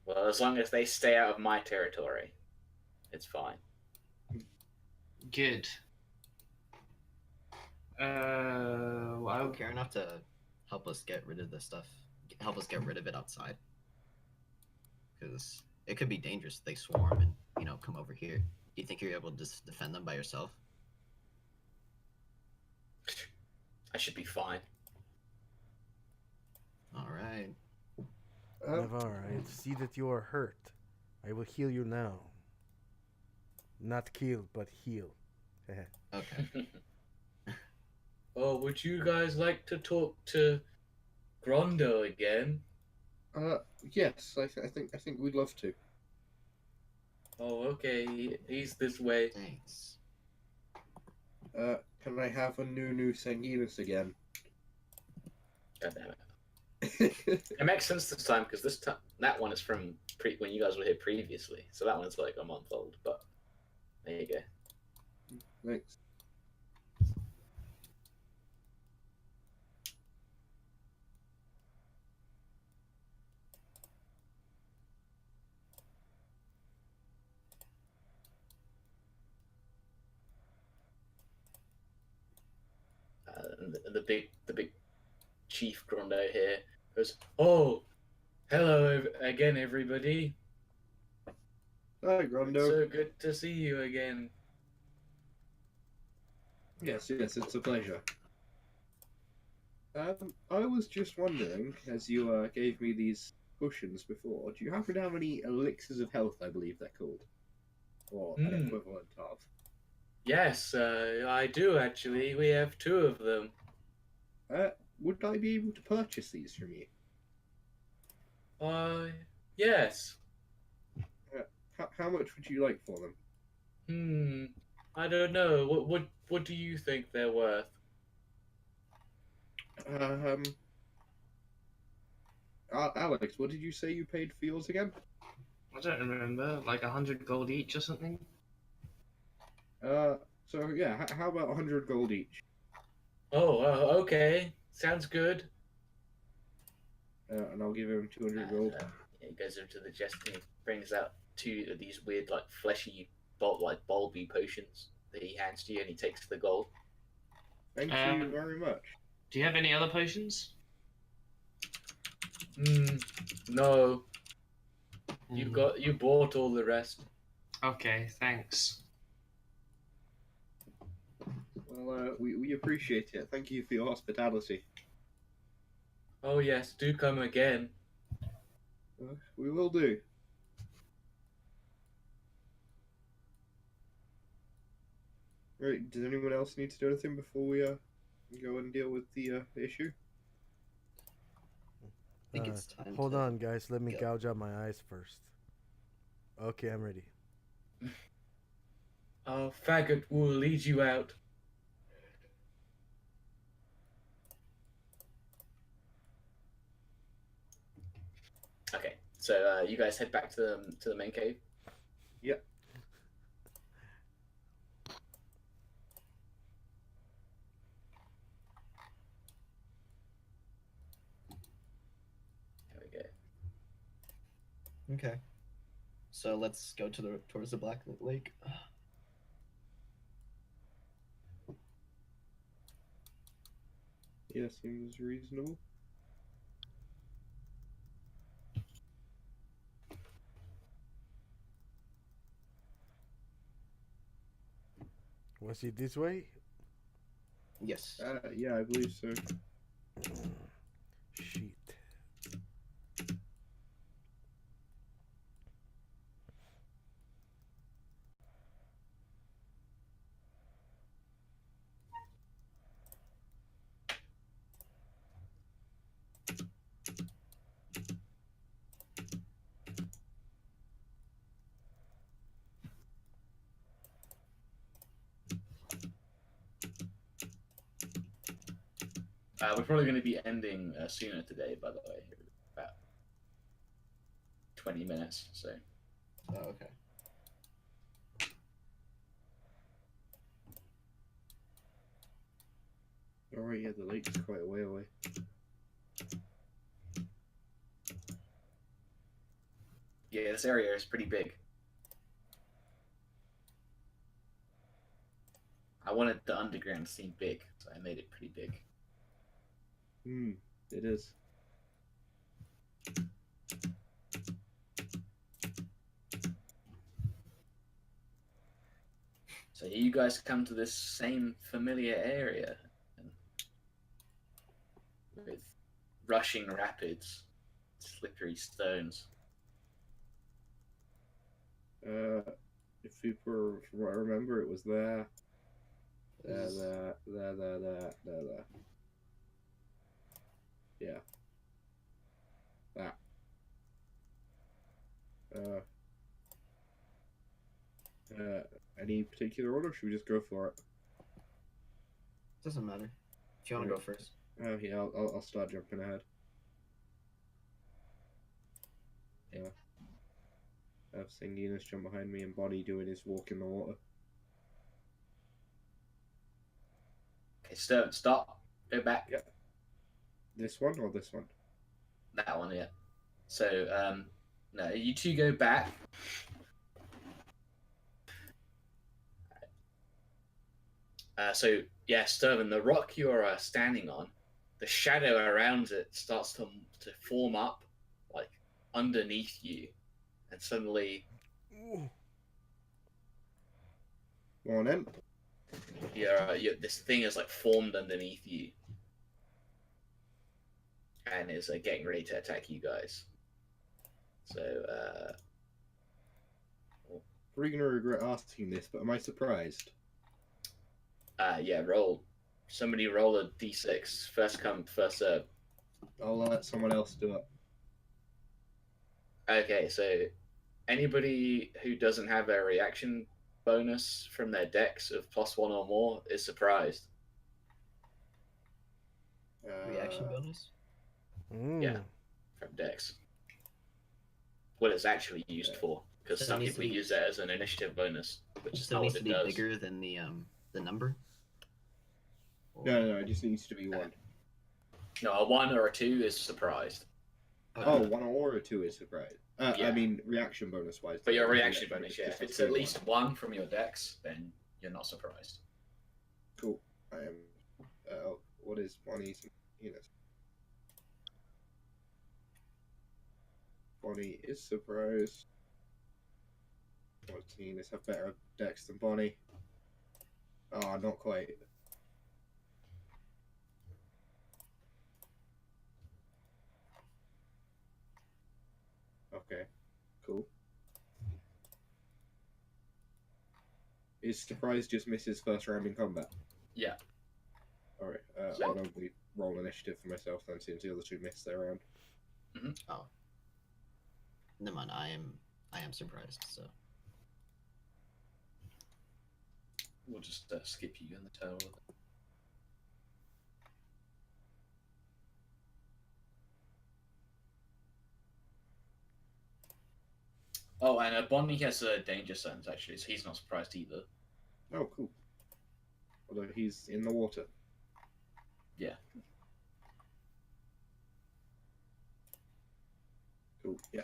Well, as long as they stay out of my territory, it's fine. Good. I I don't care enough to help us get rid of this stuff. Help us get rid of it outside. Because it could be dangerous if they swarm and, come over here. Do you think you're able to just defend them by yourself? I should be fine. Alright. Navarre, I see that you are hurt. I will heal you now. Not kill, but heal. Okay. Oh, would you guys like to talk to Grondo again? Yes, I think we'd love to. Oh, okay. He's this way. Thanks. Can I have a new Sanguinus again? God damn it. It makes sense this time because that one is from when you guys were here previously, so that one's like a month old. But there you go. Thanks. And the big chief Grondo here goes, "Oh, hello again, everybody. Hi, Grondo. So good to see you again." Yes, it's a pleasure. I was just wondering, as you gave me these potions before, do you happen to have any elixirs of health? I believe they're called, or an equivalent of. Yes, I do actually. We have 2 of them. Would I be able to purchase these from you? Yes. How much would you like for them? I don't know. What do you think they're worth? Alex, what did you say you paid for yours again? don't remember, like 100 gold each or something. So yeah, how about 100 gold each? Oh, okay. Sounds good. And I'll give him 200 gold. He goes over to the chest and he brings out 2 of these weird, like fleshy, bulby potions that he hands to you, and he takes the gold. Thank you very much. Do you have any other potions? No. You bought all the rest. Okay, thanks. Well, we appreciate it. Thank you for your hospitality. Oh yes, do come again. We will do. Right, does anyone else need to do anything before we go and deal with the issue? I think it's time. Hold to on, guys. Let me go. gouge out my eyes first. Okay, I'm ready. Our faggot will lead you out. Okay, so you guys head back to the main cave. Yep. There we go. Okay. So let's go towards the Black Lake. Yeah, seems reasonable. Was it this way? Yes. Yeah, I believe so. Shit. We're probably going to be ending sooner today, by the way. About 20 minutes, so. Oh, okay. Alright, yeah, the lake's quite a way away. Yeah, this area is pretty big. I wanted the underground to seem big, so I made it pretty big. It is. So you guys come to this same familiar area with rushing rapids, slippery stones. If from what I remember, it was there. There. Yeah. That. Any particular order? Should we just go for it? Doesn't matter. If you want to go first. Oh yeah, I'll start jumping ahead. Yeah. I've seen Enos jump behind me and Bonnie doing his walk in the water. Okay, stop. Go back. Yeah. This one or this one? That one, yeah. So, no, you two go back. So, yeah, Sturvin, the rock you're standing on, the shadow around it starts to form up, like, underneath you. And suddenly, Go on in. this thing is, like, formed underneath you. And is getting ready to attack you guys. So, We're gonna regret asking this, but am I surprised? yeah, roll. Somebody roll a d6. First come, first serve. I'll let someone else do it. Okay, so anybody who doesn't have a reaction bonus from their dex of +1 or more is surprised. Reaction bonus? Yeah, from dex. What it's actually used for, because So it some needs to people be- use it as an initiative bonus, which is So it not needs what to it be does. bigger than the number? Or- No, it just needs to be one. No, a 1 or a 2 is surprised. Oh, one or a two is surprised. Yeah. I mean, reaction bonus wise. But your reaction bonus, yeah. If it's at least 1 from your dex, then you're not surprised. Cool. I am. What is Bonnie's? Bonnie is surprised. 14 is have better dex than Bonnie. Ah, not quite. Okay, cool. Is surprise just misses first round in combat? Yeah. Alright, I'll only roll initiative for myself then, since the other two missed their round. Oh. Never mind, I am surprised, so. We'll just skip you in the tail with it. Oh, and Bonnie has a danger sense, actually, so he's not surprised either. Oh, cool. Although he's in the water. Yeah. Cool, yeah.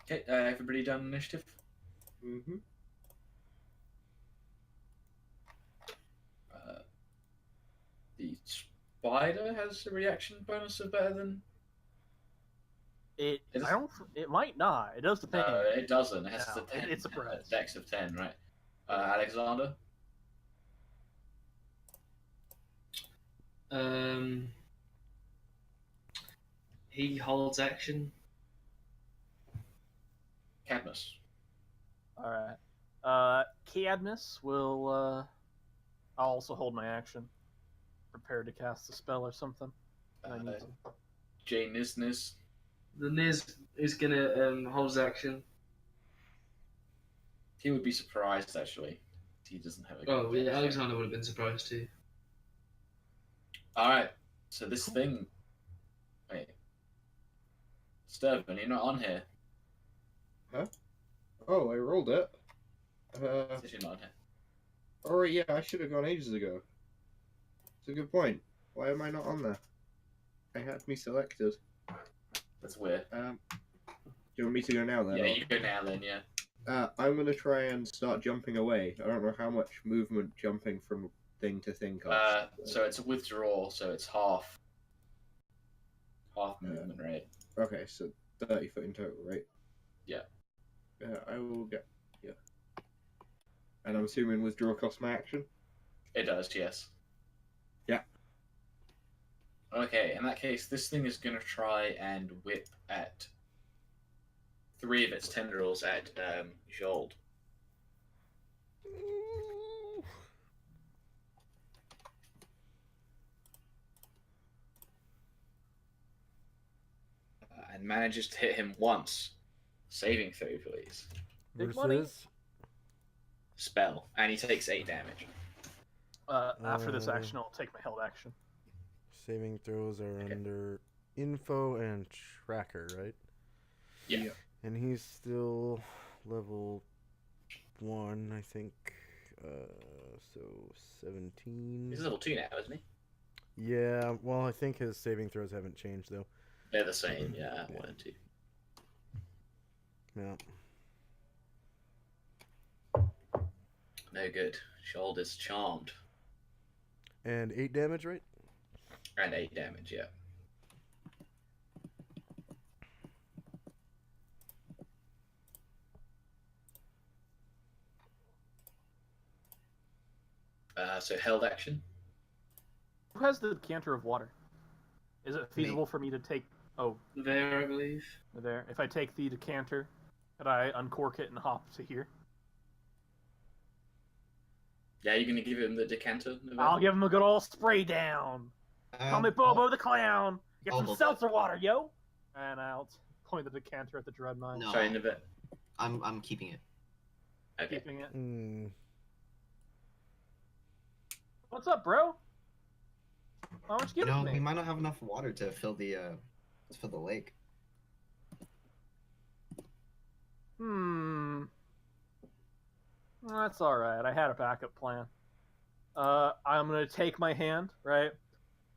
Okay, everybody done initiative? Mm-hmm. The spider has a reaction bonus of better than... It It I don't. It might not. It does depend. No, it doesn't. It has No, the 10, it's surprised. dex of 10, right? Alexander? He holds action. Cadmus? All right. Cadmus will. I'll also hold my action, prepared to cast a spell or something. When I need to. Jay Nisnis? The Niz is gonna hold his action. He would be surprised, actually. He doesn't have a... Oh yeah, Alexander would have been surprised too. Alright, so this thing... Wait. Sturban, you're not on here. Oh, I rolled it. Says you're not on here. Alright, yeah, I should have gone ages ago. It's a good point. Why am I not on there? I had me selected. That's weird. Do you want me to go now then? Yeah, you go now then, yeah. I'm gonna try and start jumping away. I don't know how much movement jumping from thing to thing costs. So it's a withdrawal, so it's half movement, right? Okay, so 30 foot in total, right? Yeah. I will get... Yeah. And I'm assuming withdraw costs my action? It does, yes. Yeah. Okay, in that case, this thing is going to try and whip at 3 of its tendrils at Jold. And manages to hit him once. Saving throw, please. Big money. Versus Spell. And he takes 8 damage. After this action, I'll take my held action. saving throws are Okay. under info and tracker, right? Yeah. And he's still level 1, I think. So 17. He's level 2 now, isn't he? Yeah, well, I think his saving throws haven't changed, though. They're the same, yeah, 1 and 2. Yeah. No good. Jold is charmed. And 8 damage, right? And 8 damage, yeah. So held action. Who has the decanter of water? Is it feasible for me to take? Oh, There, I believe. there. If I take the decanter, could I uncork it and hop to here? Yeah, you're gonna give him the decanter? Novell? I'll give him a good old spray down. Call me Bobo the Clown. Get I'll some hold seltzer water, yo. And I'll point the decanter at the dread mine. No. Sorry, Novell. I'm keeping it. Okay. Keeping it. Hmm. What's up, bro? How much you You giving know, me? we might not have enough water to fill the lake. That's all right. I had a backup plan. I'm gonna take my hand, right?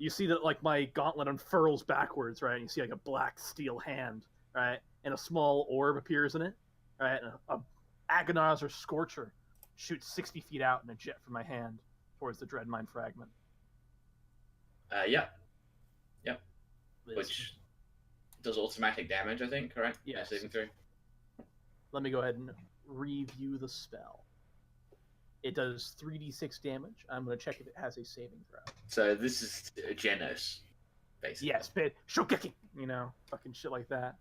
you see that like my gauntlet unfurls backwards, right? And you see like a black steel hand, right? And a small orb appears in it, right? And a agonizer scorcher shoots 60 feet out in a jet from my hand towards the Dreadmine fragment. Yeah. Which does automatic damage, I think, correct? Yes. Saving throw. Let me go ahead and review the spell. It does 3d6 damage. I'm going to check if it has a saving throw. So this is Genos, basically. Yes, but Shokeki, fucking shit like that.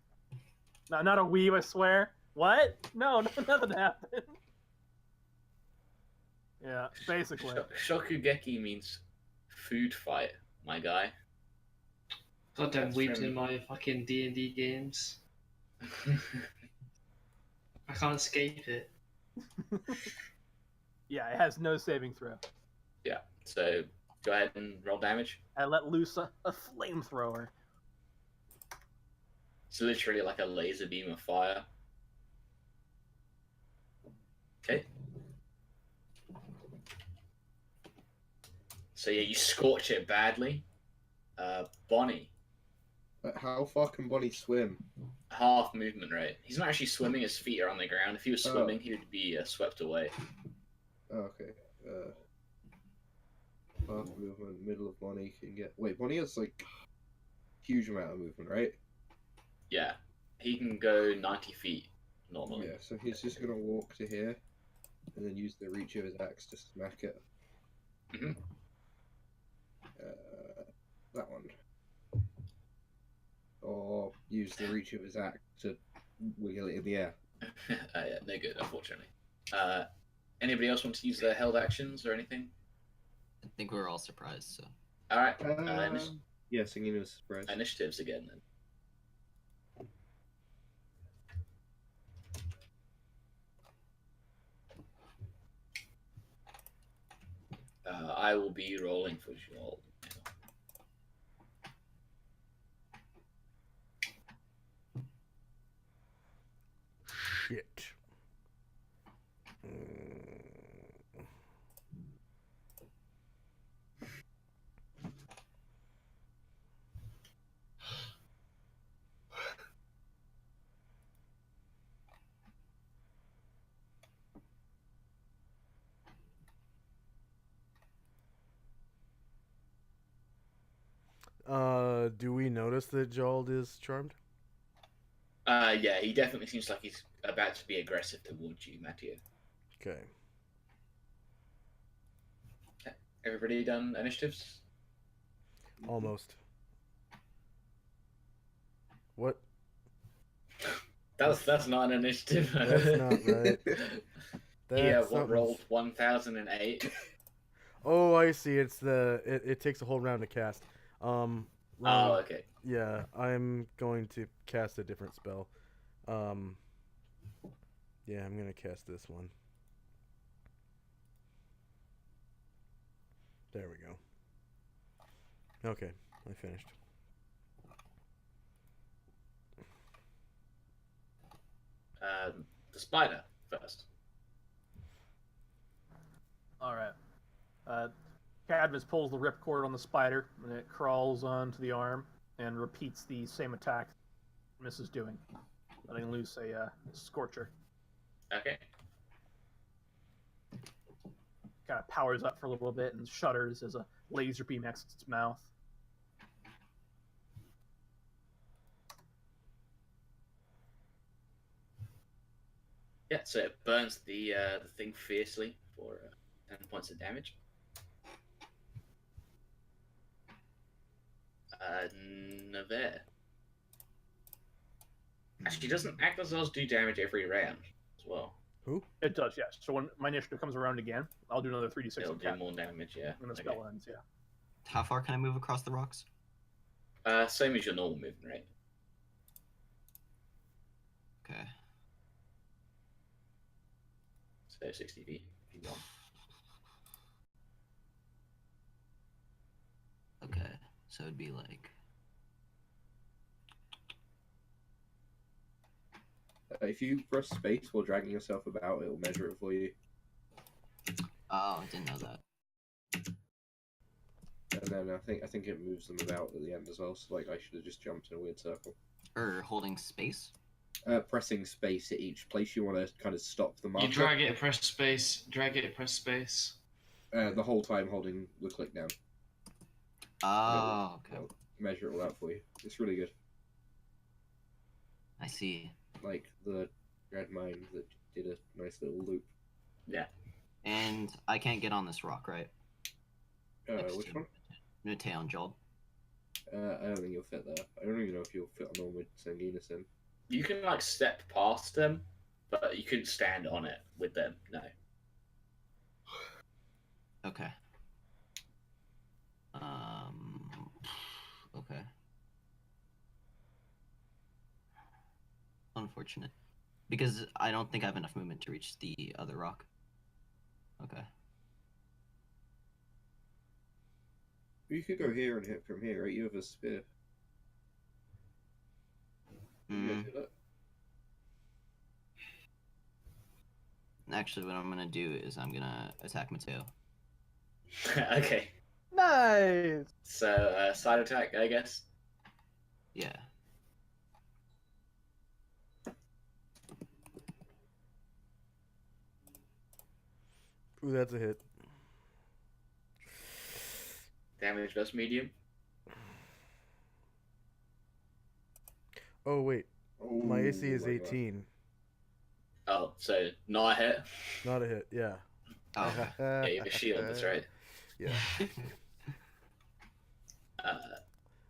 No, not a weave, I swear. What? No, nothing happened. Yeah, basically. Shokugeki means food fight, my guy. Goddamn That's weebs from- in my fucking D&D games. I can't escape it. Yeah, it has no saving throw. Yeah, so go ahead and roll damage. I let loose a flamethrower. It's literally like a laser beam of fire. Okay. So yeah, you scorch it badly. Bonnie, How far can Bonnie swim? half movement rate. He's not actually swimming, his feet are on the ground. If he was swimming, he would be swept away. Oh, okay. Half movement, middle of Bonnie can get. Wait, Bonnie has like huge amount of movement, right? Yeah, he can go 90 feet normally. Yeah, so he's just gonna walk to here, and then use the reach of his axe to smack it. Mhm. That one. Or use the reach of his axe to wiggle it in the air. Yeah, no good, unfortunately. Anybody else want to use their held actions or anything? I think we were all surprised. So All right, Yeah, singing is a surprise. initiatives again then. I will be rolling for Joel. Shit. Do we notice that Jald is charmed? Yeah, he definitely seems like he's about to be aggressive towards you, Matthew. Okay. Everybody done initiatives? Almost. What? That's not an initiative. That's not right. Yeah, That's what rolled 1008. Oh, I see. It's it takes a whole round to cast. Oh, okay. Yeah, I'm going to cast a different spell. Yeah, I'm gonna cast this one. There we go. Okay, I finished. The spider first. All right. Cadmus pulls the ripcord on the spider, and it crawls onto the arm and repeats the same attack Miss is doing, letting loose a scorcher. Okay. Kind of powers up for a little bit and shudders as a laser beam exits its mouth. Yeah, so it burns the thing fiercely for 10 points of damage. Nevere. Actually, doesn't Aglazoz do damage every round as well? Who? It does, yes. So when my initiative comes around again, I'll do another 3d6 It'll on do Cat more damage, yeah. when the Okay. spell ends, yeah. how far can I move across the rocks? Same as your normal movement rate. Okay. So 60 feet if you want. Okay. So it'd be like. If you press space while dragging yourself about, it'll measure it for you. Oh, I didn't know that. And then I think it moves them about at the end as well. So like I should have just jumped in a weird circle. Or holding space. Pressing space at each place you want to kind of stop the marker. You drag it, press space. Drag it, press space. The whole time holding the click down. Oh, okay. It'll measure it all out for you. It's really good. I see. Like the red mine that did a nice little loop. Yeah. And I can't get on this rock, right? Next Which to one? Mateo and Joel. I don't think you'll fit there. I don't even know if you'll fit on one with Sanguinus in. You can like step past them, but you couldn't stand on it with them. No. Okay. Okay. Unfortunate. Because I don't think I have enough movement to reach the other rock. Okay. You could go here and hit from here, right? You have a spear. You guys hit it? Actually, what I'm gonna do is I'm gonna attack Mateo. Okay. Nice. So side attack, I guess. Yeah. Ooh, that's a hit. Damage does medium. Oh wait, Oh, my AC is my God. 18. Oh, so not a hit. Not a hit. Yeah. Oh. Yeah, you have a shield. That's right. Yeah,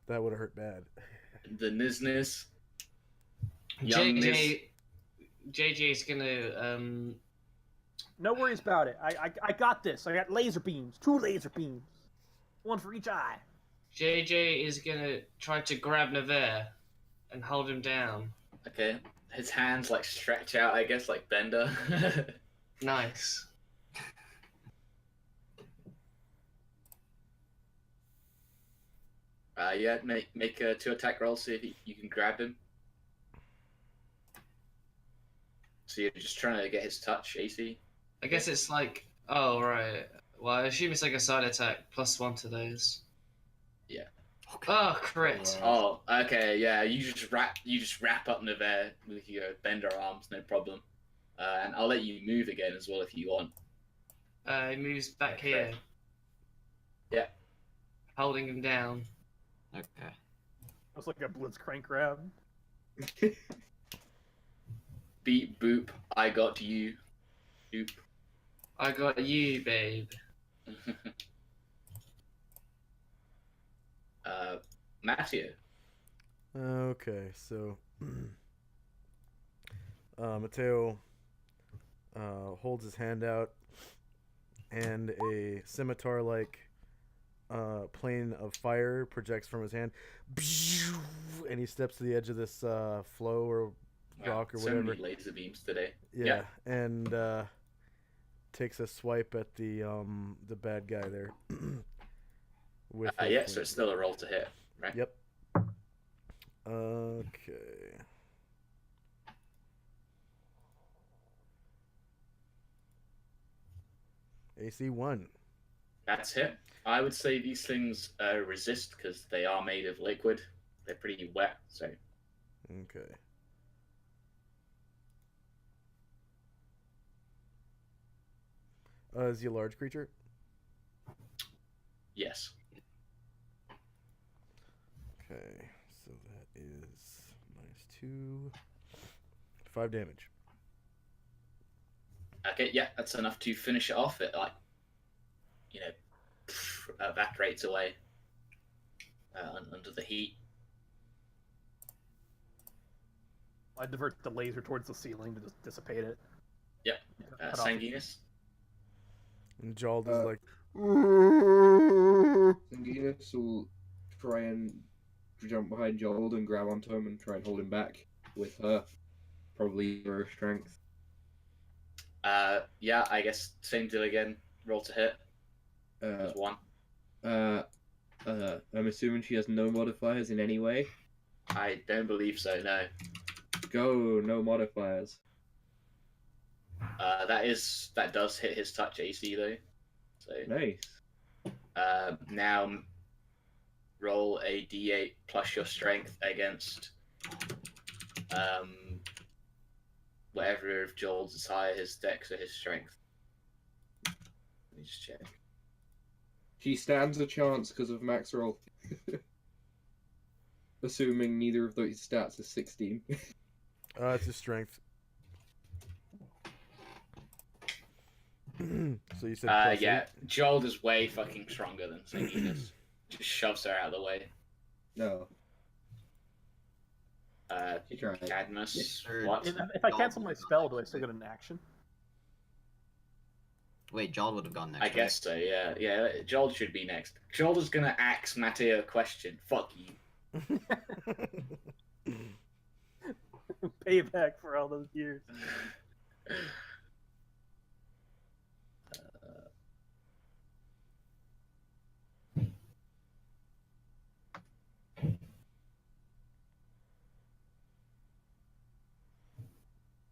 that would have hurt bad. The Niznis. Young JJ's gonna No worries about it. I got this. I got laser beams. 2 laser beams. 1 for each eye. JJ is gonna try to grab Nevere and hold him down. Okay. His hands like stretch out, I guess, like Bender. Nice. Yeah, make 2 attack rolls, see if you can grab him. So you're just trying to get his touch, AC? I guess it's like, oh right. Well, I assume it's like a side attack +1 to those. Yeah. Oh, crit. Wow. Oh, okay, yeah. You just wrap up Nevere with your Bender arms, no problem. And I'll let you move again as well if you want. He moves back here. Yeah. Holding him down. Okay. That's like a blitzcrank grab. Beep boop, I got you. Boop. I got you, babe. Matthew. Okay, so Mateo holds his hand out, and a scimitar-like plane of fire projects from his hand, and he steps to the edge of this flow or rock or so whatever. many laser beams today. Yeah, and takes a swipe at the bad guy there. With a Yeah, so flame. it's still a roll to hit, right? Yep. Okay. AC 1. That's hit. I would say these things resist because they are made of liquid. They're pretty wet, so Okay. Is he a large creature? yes. Okay, so that is -2. 5 damage. Okay, yeah, that's enough to finish it off. It evaporates away under the heat. I divert the laser towards the ceiling to just dissipate it. Yep. Cut off. Sanguinus. And Jald is like, Sanguinus will try and jump behind Joel and grab onto him and try and hold him back with her. Probably her strength. Yeah, I guess same deal again. Roll to hit. There's 1. I'm assuming she has no modifiers in any way. I don't believe so, no. Go, no modifiers. That does hit his touch AC though. So Nice. now roll a d8 plus your strength against whatever of Joel's is higher, his dex or his strength. Let me just check. She stands a chance because of max roll. Assuming neither of those stats is 16. It's his strength. So you said plus yeah, 8? Joel is way fucking stronger than Sanguinus. Just shoves her out of the way. No. She tried. Cadmus, Yes, sir. what? If I cancel my spell, do I still get an action? Wait, Jald would have gone next. I guess so, yeah. Yeah, Joel should be next. Joel is gonna ask Mateo a question. Fuck you. Payback for all those years.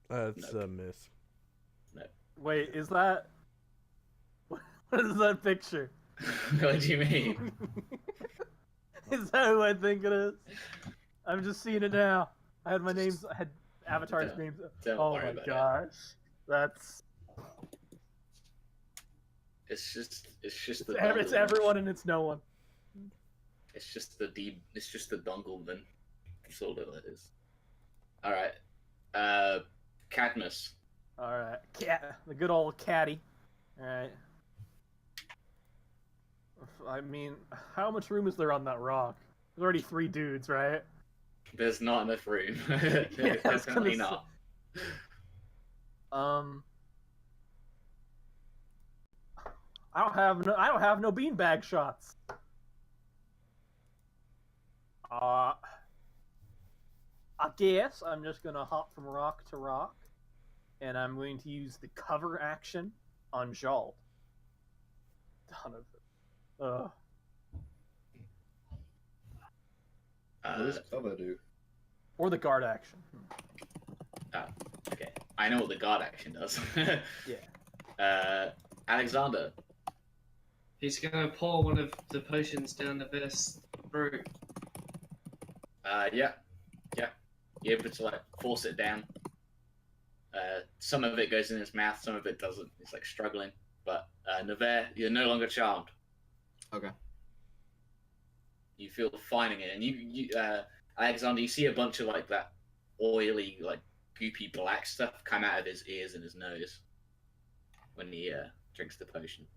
That's a miss. Wait, is that... What is that picture? What do you mean? Is that who I think it is? I'm just seeing it now. I had my names... I had Avatar's Don't- names. don't Oh worry my about it. gosh. That's... It's just the It's dongle. everyone and it's no one. It's just the dongle then. That's all it is. Alright. Cadmus. Alright. The good old caddy. Alright. I mean, how much room is there on that rock? There's already 3 dudes, right? There's not enough room. Yeah, I was Definitely gonna not. I don't have no beanbag shots. I guess I'm just gonna hop from rock to rock, and I'm going to use the cover action on Jald. Ton of it. What does cover do? Or the guard action. Okay. I know what the guard action does. Yeah. Alexander. He's gonna pour one of the potions down the best's throat. Yeah. You're able to like force it down. Some of it goes in his mouth, some of it doesn't. He's like struggling. But Nevere, you're no longer charmed. Okay. You feel fine again, and you Alexander, you see a bunch of like that oily, like goopy black stuff come out of his ears and his nose when he drinks the potion.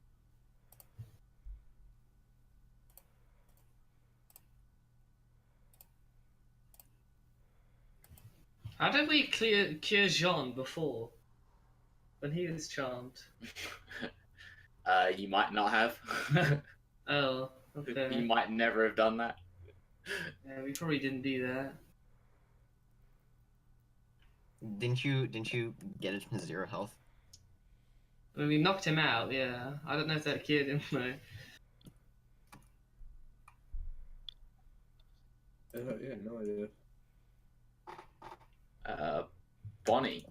How did we cure Jean before? When he was charmed? You might not have. Oh, You okay. might never have done that. Yeah, we probably didn't do that. Didn't you get it from 0 health? I mean, we knocked him out, yeah. I don't know if that cured him, though. Yeah, no idea. Bonnie.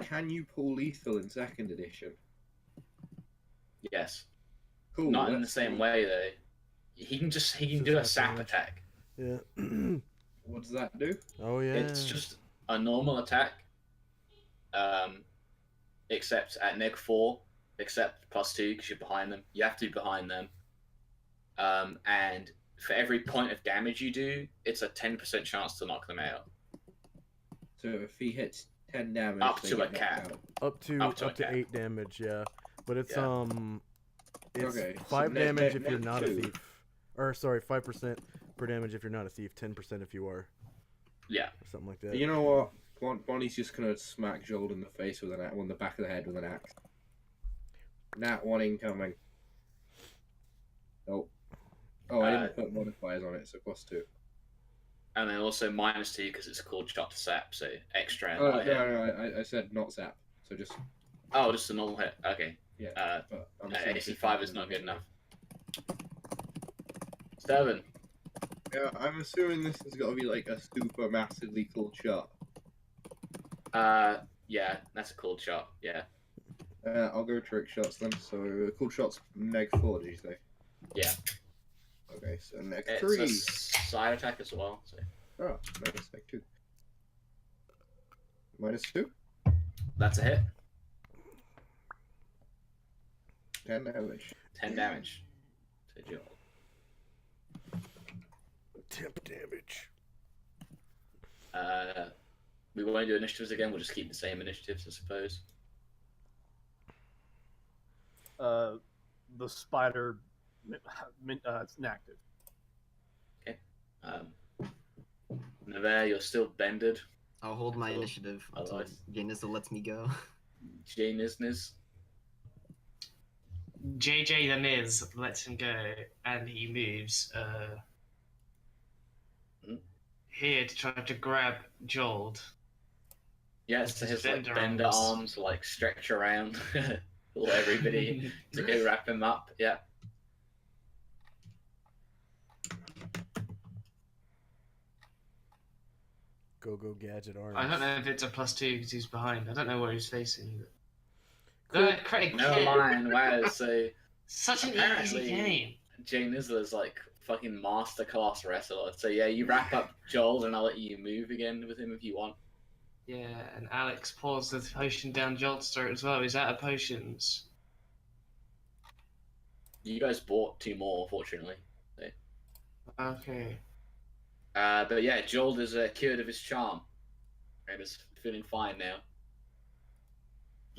Can you pull lethal in 2nd edition? Yes. Cool. Not in the let's same see. way though. He can do a sap attack. Yeah. What does that do? Oh yeah. It's just a normal attack. Except at -4, except +2 because you're behind them. You have to be behind them. And for every point of damage you do, it's a 10% chance to knock them out. So if he hits 10 damage, Up they to get a knocked cap. out. up to a cap. 8 damage, yeah. But it's Yeah. it's Okay, so 5 net- damage net- if you're net not a 2. thief. Or sorry, 5% per damage if you're not a thief, 10% if you are. Yeah. Or something like that. You know what? Bonnie's just gonna smack Joel in the face with on the back of the head with an axe. Nat 1 incoming. Oh. Oh, I didn't put modifiers on it, so +2. And then also -2 because it's called shot to sap, so extra. Oh, light hit. I said not sap, so just Oh, just a normal hit. Okay. yeah. But I'm assuming AC5 is not good enough. Sterling. Yeah, I'm assuming this has got to be like a super massively cool shot. Yeah, that's a cool shot. Yeah. I'll go trick shots then. So cool shots -4, did you say? Yeah. Okay. Nice. And next It's 3. a side attack as well. So Oh, nice. Next 2. -2. that's a hit. 10 damage. 10 damage to Joel. Temp damage. We won't do initiatives again. We'll just keep the same initiatives, I suppose. The spider, it's inactive. Nevere, you're still bended. I'll hold my Cool. initiative until Otherwise- Janissa lets me go. Janisness. JJ the Niz lets him go, and he moves here to try to grab Jold. Yeah, so his like, Bender bender arms. arms like stretch around all everybody to go wrap him up. Yeah. Go gadget arms. I don't know if it's a +2 because he's behind. I don't know where he's facing. Critic No hit. line. Wow. So Such an Apparently- easy game. Jane Isler's like fucking masterclass wrestler. So yeah, you wrap up Joel and I'll let you move again with him if you want. Yeah, and Alex pours the potion down Jold's throat as well. He's out of potions. You guys bought 2 more, fortunately. Okay. But yeah, Joel is cured of his charm and is feeling fine now.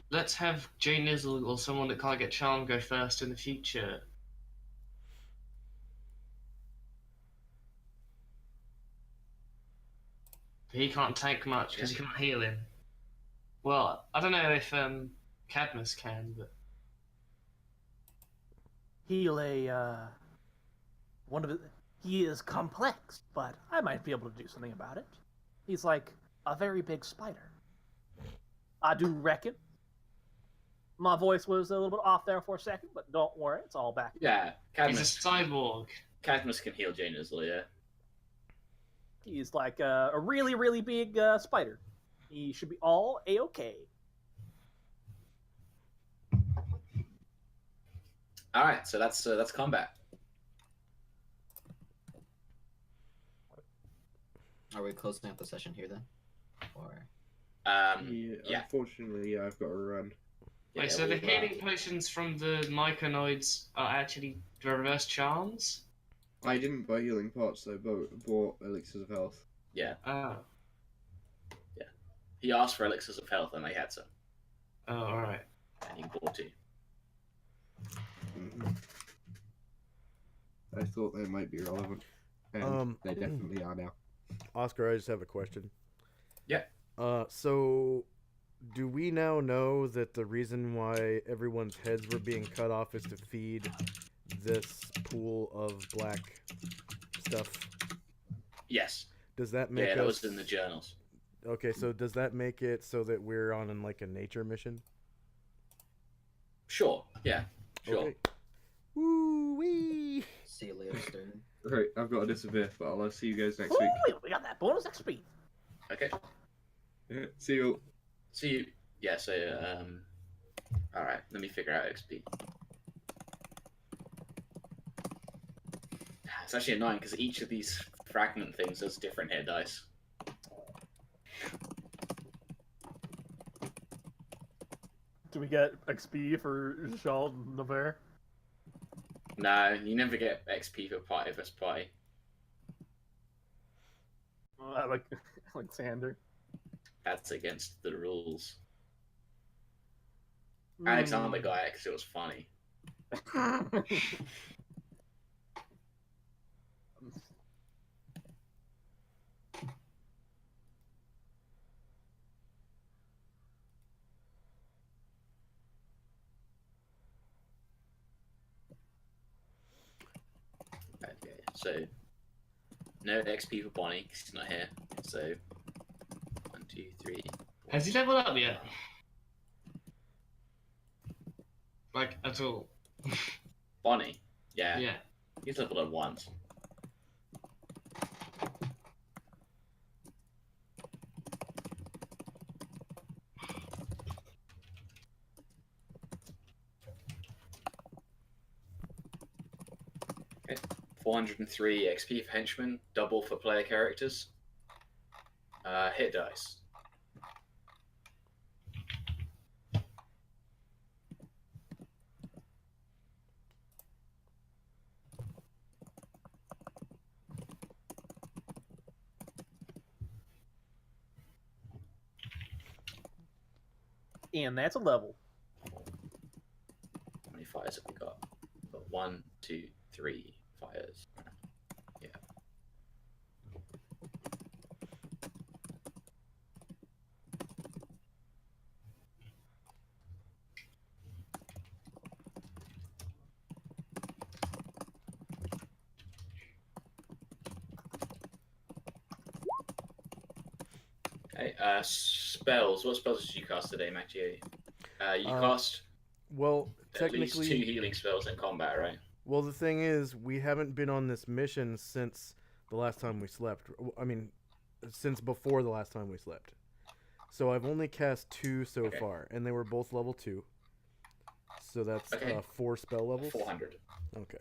Let's have Jay Nizzle or someone that can't get charm go first in the future. He can't tank much because he can't heal him. Well, I don't know if Cadmus can, but Heal one of it. He is complex, but I might be able to do something about it. He's like a very big spider. I do reckon. My voice was a little bit off there for a second, but don't worry, it's all back. Yeah, he's a cyborg. Cadmus can heal Jane Isler, yeah. He's like a really, really big spider. He should be all A-okay. Alright, so that's combat. Are we closing out the session here then? Or Yeah. Unfortunately, I've got to run. Wait, so the healing potions from the myconoids are actually reverse charms? I didn't buy healing pots, though, but bought elixirs of health. Yeah. Oh. He asked for elixirs of health and they had some. Oh, alright. And he bought 2. I thought they might be relevant. And they definitely are now. Oscar, I just have a question. Yeah. So do we now know that the reason why everyone's heads were being cut off is to feed this pool of black stuff? Yes. Does that make that us... was in the journals. Okay, so does that make it so that we're on like a nature mission? Sure. Yeah. Sure. Okay. Woo-wee! see you later, Stern. Right, I've got to disappear, but I'll see you guys next Ooh, week. we got that bonus XP. Okay. Yeah, see you. See you. Yeah. So all right. Let me figure out XP. It's actually annoying because each of these fragment things has different hit dice. Do we get XP for Jean Navarre? No, you never get XP for party versus party. I like Alexander. That's against the rules. Hmm. Alexander got it because it was funny. Okay, so no XP for Bonnie because he's not here. So 1, 2, 3. Has he leveled up yet? Like, at all? Bonnie, yeah, Yeah. he's leveled up once. Okay, 403 XP for henchmen, double for player characters. Hit dice. And that's a level. How many fires have we got? Got 1, 2, 3 fires. Yeah. Okay, spells. What spells did you cast today, Matthew? You cast Well, at least 2 technically, healing spells in combat, right? well, the thing is, we haven't been on this mission since the last time we slept. I mean, since before the last time we slept. So I've only cast 2 so Okay. far, and they were both level 2. So that's Okay. 4 spell levels. 400. Okay.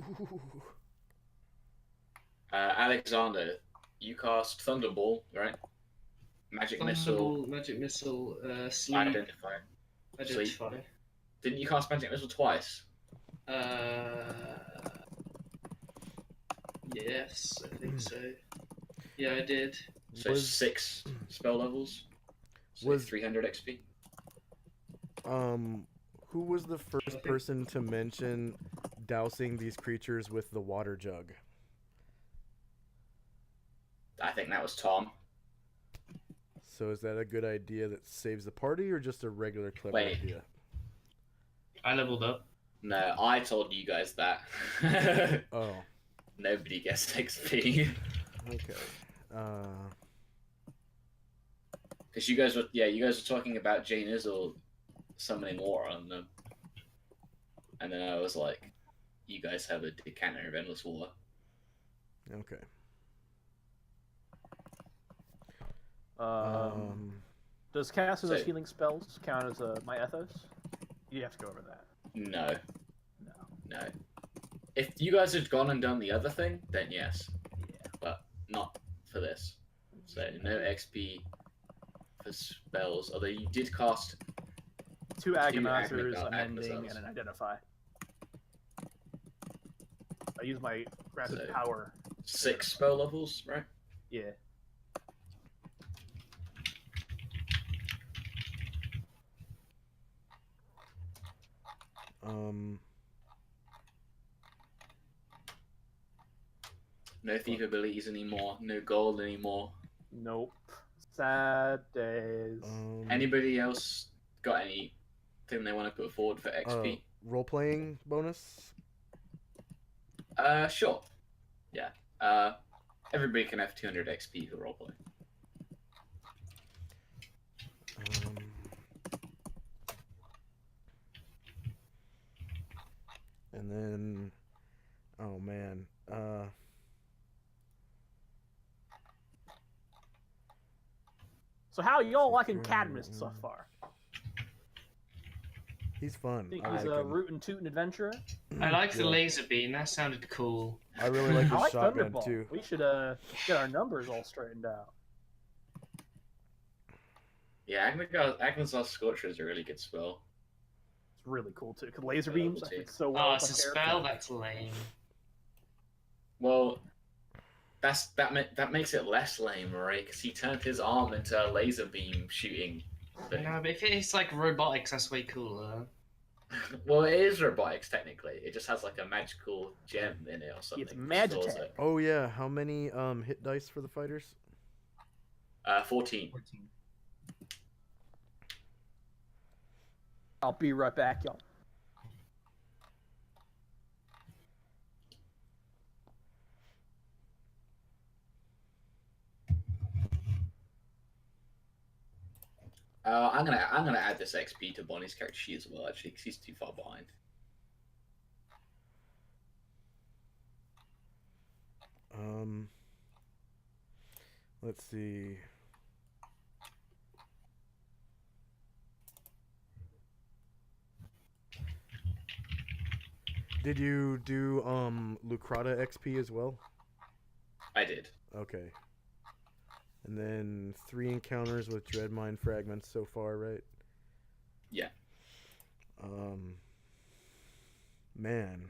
Ooh. Alexander, you cast Thunderball, right? Magic Missile, Magic Missile, Sleep, Identify. Identify. Didn't you cast Magic Missile twice? Yes, I think so. Yeah, I did. So Was- 6 spell levels. So Was- 300 XP. Who was the first think- person to mention dousing these creatures with the water jug? I think that was Tom. So is that a good idea that saves the party, or just a regular clever Wait. idea? I leveled up. No, I told you guys that. Oh, Nobody gets XP. okay. Because you guys were talking about Jane Izzle summoning water on them. And then I was like, you guys have a decanter of endless water. Okay. Does casting those So- healing spells count as my ethos? You have to go over that. No. No. No. If you guys had gone and done the other thing, then yes. Yeah. But not for this. So no XP for spells. Although you did cast 2 agonizers, Agonizer- a mending, agonizers. and an identify. I use my rapid So- power. 6 spell levels, right? Yeah. No thief abilities anymore. No gold anymore. Nope. Sad days. Anybody else got anything they want to put forward for XP? Role playing bonus. Sure. Yeah. Everybody can have 200 XP for roleplay. And then, oh man, So how y'all liking Cadmus so far? he's fun. Think I he's like a him. rootin' tootin' adventurer? I like the Yeah. laser beam. That sounded cool. I really like I his like shotgun Thunderball. too. We should get our numbers all straightened out. Yeah, Agnes's Scorcher is a really good spell. It's really cool too. Cause laser Yeah, beams, I level think 2. so well. Oh, with it's a my spell? character. That's lame. Well, that makes it less lame, right? Because he turned his arm into a laser beam shooting thing. No, but if it's like robotics, that's way cooler. Well, it is robotics technically. It just has like a magical gem in it or something. It's that stores Magitech. it. Oh yeah, how many hit dice for the fighters? 14. 14. I'll be right back, y'all. I'm gonna add this XP to Bonnie's character sheet as well. Actually, because he's too far behind. Let's see. Did you do Lucrata XP as well? I did. Okay. And then 3 encounters with Dreadmine fragments so far, right? Yeah. Man.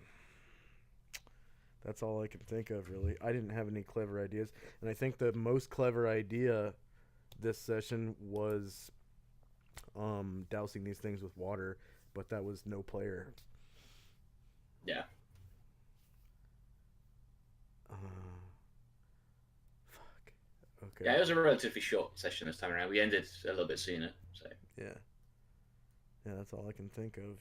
That's all I can think of, really. I didn't have any clever ideas. And I think the most clever idea this session was dousing these things with water, but that was no player. Yeah. Fuck. Okay. Yeah, it was a relatively short session this time around. We ended a little bit sooner, so. Yeah. Yeah, that's all I can think of.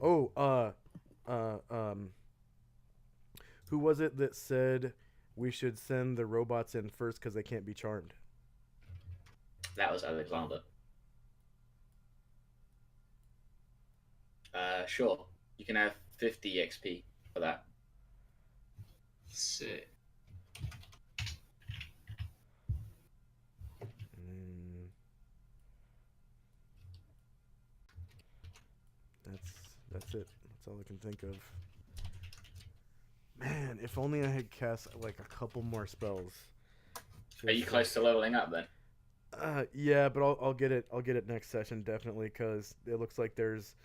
Oh, who was it that said we should send the robots in first because they can't be charmed? That was Alexander. Sure. You can have 50 XP for that. Sick. That's it. That's all I can think of. Man, if only I had cast like a couple more spells. Are you close to leveling up then? Yeah, but I'll get it. I'll get it next session definitely because it looks like there's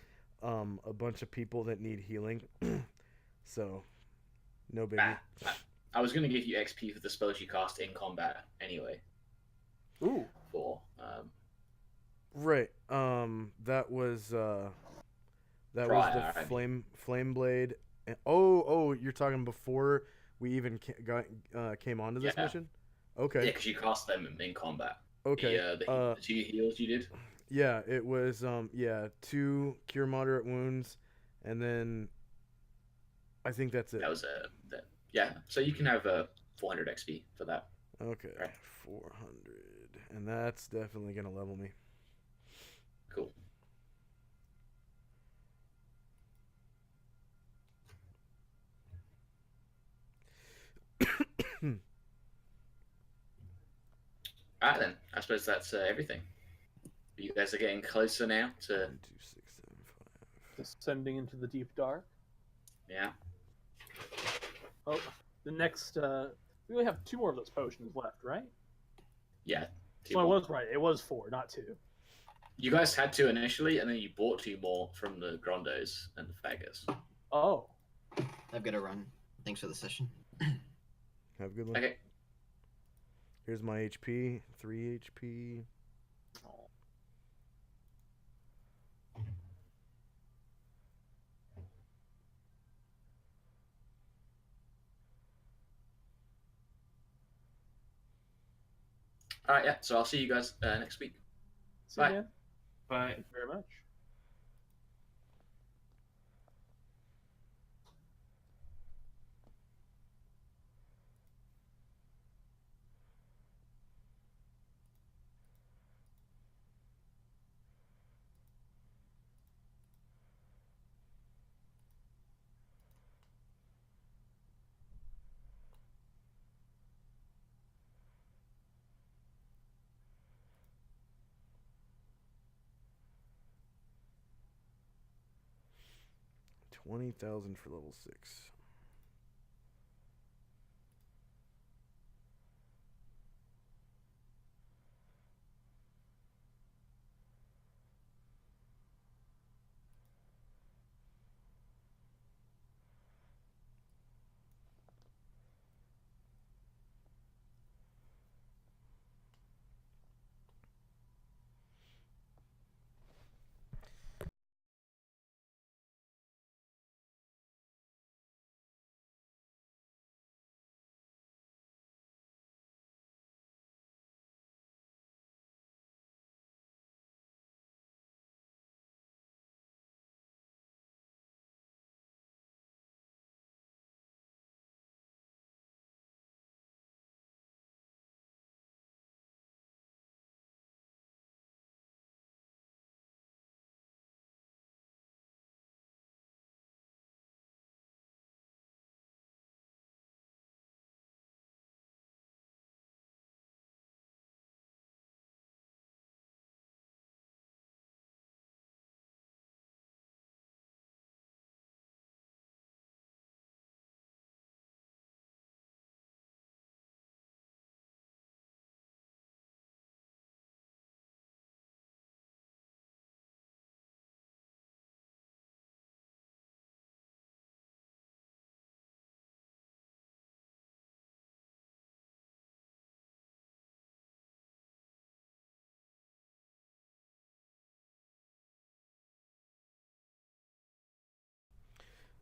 a bunch of people that need healing. So, no biggie. I was going to give you XP for the spells you cast in combat anyway. Ooh. Right. That was the flame blade. And, you're talking before we even came onto this mission? Okay. Yeah, because you cast them in combat. Okay. The 2 heals you did? Yeah, it was 2 cure moderate wounds, and then I think that's it. That was yeah. So you can have 400 XP for that. Okay, right. 400, and that's definitely gonna level me. Cool. Alright then, I suppose that's everything. You guys are getting closer now to 1, 2, 6, 7, 5. Descending into the deep dark. Yeah. Oh, the next. We only have 2 more of those potions left, right? Yeah. So I was right. It was 4, not 2. You guys had 2 initially, and then you bought 2 more from the Grondos and the Faggers. Oh. I've got to run. Thanks for the session. Have a good one. Okay. Here's my HP. 3 HP. All right, yeah. So I'll see you guys next week. See Bye. you, man. Bye. Thank you very much. $20,000 for level 6.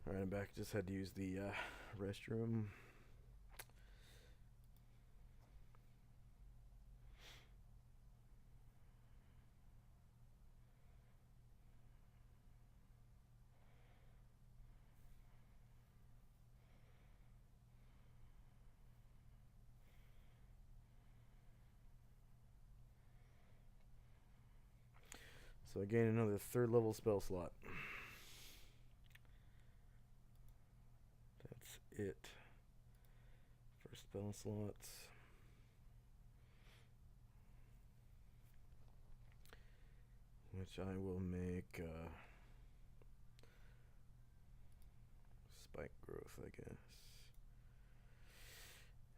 Alright, I'm back. Just had to use the restroom. So I gain another 3rd level spell slot. That's it for spell slots. Which I will make spike growth, I guess.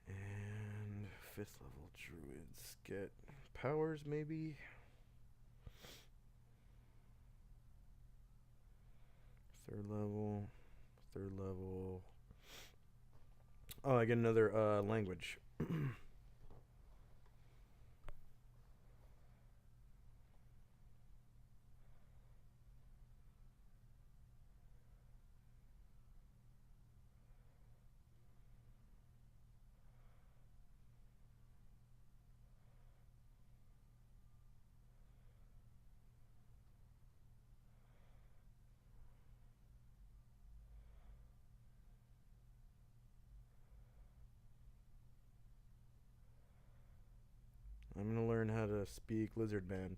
And 5th level druids get powers, maybe? 3rd level. 3rd level. Oh, I get another language. I'm gonna learn how to speak Lizard Man.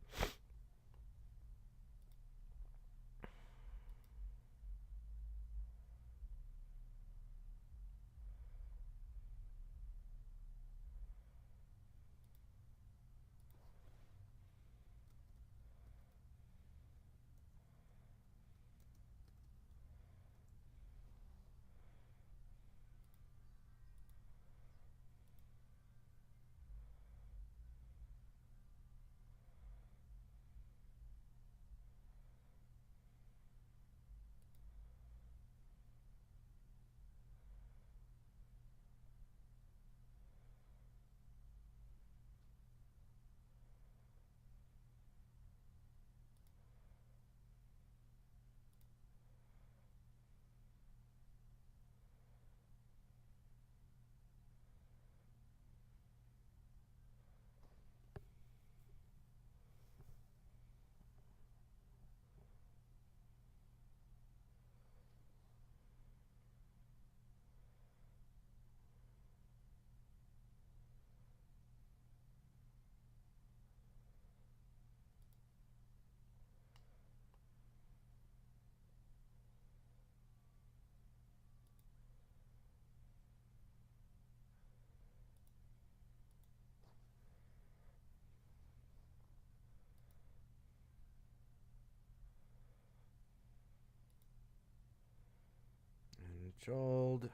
And Jald is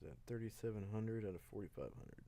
at 3,700 out of 4,500.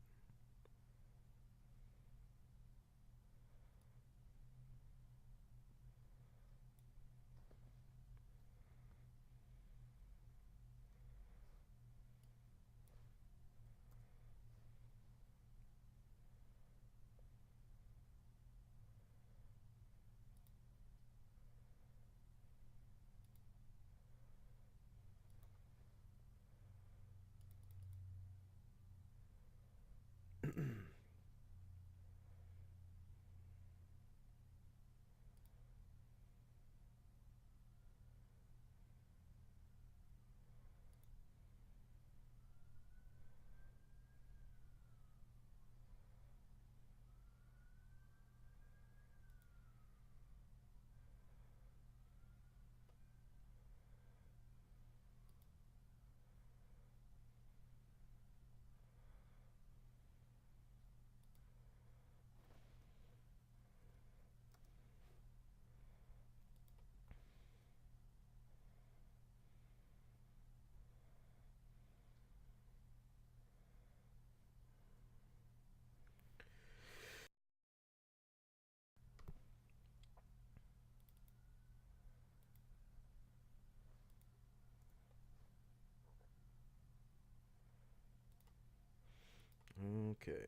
Okay.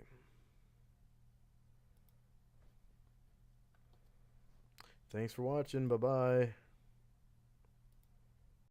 Thanks for watching. Bye-bye.